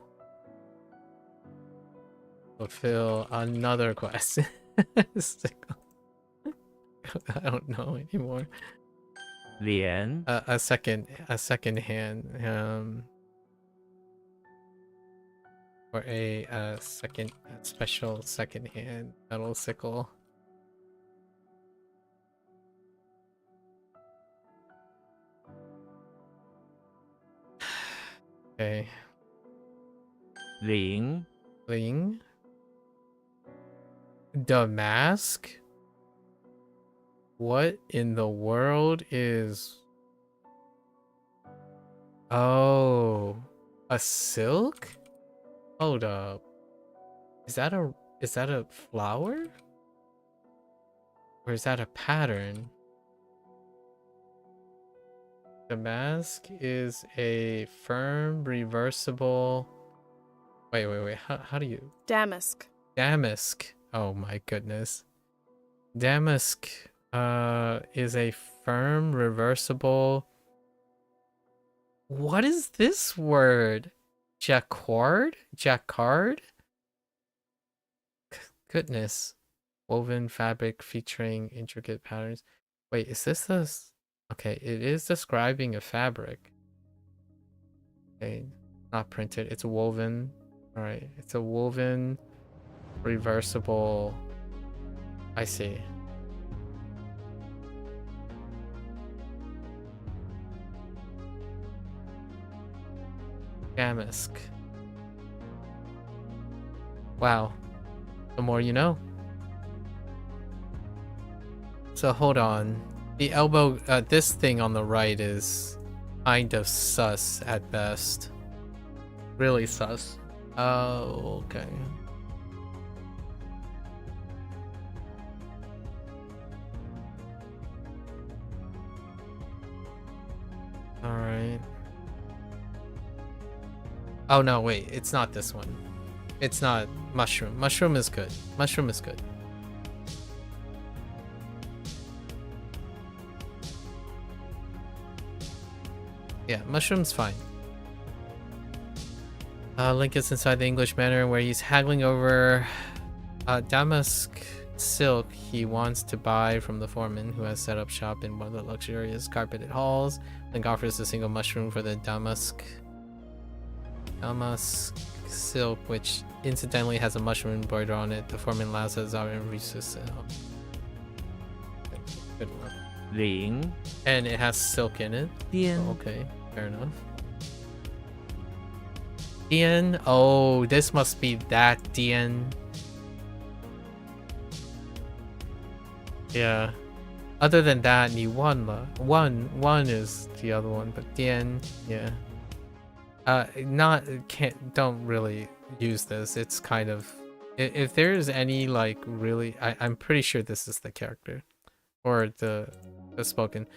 fulfill another quest. Sickle. I don't know anymore. 脸 A second hand or a special second hand metal sickle. Okay. 零 Ling. Damask? What in the world is... Oh, a silk? Hold up. Is that a flower? Or is that a pattern? Damask is a firm, reversible... Wait. How do you... Damask. Damask. Oh my goodness. Damask is a firm, reversible... What is this word? Jacquard? Jacquard? Goodness. Woven fabric featuring intricate patterns. Wait, is this the... Okay, it is describing a fabric. Okay, not printed. It's woven. Alright, it's a woven, reversible... I see. Damask. Wow. The more you know. So hold on. The elbow, this thing on the right is kind of sus at best. Really sus. Oh, okay. Alright. Oh no, wait, it's not this one. It's not mushroom. Mushroom is good. Mushroom is good. Yeah, mushroom's fine. Link is inside the English manor where he's haggling over damask silk he wants to buy from the foreman who has set up shop in one of the luxurious carpeted halls. Link offers a single mushroom for the damask silk, which incidentally has a mushroom embroidered on it. The foreman laughs at Zara and reaches good enough. Ring. And it has silk in it. Dien. Oh, okay, fair enough. Dien? Oh, this must be that Dien. Yeah. Other than that, ni one one is the other one, but Dien, yeah. Don't really use this. It's kind of, if there's any like really, I'm pretty sure this is the character or the spoken.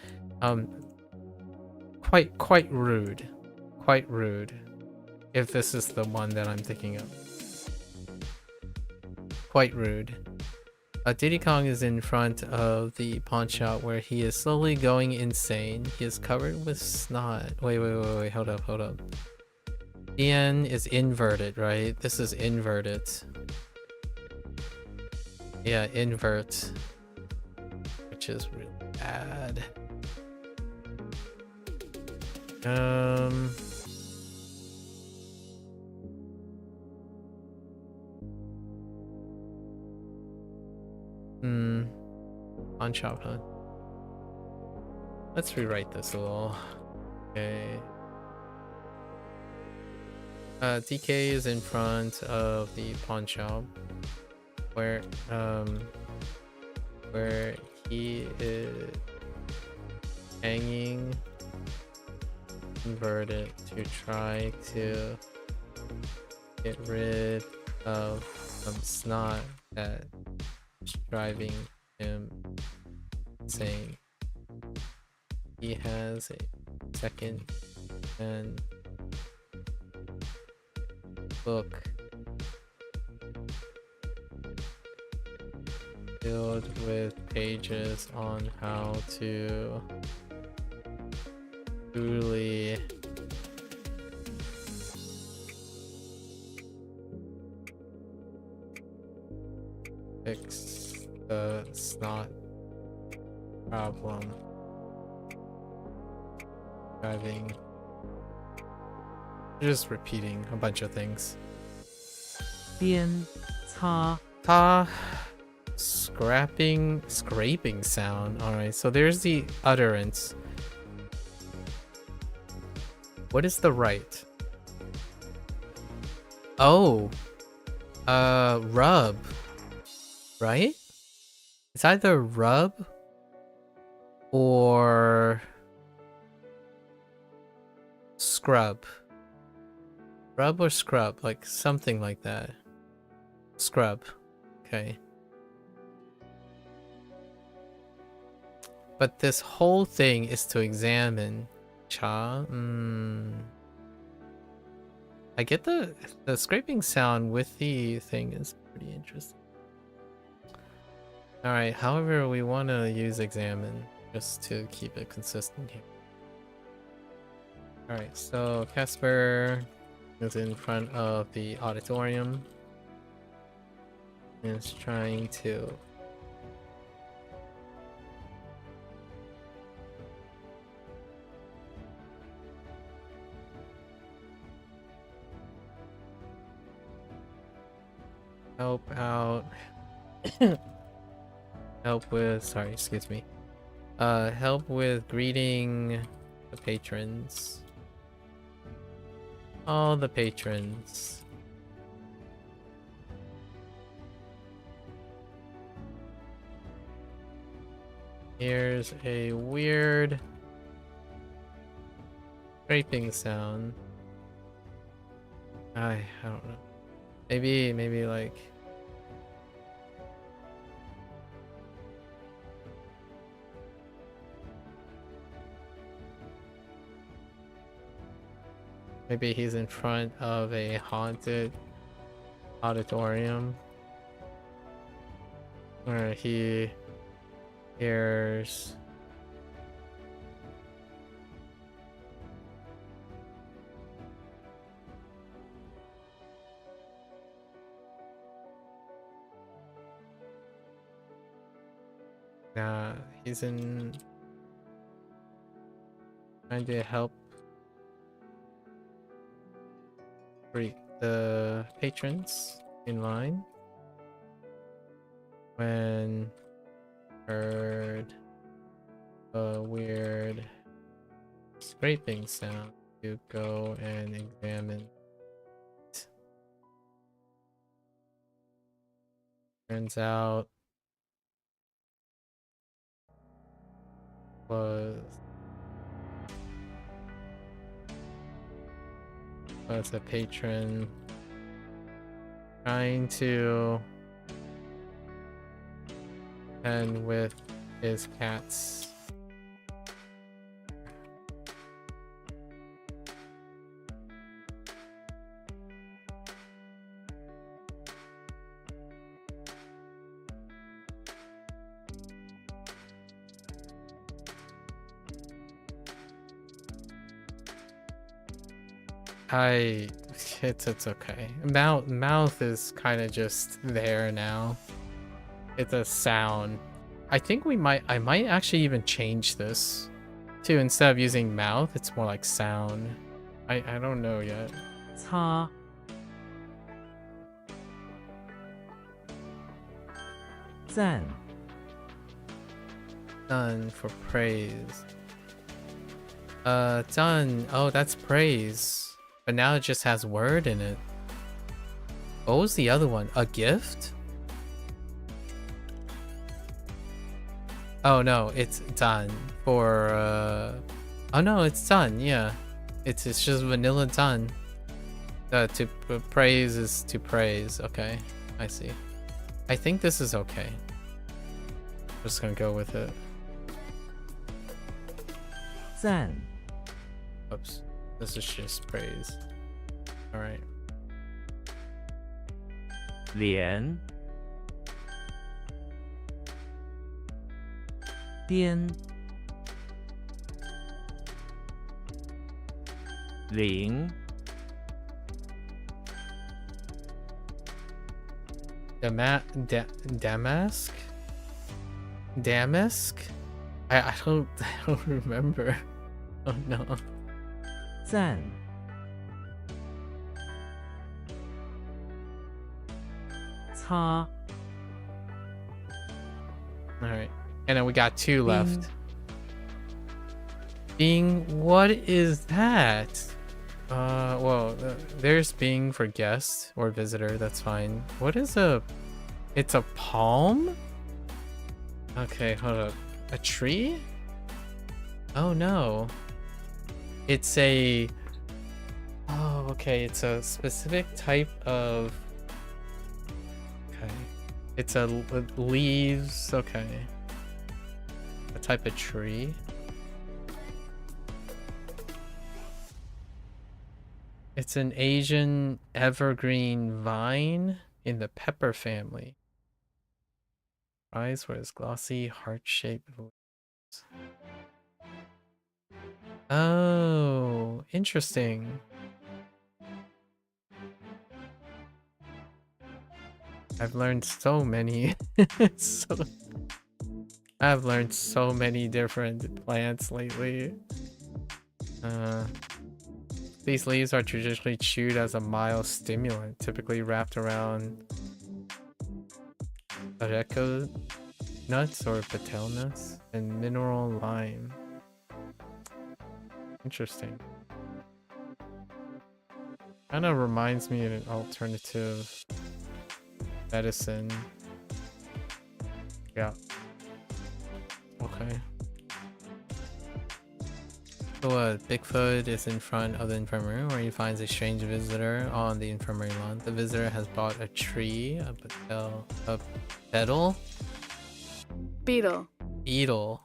Quite rude. Quite rude. If this is the one that I'm thinking of. Quite rude. Diddy Kong is in front of the pawn shop where he is slowly going insane. He is covered with snot. Wait, hold up. Ian is inverted, right? This is inverted. Yeah, invert. Which is really bad. Pawn shop, huh? Let's rewrite this a little. Okay. DK is in front of the pawn shop where he is hanging inverted to try to get rid of some snot that's driving him insane. He has a second and book filled with pages on how to truly fix the snot problem driving. Just repeating a bunch of things. Dien. Ta. Ta. Scraping sound. Alright, so there's the utterance. What is the right? Oh. Rub. Right? It's either rub or scrub. Rub or scrub, like something like that. Scrub. Okay. But this whole thing is to examine. Cha? I get the scraping sound with the thing is pretty interesting. Alright, however, we want to use examine just to keep it consistent here. Alright, so Casper is in front of the auditorium and is trying to help out. Help with greeting the patrons. All the patrons. Here's a weird scraping sound. I don't know. Maybe like maybe he's in front of a haunted auditorium where he hears he's in trying to help the patrons in line when heard a weird scraping sound to go and examine it. Turns out was a patron trying to and with his cats. It's okay. Mouth is kind of just there now. It's a sound. I think I might actually even change this to, instead of using mouth, it's more like sound. I don't know yet. 擦 赞 Done for praise. Done. Oh, that's praise. But now it just has word in it. What was the other one? A gift? Oh no, it's done for oh no, it's done, yeah. It's just vanilla done. To praise is to praise. Okay, I see. I think this is okay. Just gonna go with it. 赞 Oops. This is just praise. Alright. 连颠零 Damask? Damask? I don't remember. Oh no. 赞 擦 Alright. And then we got two left. Bing, what is that? Well, there's Bing for guest or visitor, that's fine. What is it's a palm? Okay, hold up. A tree? Oh no. It's a... Oh, okay, it's a specific type of... Okay. It's a leaves, okay. A type of tree. It's an Asian evergreen vine in the pepper family. Eyes were glossy, heart-shaped leaves. Oh, interesting. I've learned so many. I've learned so many different plants lately. These leaves are traditionally chewed as a mild stimulant, typically wrapped around areca nuts or patel nuts and mineral lime. Interesting. Kind of reminds me of an alternative medicine. Yeah. Okay. So Bigfoot is in front of the infirmary where he finds a strange visitor on the infirmary lawn. The visitor has bought a tree, a beetle. Beetle.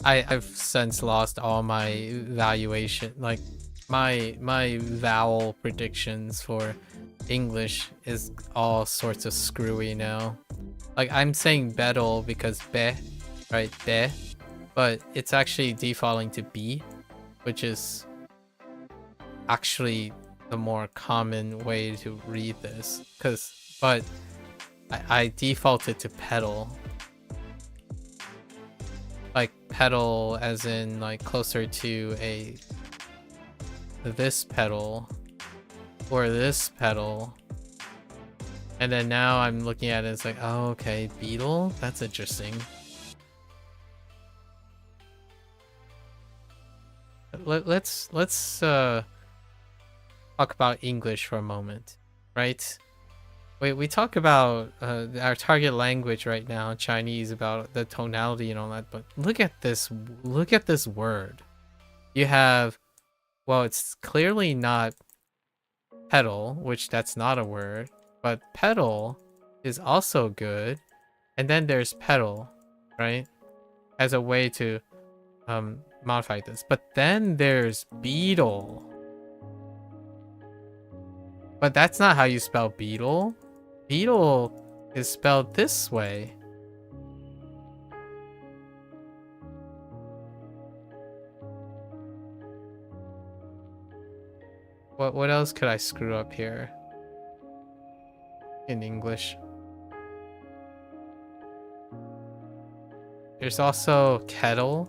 I've since lost all my valuation, like my vowel predictions for English is all sorts of screwy now. Like I'm saying beetle because be, right? Be. But it's actually defaulting to B, which is actually the more common way to read this. But I defaulted to pedal. Like pedal as in like closer to this pedal or this pedal. And then now I'm looking at it, it's like, oh, okay, beetle? That's interesting. Let's talk about English for a moment, right? We talk about our target language right now, Chinese, about the tonality and all that, but look at this word. You have, well, it's clearly not pedal, which that's not a word, but pedal is also good, and then there's pedal, right, as a way to modify this. But then there's beetle. But that's not how you spell beetle. Beetle is spelled this way. What else could I screw up here in English? There's also kettle.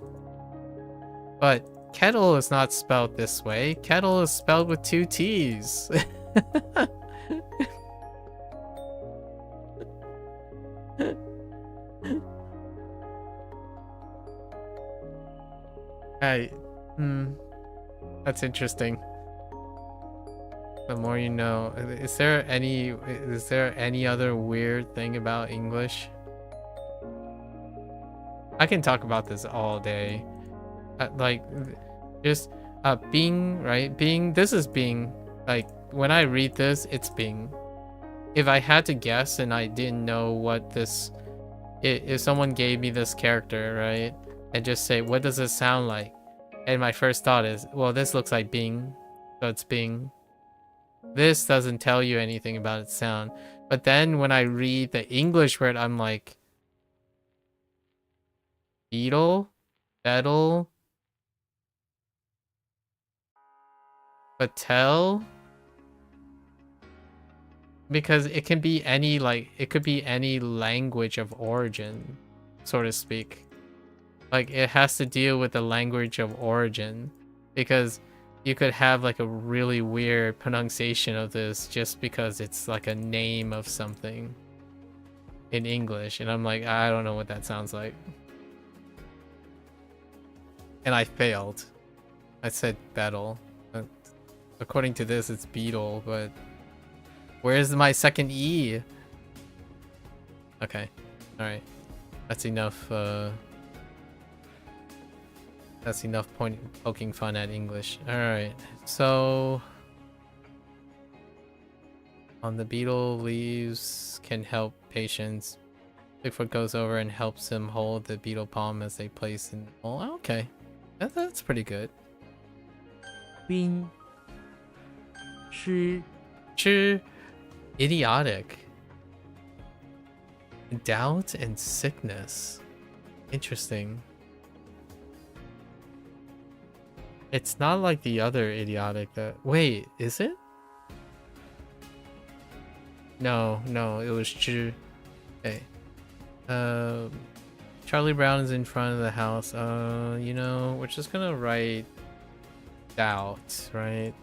But kettle is not spelled this way. Kettle is spelled with 2 T's. That's interesting. The more you know. Is there any other weird thing about English? I can talk about this all day. Like just Bing, right? Bing, this is Bing. Like when I read this, it's Bing. If I had to guess and I didn't know what this, if someone gave me this character, right, and just say, what does it sound like? And my first thought is, well, this looks like Bing, so it's Bing. This doesn't tell you anything about its sound. But then when I read the English word, I'm like, beetle, beetle, Patel, because it can be any, like, it could be any language of origin, so to speak. Like it has to deal with the language of origin, because you could have like a really weird pronunciation of this just because it's like a name of something in English, and I'm like, I don't know what that sounds like. And I failed. I said battle. According to this, it's beetle, but where's my second E? Okay. Alright. That's enough, that's enough poking fun at English. Alright, so on the beetle leaves can help patients. Bigfoot goes over and helps him hold the beetle palm as they place in. Oh, okay. That's pretty good. 冰 吃 Idiotic. Doubt and sickness. Interesting. It's not like the other idiotic that... Wait, is it? No, it was Zhi. Okay. Charlie Brown is in front of the house. You know, we're just gonna write doubt, right?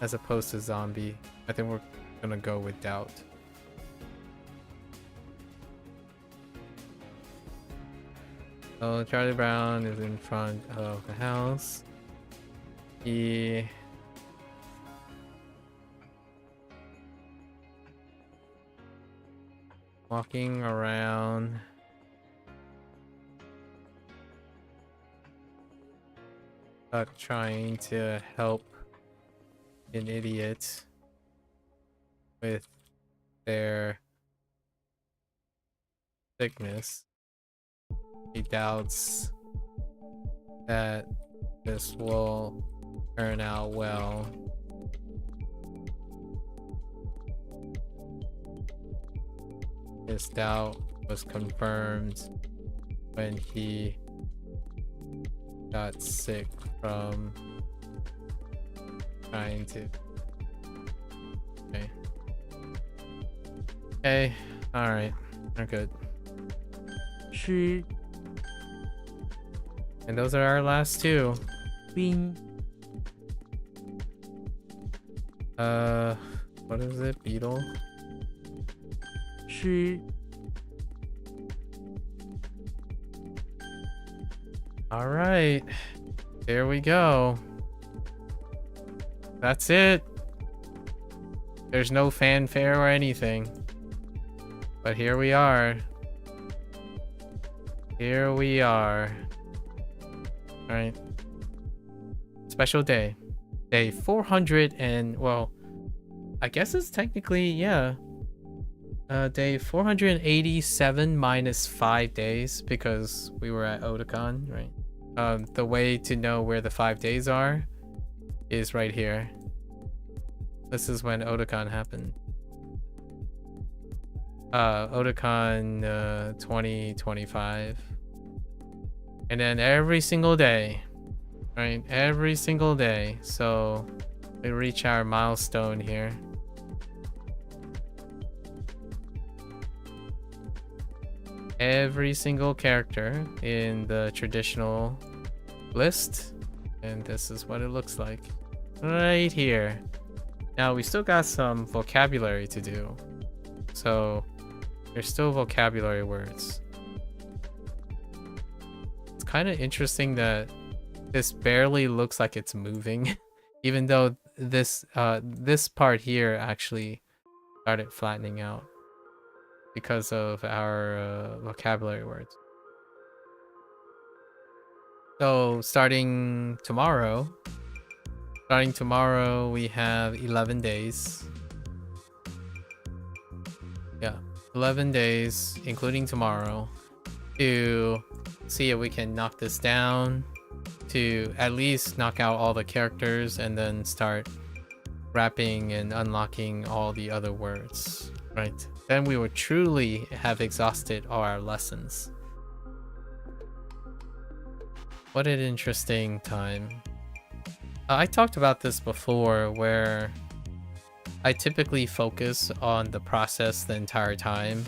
As opposed to zombie. I think we're gonna go with doubt. So Charlie Brown is in front of the house. He walking around. Trying to help an idiot with their sickness. He doubts that this will turn out well. His doubt was confirmed when he got sick from trying to. Okay, alright, we're good. 吃 And those are our last two. 冰 What is it? Beetle? 吃 Alright, there we go. That's it. There's no fanfare or anything. But here we are. Here we are. Alright. Special day. Day 400 and, well, I guess it's technically, yeah. Day 487 minus 5 days because we were at Otakon, right? The way to know where the 5 days are is right here. This is when Otakon happened. Otakon 2025. And then every single day, right? Every single day. So we reach our milestone here. Every single character in the traditional list, and this is what it looks like right here. Now we still got some vocabulary to do, so there's still vocabulary words. It's kind of interesting that this barely looks like it's moving even though this this part here actually started flattening out because of our vocabulary words. So starting tomorrow we have 11 days. Yeah, 11 days, including tomorrow, to see if we can knock this down, to at least knock out all the characters and then start wrapping and unlocking all the other words, right? Then we would truly have exhausted all our lessons. What an interesting time. I talked about this before, where I typically focus on the process the entire time,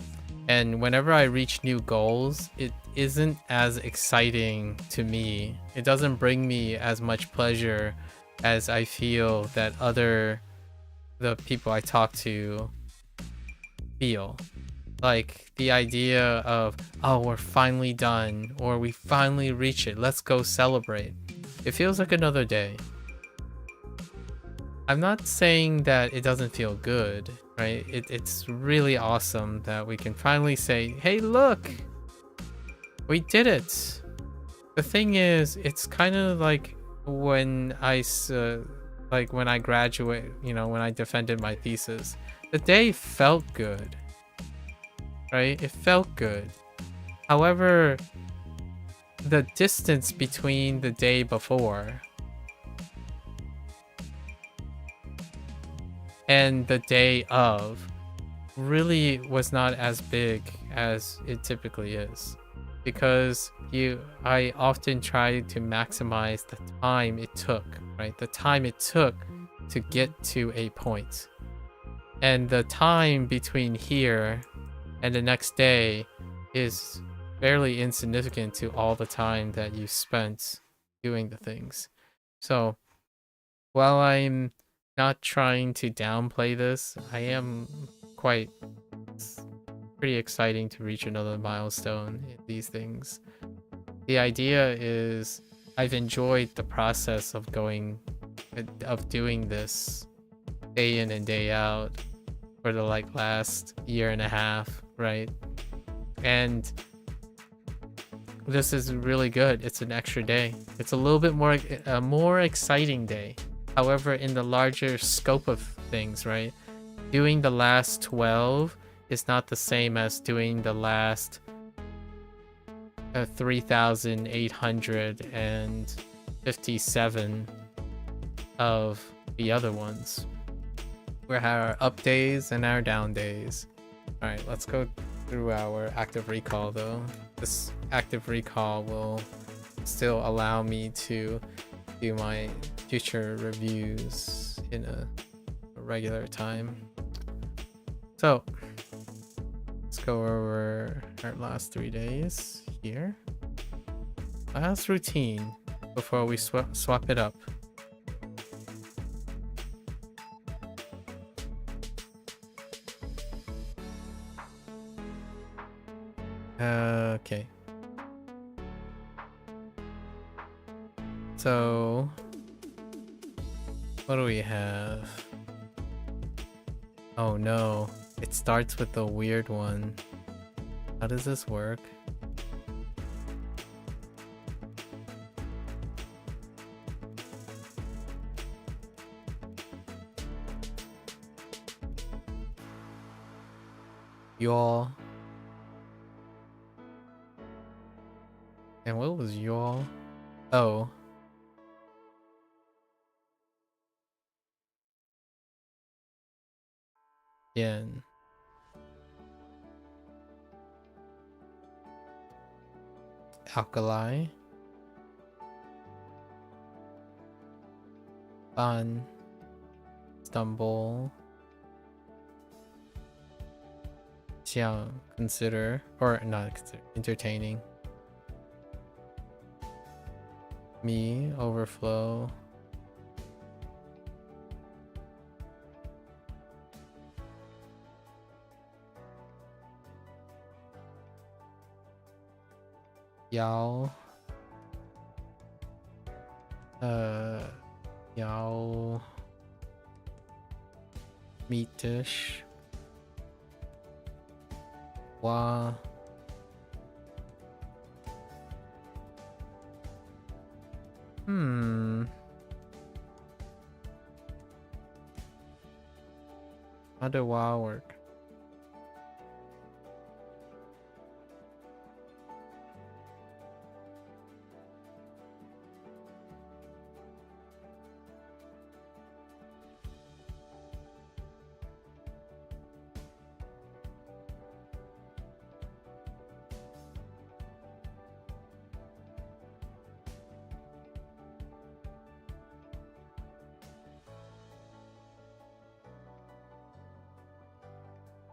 and whenever I reach new goals, it isn't as exciting to me. It doesn't bring me as much pleasure as I feel that the people I talk to feel. Like the idea of, oh, we're finally done, or we finally reach it, let's go celebrate. It feels like another day. I'm not saying that it doesn't feel good, right? It's really awesome that we can finally say, hey, look, we did it. The thing is, it's kind of like when I graduate, you know, when I defended my thesis, the day felt good, right? It felt good. However, the distance between the day before and the day of really was not as big as it typically is, because I often try to maximize the time it took, right? The time it took to get to a point. And the time between here and the next day is fairly insignificant to all the time that you spent doing the things. So while I'm not trying to downplay this, I am pretty exciting to reach another milestone in these things. The idea is I've enjoyed the process of doing this day in and day out for the last year and a half, right? And this is really good. It's an extra day. It's a little bit more a more exciting day. However, in the larger scope of things, right? Doing the last 12 is not the same as doing the last 3,857 of the other ones. We have our up days and our down days. All right, let's go through our active recall though. This active recall will still allow me to do my future reviews in a regular time. So let's go over our last 3 days here. Last routine before we swap it up. Okay. So what do we have? Oh no, it starts with the weird one. How does this work? Y'all. And what was y'all? Oh. Yen. Alkali. Fun. Stumble. Xiang. Consider. Or not consider. Entertaining. Me. Overflow. Yao. Yao. Meat dish. Wa. How do wa work?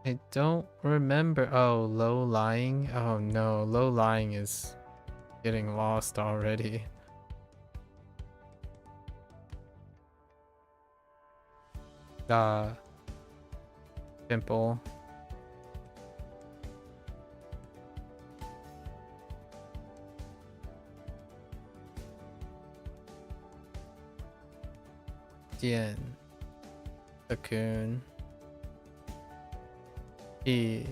I don't remember. Oh, low lying. Oh no, low lying is getting lost already. Pimple. Dian. Cocoon. E.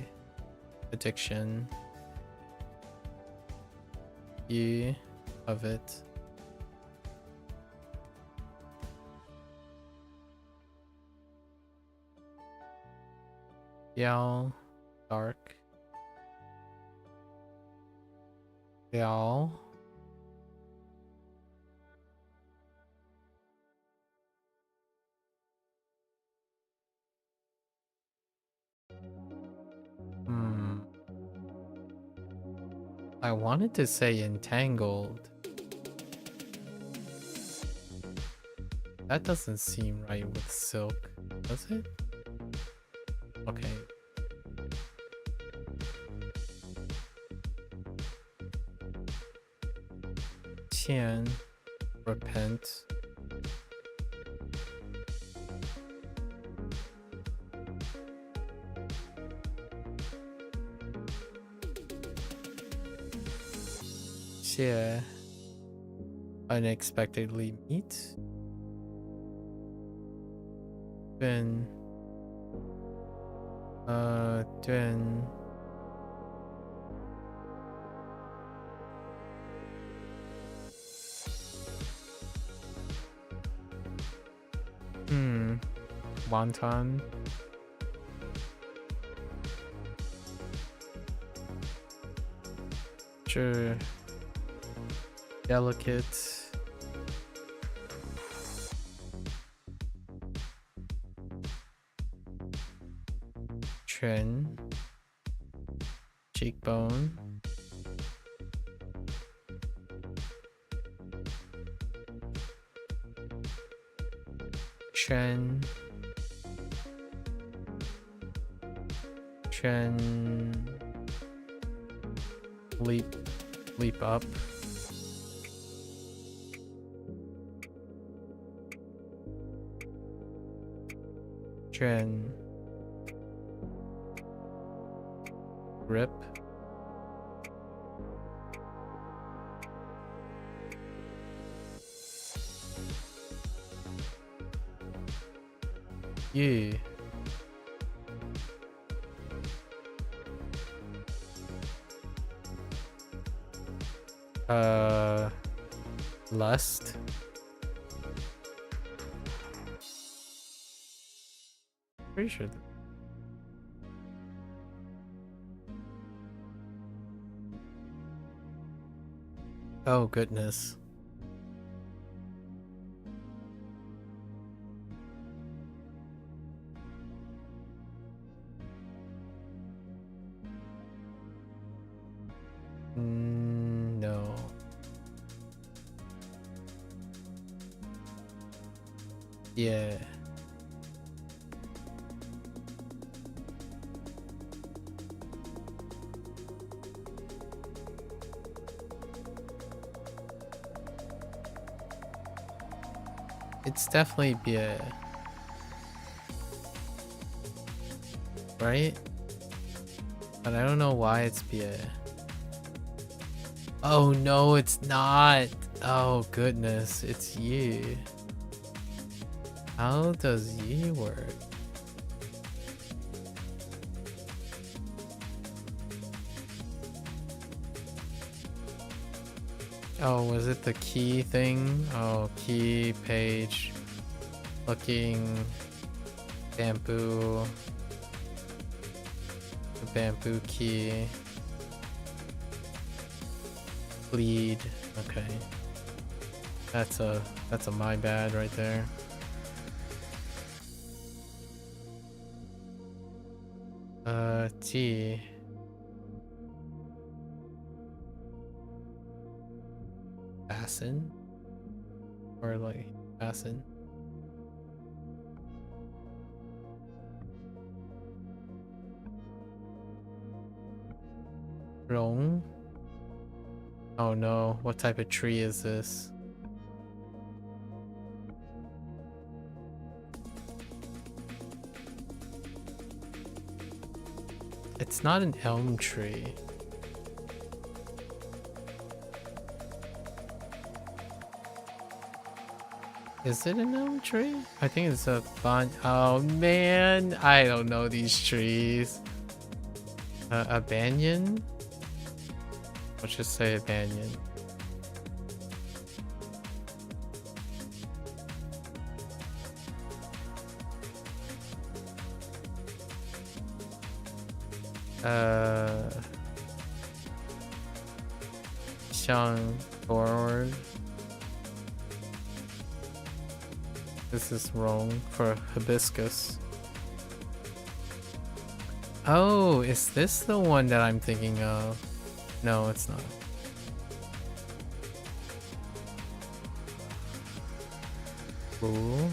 Addiction. E. Of it. Yao. Dark. Yao. I wanted to say entangled. That doesn't seem right with silk, does it? Okay. Qian, repent. Xie, unexpectedly meet. Dun. Dun. wonton. Sure. Delicate. Chin. Cheekbone. Chin. Chin. Leap up. Chin. Grip. Yeah. Lust. Pretty sure. Oh goodness. No. Yeah. It's definitely Viet. Right? But I don't know why it's Viet. Oh no, it's not. Oh goodness, it's you. How does you work? Oh, was it the key thing? Oh, key, page, looking, bamboo, the bamboo key, bleed. Okay, that's a my bad right there. T. Fasten? Or like fasten? Rong? Oh no, what type of tree is this? It's not an elm tree. Is it an elm tree? I think it's a oh man, I don't know these trees. A banyan? Let's just say a banyan. Shang forward. This is wrong for hibiscus. Oh, is this the one that I'm thinking of? No, it's not. Cool.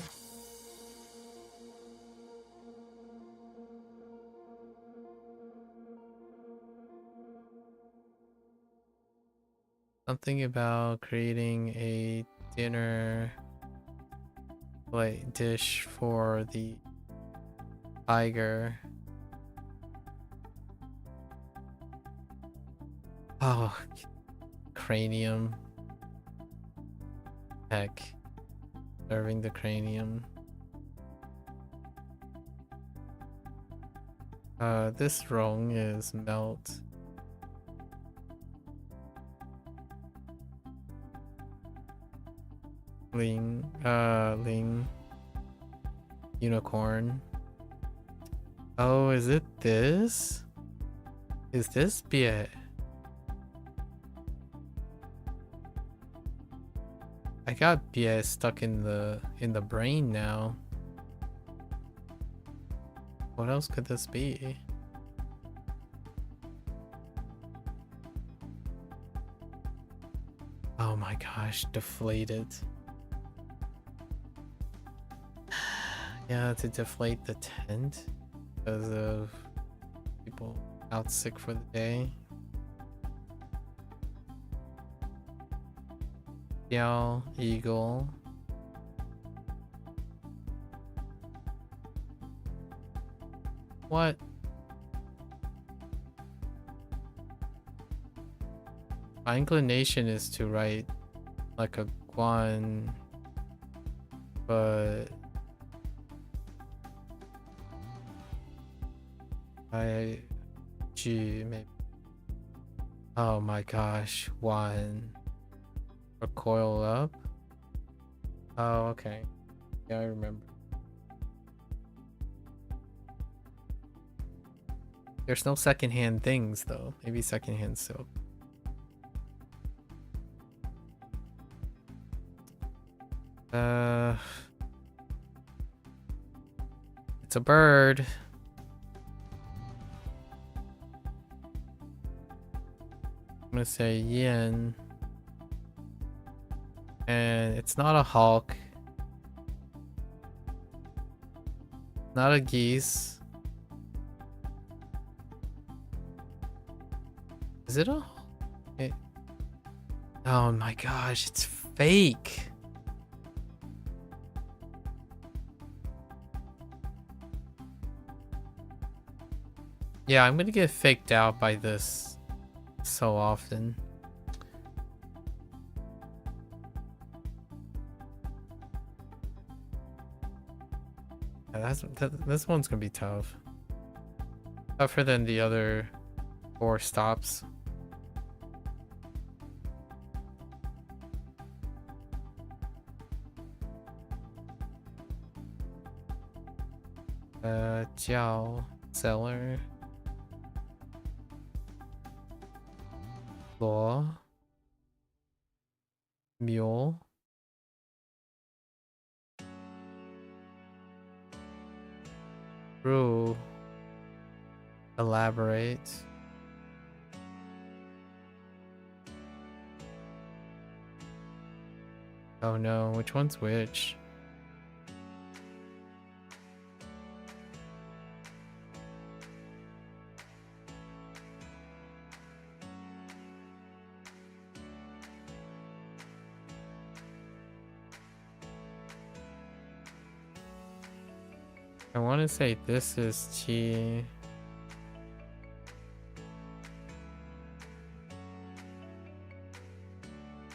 Something about creating a dinner dish for the tiger. Oh, cranium. Heck. Serving the cranium. This wrong is melt. Ling. Unicorn. Oh, is it this? Is this Viet? I got Viet stuck in the brain now. What else could this be? Oh my gosh, deflated. Yeah, to deflate the tent because of people out sick for the day. Yell, eagle. What? My inclination is to write like a guan, but maybe. Oh my gosh, one. Recoil up. Oh, okay. Yeah, I remember. There's no secondhand things though. Maybe secondhand silk. It's a bird. I'm gonna say yin. And it's not a hawk. Not a geese. Is it a... Oh my gosh, it's fake. Yeah, I'm gonna get faked out by this so often. Yeah, this one's gonna be tough. Tougher than the other 4 stops. Jiao, seller. Law. Mule. Brew. Elaborate. Oh no, which one's which? I want to say this is Chi.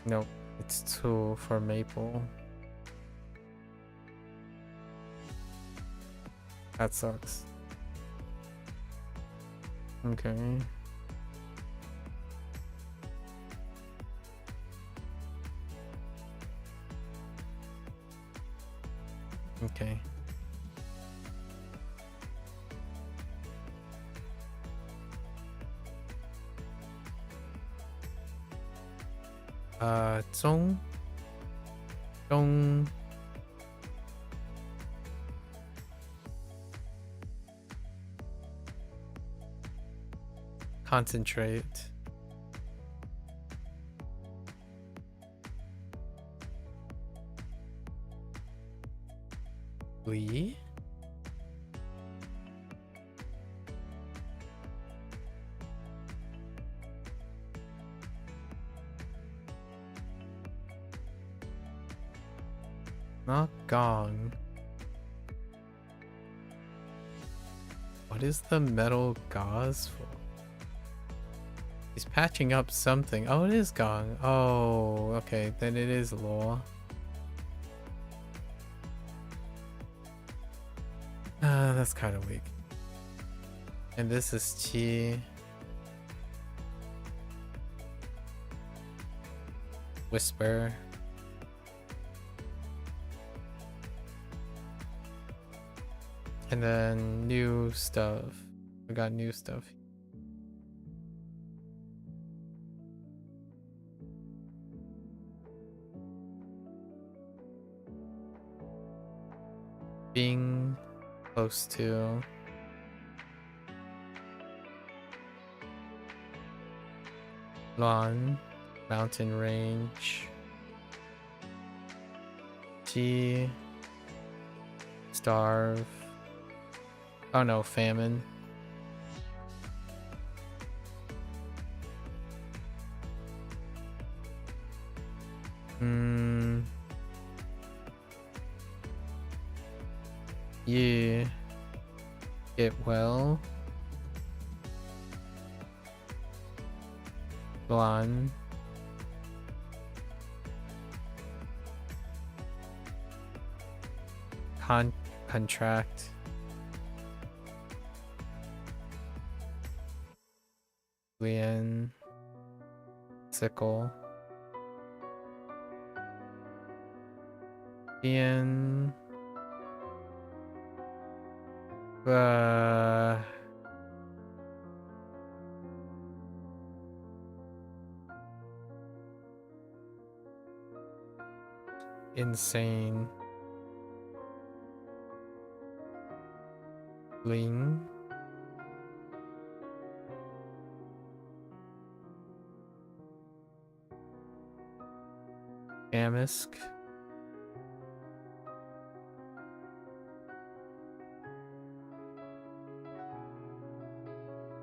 Nope, it's 2 for maple. That sucks. Okay. Okay. Zong. Zong. Concentrate. Lee. Not gong. What is the metal gauze for? He's patching up something. Oh, it is gong. Oh, okay. Then it is law. That's kind of weak. And this is chi. Whisper. And then new stuff. We got new stuff. Being close to Lan mountain range. G starve. Oh no, famine. Yeah. Get well. Lan. Contract. Lien. Sickle. Ian. Insane. Ling. Amisk.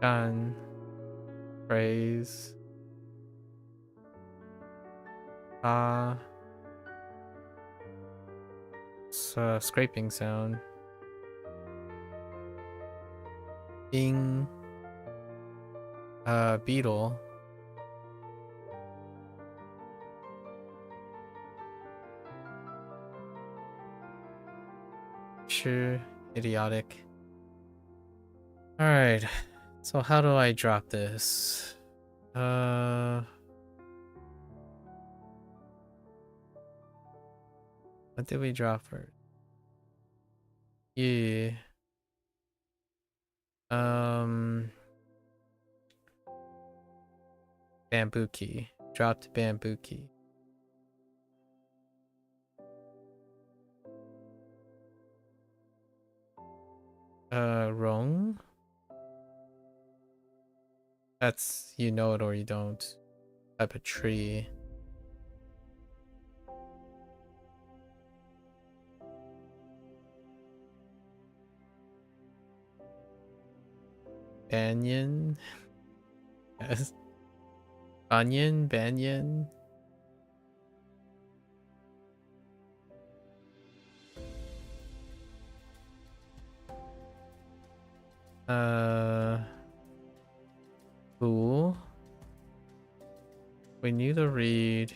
Done. Praise. Scraping sound. Bing. Beetle. Sure. Idiotic. Alright. So how do I drop this? What did we drop first? Yeah. Bamboo key. Dropped bamboo key. Wrong. That's you know it or you don't. Type of tree. Banyan. Yes. Banyan, banyan. Cool. We need to read.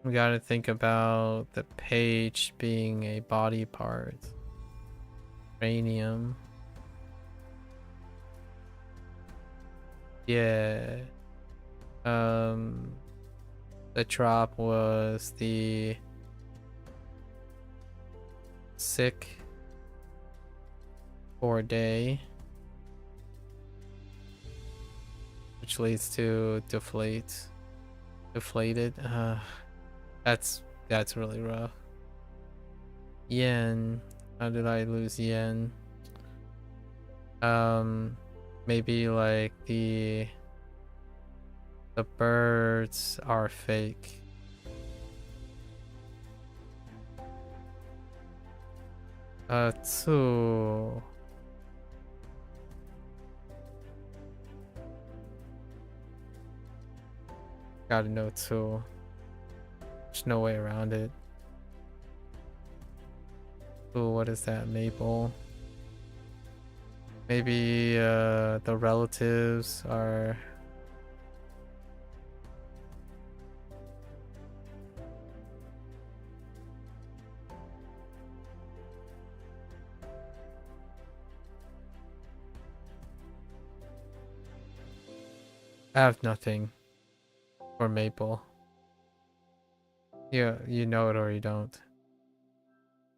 We gotta think about the page being a body part. Cranium. Yeah. The drop was the sick for a day, which leads to deflated. That's really rough. Yen. How did I lose yen? Maybe like the birds are fake. Two. Gotta know two. There's no way around it. Ooh, what is that? Maple. Maybe the relatives are I have nothing for maple. Yeah, you know it or you don't.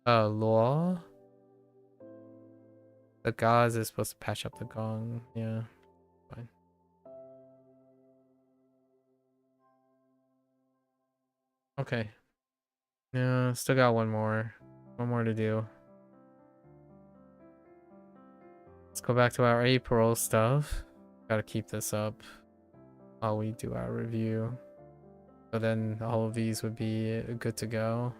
Law. The gods is supposed to patch up the gong. Yeah, fine. Okay. Yeah, still got one more. One more to do. Let's go back to our April stuff. Gotta keep this up while we do our review. So then all of these would be good to go.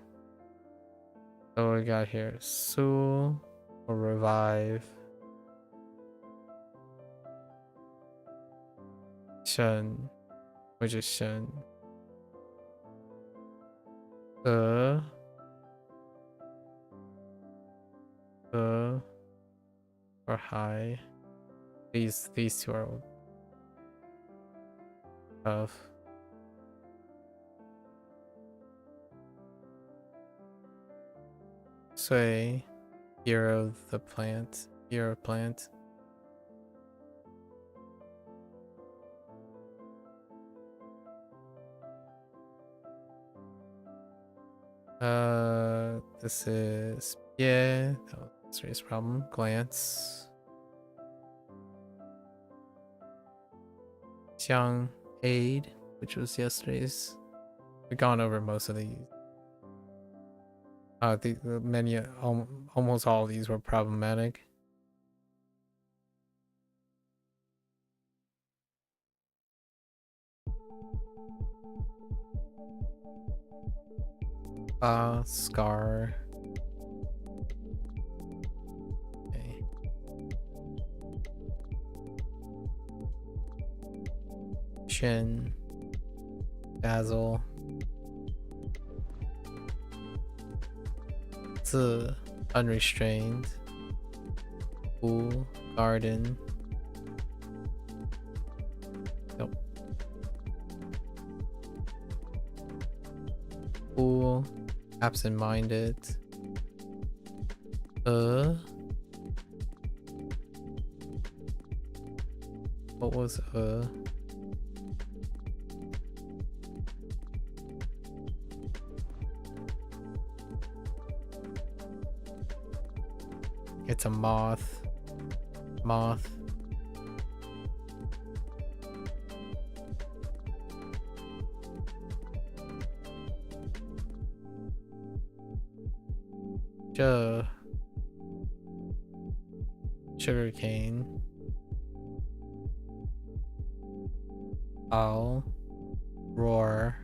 So we got here Soul or Revive. Shen, which is Shen. Or high. These two are tough. Sway, hero the plant, hero plant. This is yeah, that was a serious problem. Glance. Xiang aid, which was yesterday's. We've gone over most of these. Almost all of these were problematic. Scar. Okay. Shin. Basil. Zi. Unrestrained. Pool. Garden. Nope. Pool. Absent-minded. What was It's a moth. Moth. Sugarcane. Owl. Roar.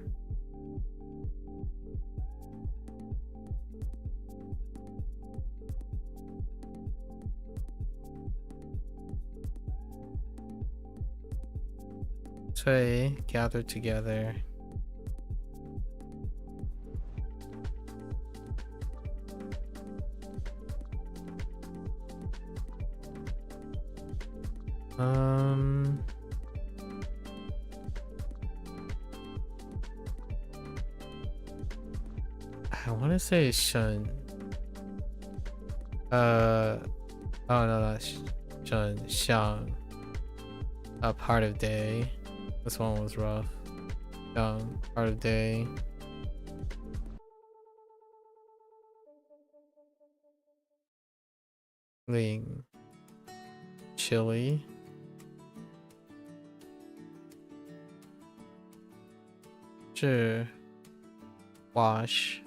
Sway, gather together. I want to say Shun. Oh no, that's Shun. Xiang. Part of day. This one was rough. Part of day. Ling. Chili. Zhi. Wash.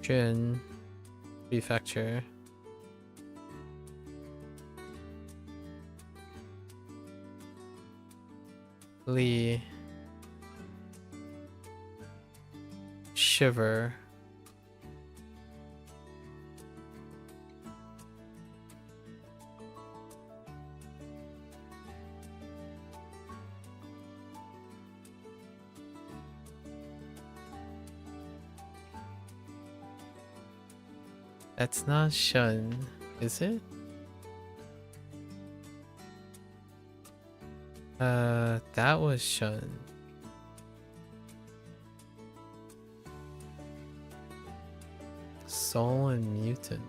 Jun. Prefecture. Li. Shiver. That's not Shun, is it? That was Shun. Soul and Mutant.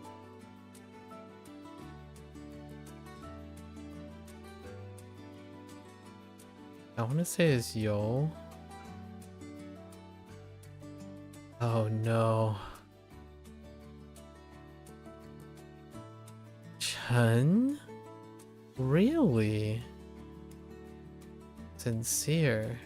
I want to say it's Yo. Oh no. Chen? Really? Sincere.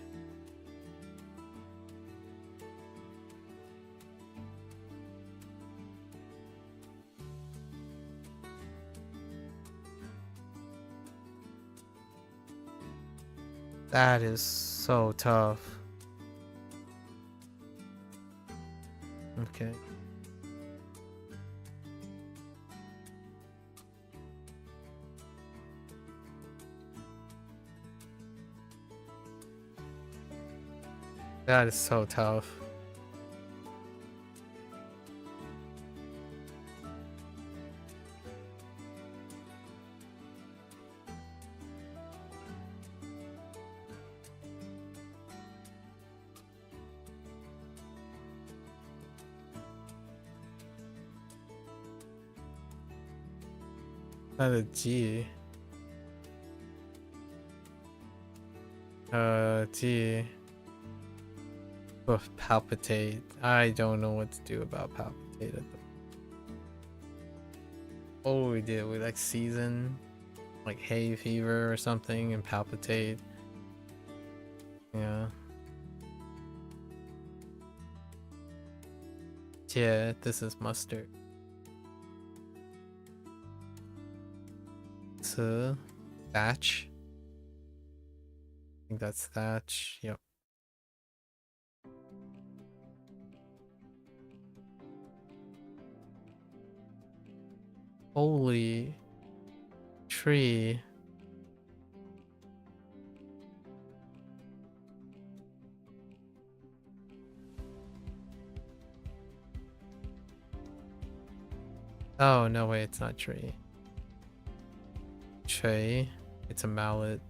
That is so tough. Okay. That is so tough. Not a G. G. Oh, palpitate. I don't know what to do about palpitate. Oh, we did with like season, like hay fever or something, and palpitate. Yeah. Yeah, this is mustard. So, thatch. I think that's thatch. Yep. Holy tree. Oh, no way, it's not tree. Tree. It's a mallet.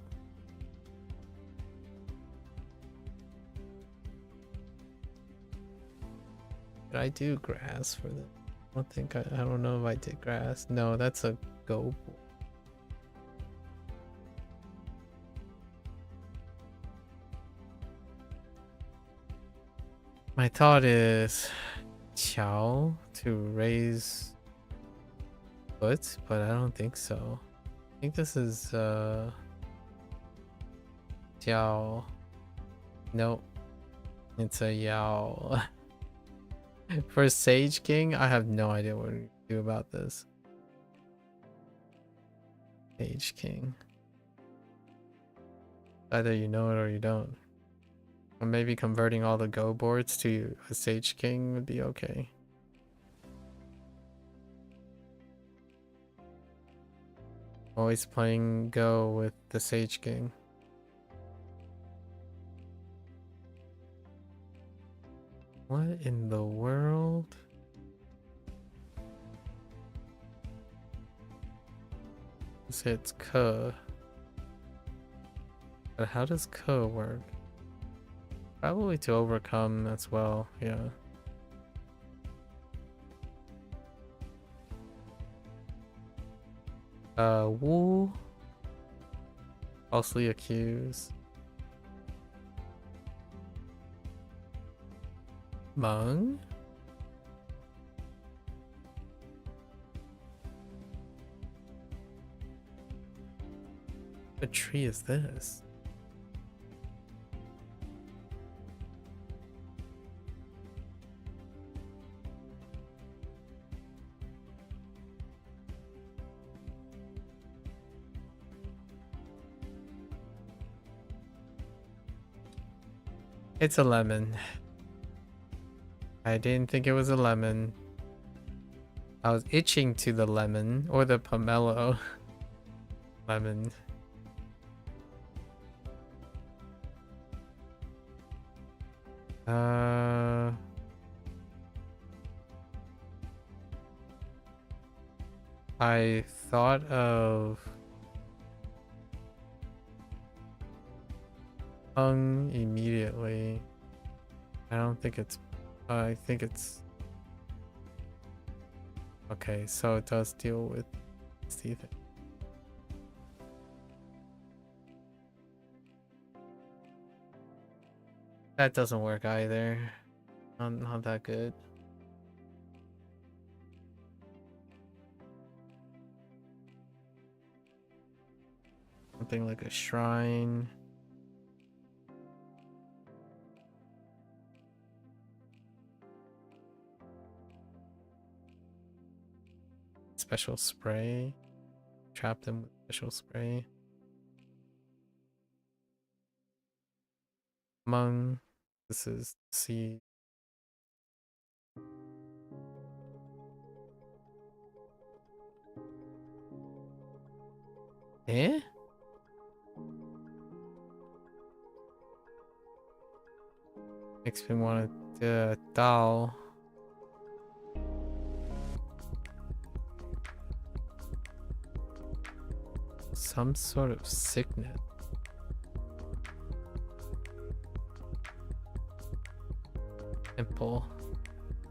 Did I do grass for this? I don't know if I did grass. No, that's a go. My thought is Qiao to raise foot, but I don't think so. I think this is Xiao. Nope. It's a Yao. For Sage King, I have no idea what to do about this. Sage King. Either you know it or you don't. Or maybe converting all the Go boards to a Sage King would be okay. Always playing Go with the Sage King. What in the world? Say it's Ke. But how does Ke work? Probably to overcome as well, yeah. Wu. Falsely accused. Meng? What tree is this? It's a lemon. I didn't think it was a lemon. I was itching to the lemon or the pomelo. Lemon. I thought of Hoang immediately. I don't think it's I think it's okay, so it does deal with Stephen. That doesn't work either. Not that good. Something like a shrine. Special spray. Trap them with special spray. Among. This is seed. Eh? Makes me want to doll. Some sort of sickness. Pimple.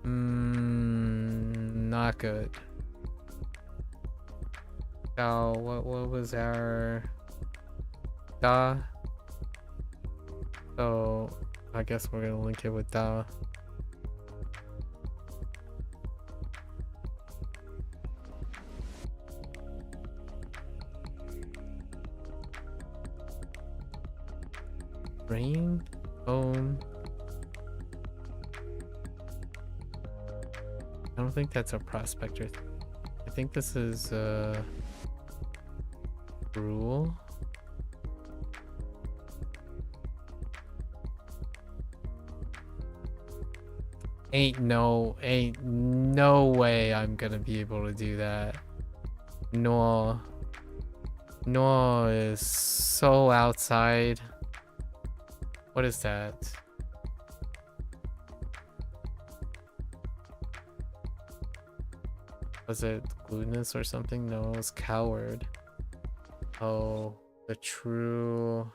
Not good. Oh, what was our da? So I guess we're gonna link it with da. Rain, bone. I don't think that's a prospector. I think this is rule. Ain't no way I'm gonna be able to do that. No is so outside. What is that? Was it glutinous or something? No, it was coward. Oh, the true.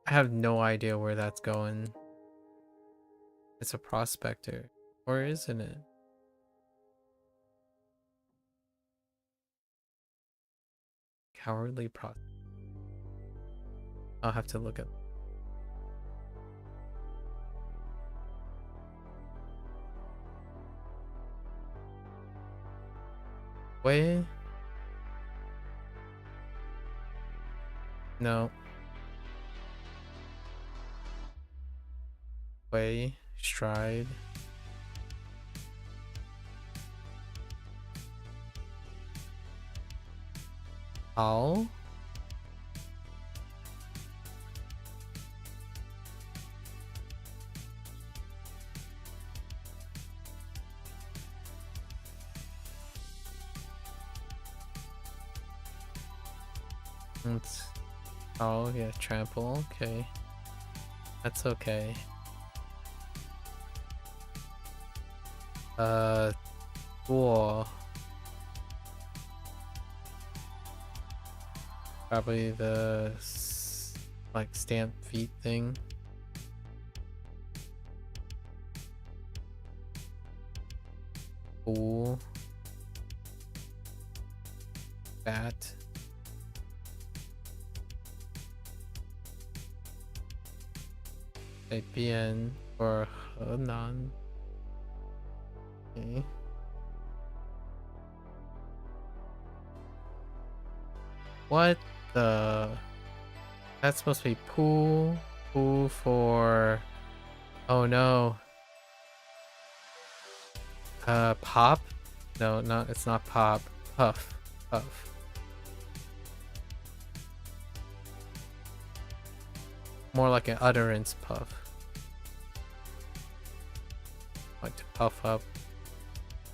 I have no idea where that's going. It's a prospector. Or isn't it? Cowardly prospector. I'll have to look up. Way? No. Way, stride. Owl? Oh yeah, trample, okay. That's okay. Cool. Probably the like stamp feet thing. Cool. Bat. APN for Henan. Okay. What the? That's supposed to be pool. Pool for. Oh no. Pop? No, it's not pop. Puff. Puff. More like an utterance puff. Like to puff up.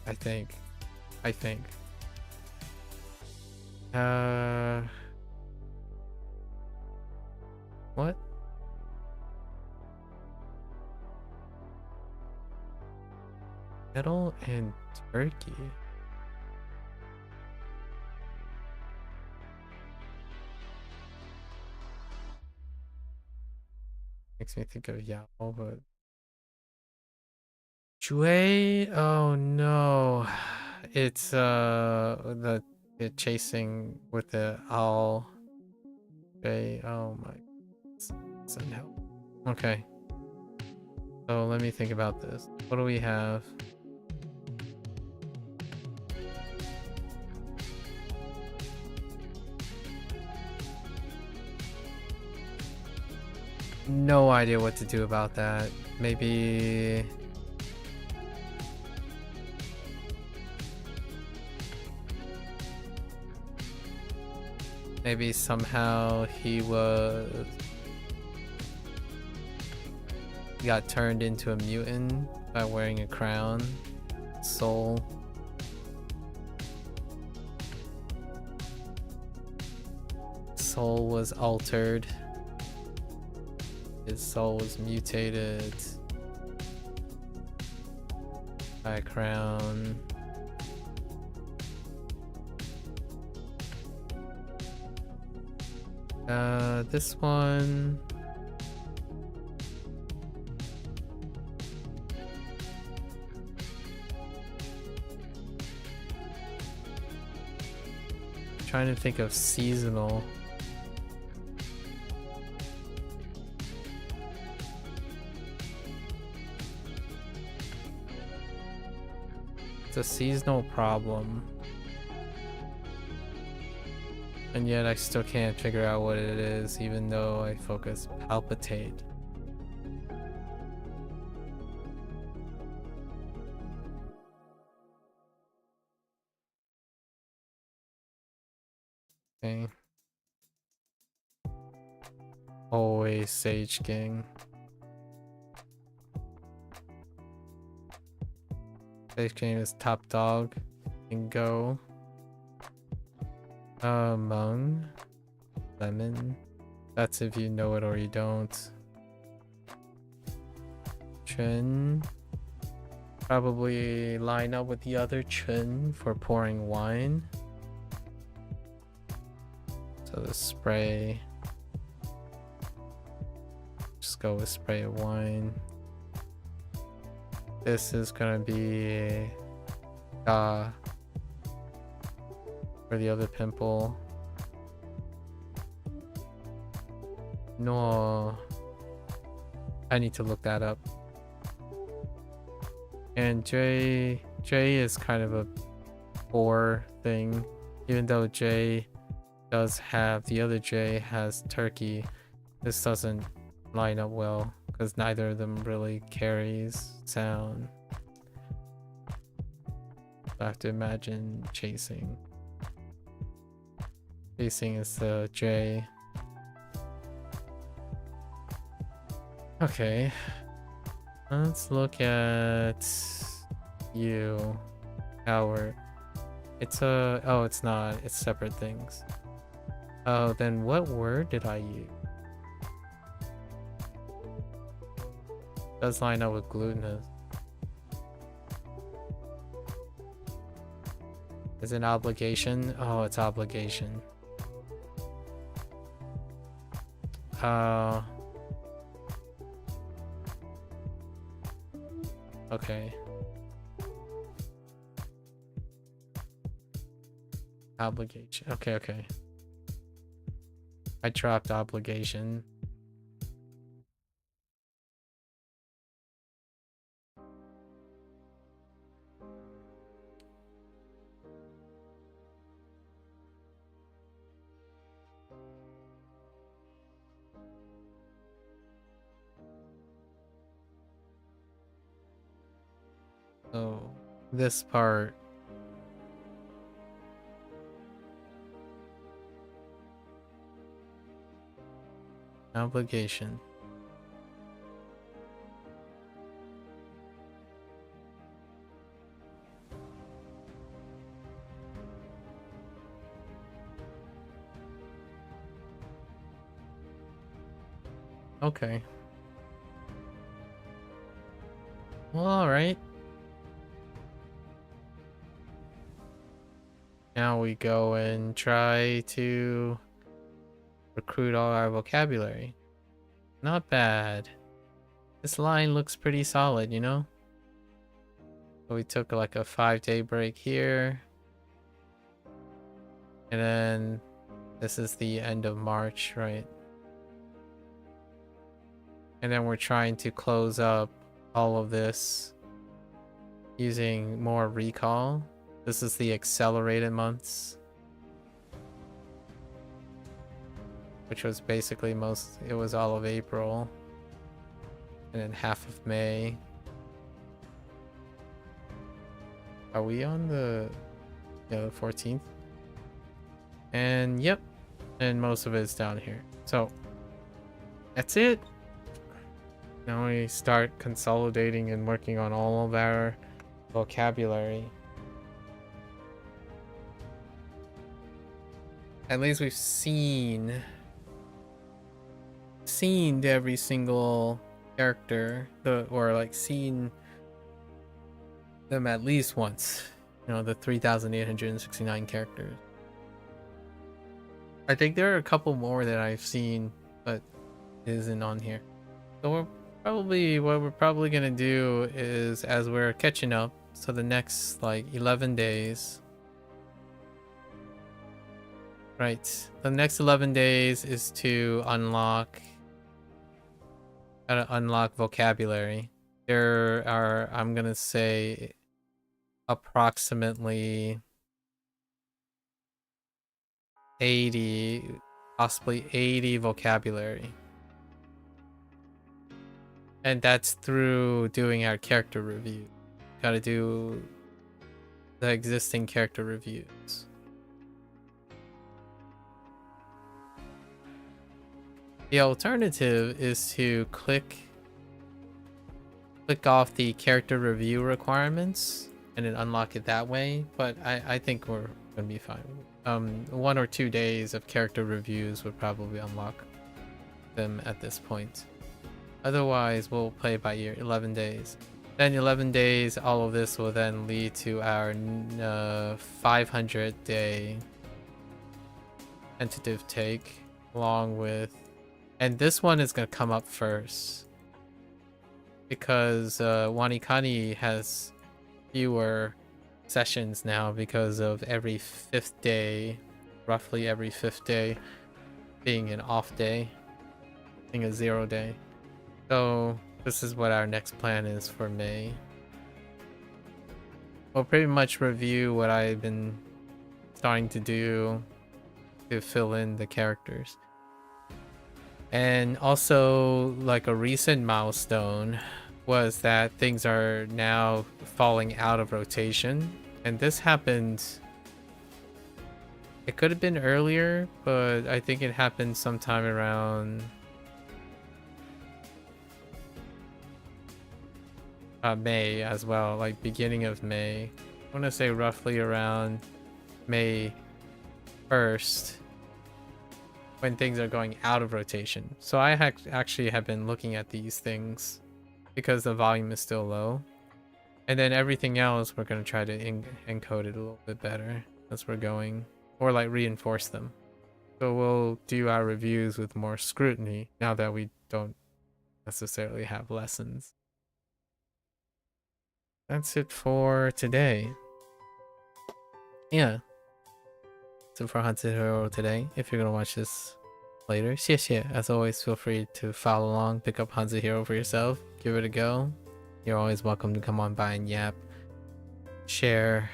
I think. What? Metal and turkey. Makes me think of Yao, but Jue. Oh no, it's the chasing with the owl. Okay, oh my. Send help. Okay. So let me think about this. What do we have? No idea what to do about that. Maybe... Maybe somehow he got turned into a mutant by wearing a crown. Soul. Soul was altered. His soul was mutated by a crown. This one. Trying to think of seasonal. It's a seasonal problem. And yet I still can't figure out what it is, even though I focus palpitate. Okay. Always Sage King. Sage King is top dog. Can go. Mung. Lemon. That's if you know it or you don't. Chun. Probably line up with the other Chun for pouring wine. So the spray. Just go with spray of wine. This is gonna be for the other pimple. No, I need to look that up. And J is kind of a poor thing, even though J does have, the other J has turkey. This doesn't line up well because neither of them really carries sound. I have to imagine chasing. Chasing is the J. Okay. Let's look at you, Howard. It's a... oh, it's not. It's separate things. Oh, then what word did I use? Does line up with glutinous. Is it obligation? Oh, it's obligation. Okay. Obligation. Okay, okay. I dropped obligation. So this part. Obligation. Okay. Well, all right. Now we go and try to recruit all our vocabulary. Not bad. This line looks pretty solid, you know? So we took like a 5-day break here. And then This is the end of March, right? And then we're trying to close up all of this using more recall. This is the accelerated months, which was basically it was all of April and then half of May. Are we on the 14th? And yep, and most of it's down here. So that's it. Now we start consolidating and working on all of our vocabulary. At least we've seen every single character, or like seen them at least once. You know, the 3,869 characters. I think there are a couple more that I've seen, but it isn't on here. So what we're probably gonna do is, as we're catching up, so the next like 11 days, right? The next 11 days is to unlock vocabulary. There are, I'm gonna say, approximately 80, possibly 80 vocabulary. And that's through doing our character review. Gotta do the existing character reviews. The alternative is to click off the character review requirements and then unlock it that way, but I think we're gonna be fine. 1 or 2 days of character reviews would probably unlock them at this point. Otherwise, we'll play by ear. 11 days. Then 11 days, all of this will then lead to our 500-day tentative take, along with... And this one is going to come up first, because WaniKani has fewer sessions now because of every 5th day, roughly every 5th day, being an off day, being a 0 day. So this is what our next plan is for May. We'll pretty much review what I've been starting to do to fill in the characters. And also, like, a recent milestone was that things are now falling out of rotation. And this happened... It could have been earlier, but I think it happened sometime around... May as well, like beginning of May. I want to say roughly around May 1st, when things are going out of rotation. So I actually have been looking at these things because the volume is still low. And then everything else, we're going to try to encode it a little bit better as we're going, or like reinforce them. So we'll do our reviews with more scrutiny now that we don't necessarily have lessons. That's it for today. Yeah. That's it for HanziHero today. If you're gonna watch this later, 谢谢. As always, feel free to follow along, pick up HanziHero for yourself, give it a go. You're always welcome to come on by and yap, share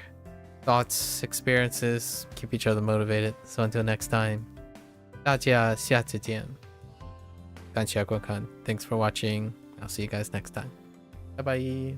thoughts, experiences, keep each other motivated. So until next time, 大家下次见. 感谢观看. Thanks for watching. I'll see you guys next time. Bye bye.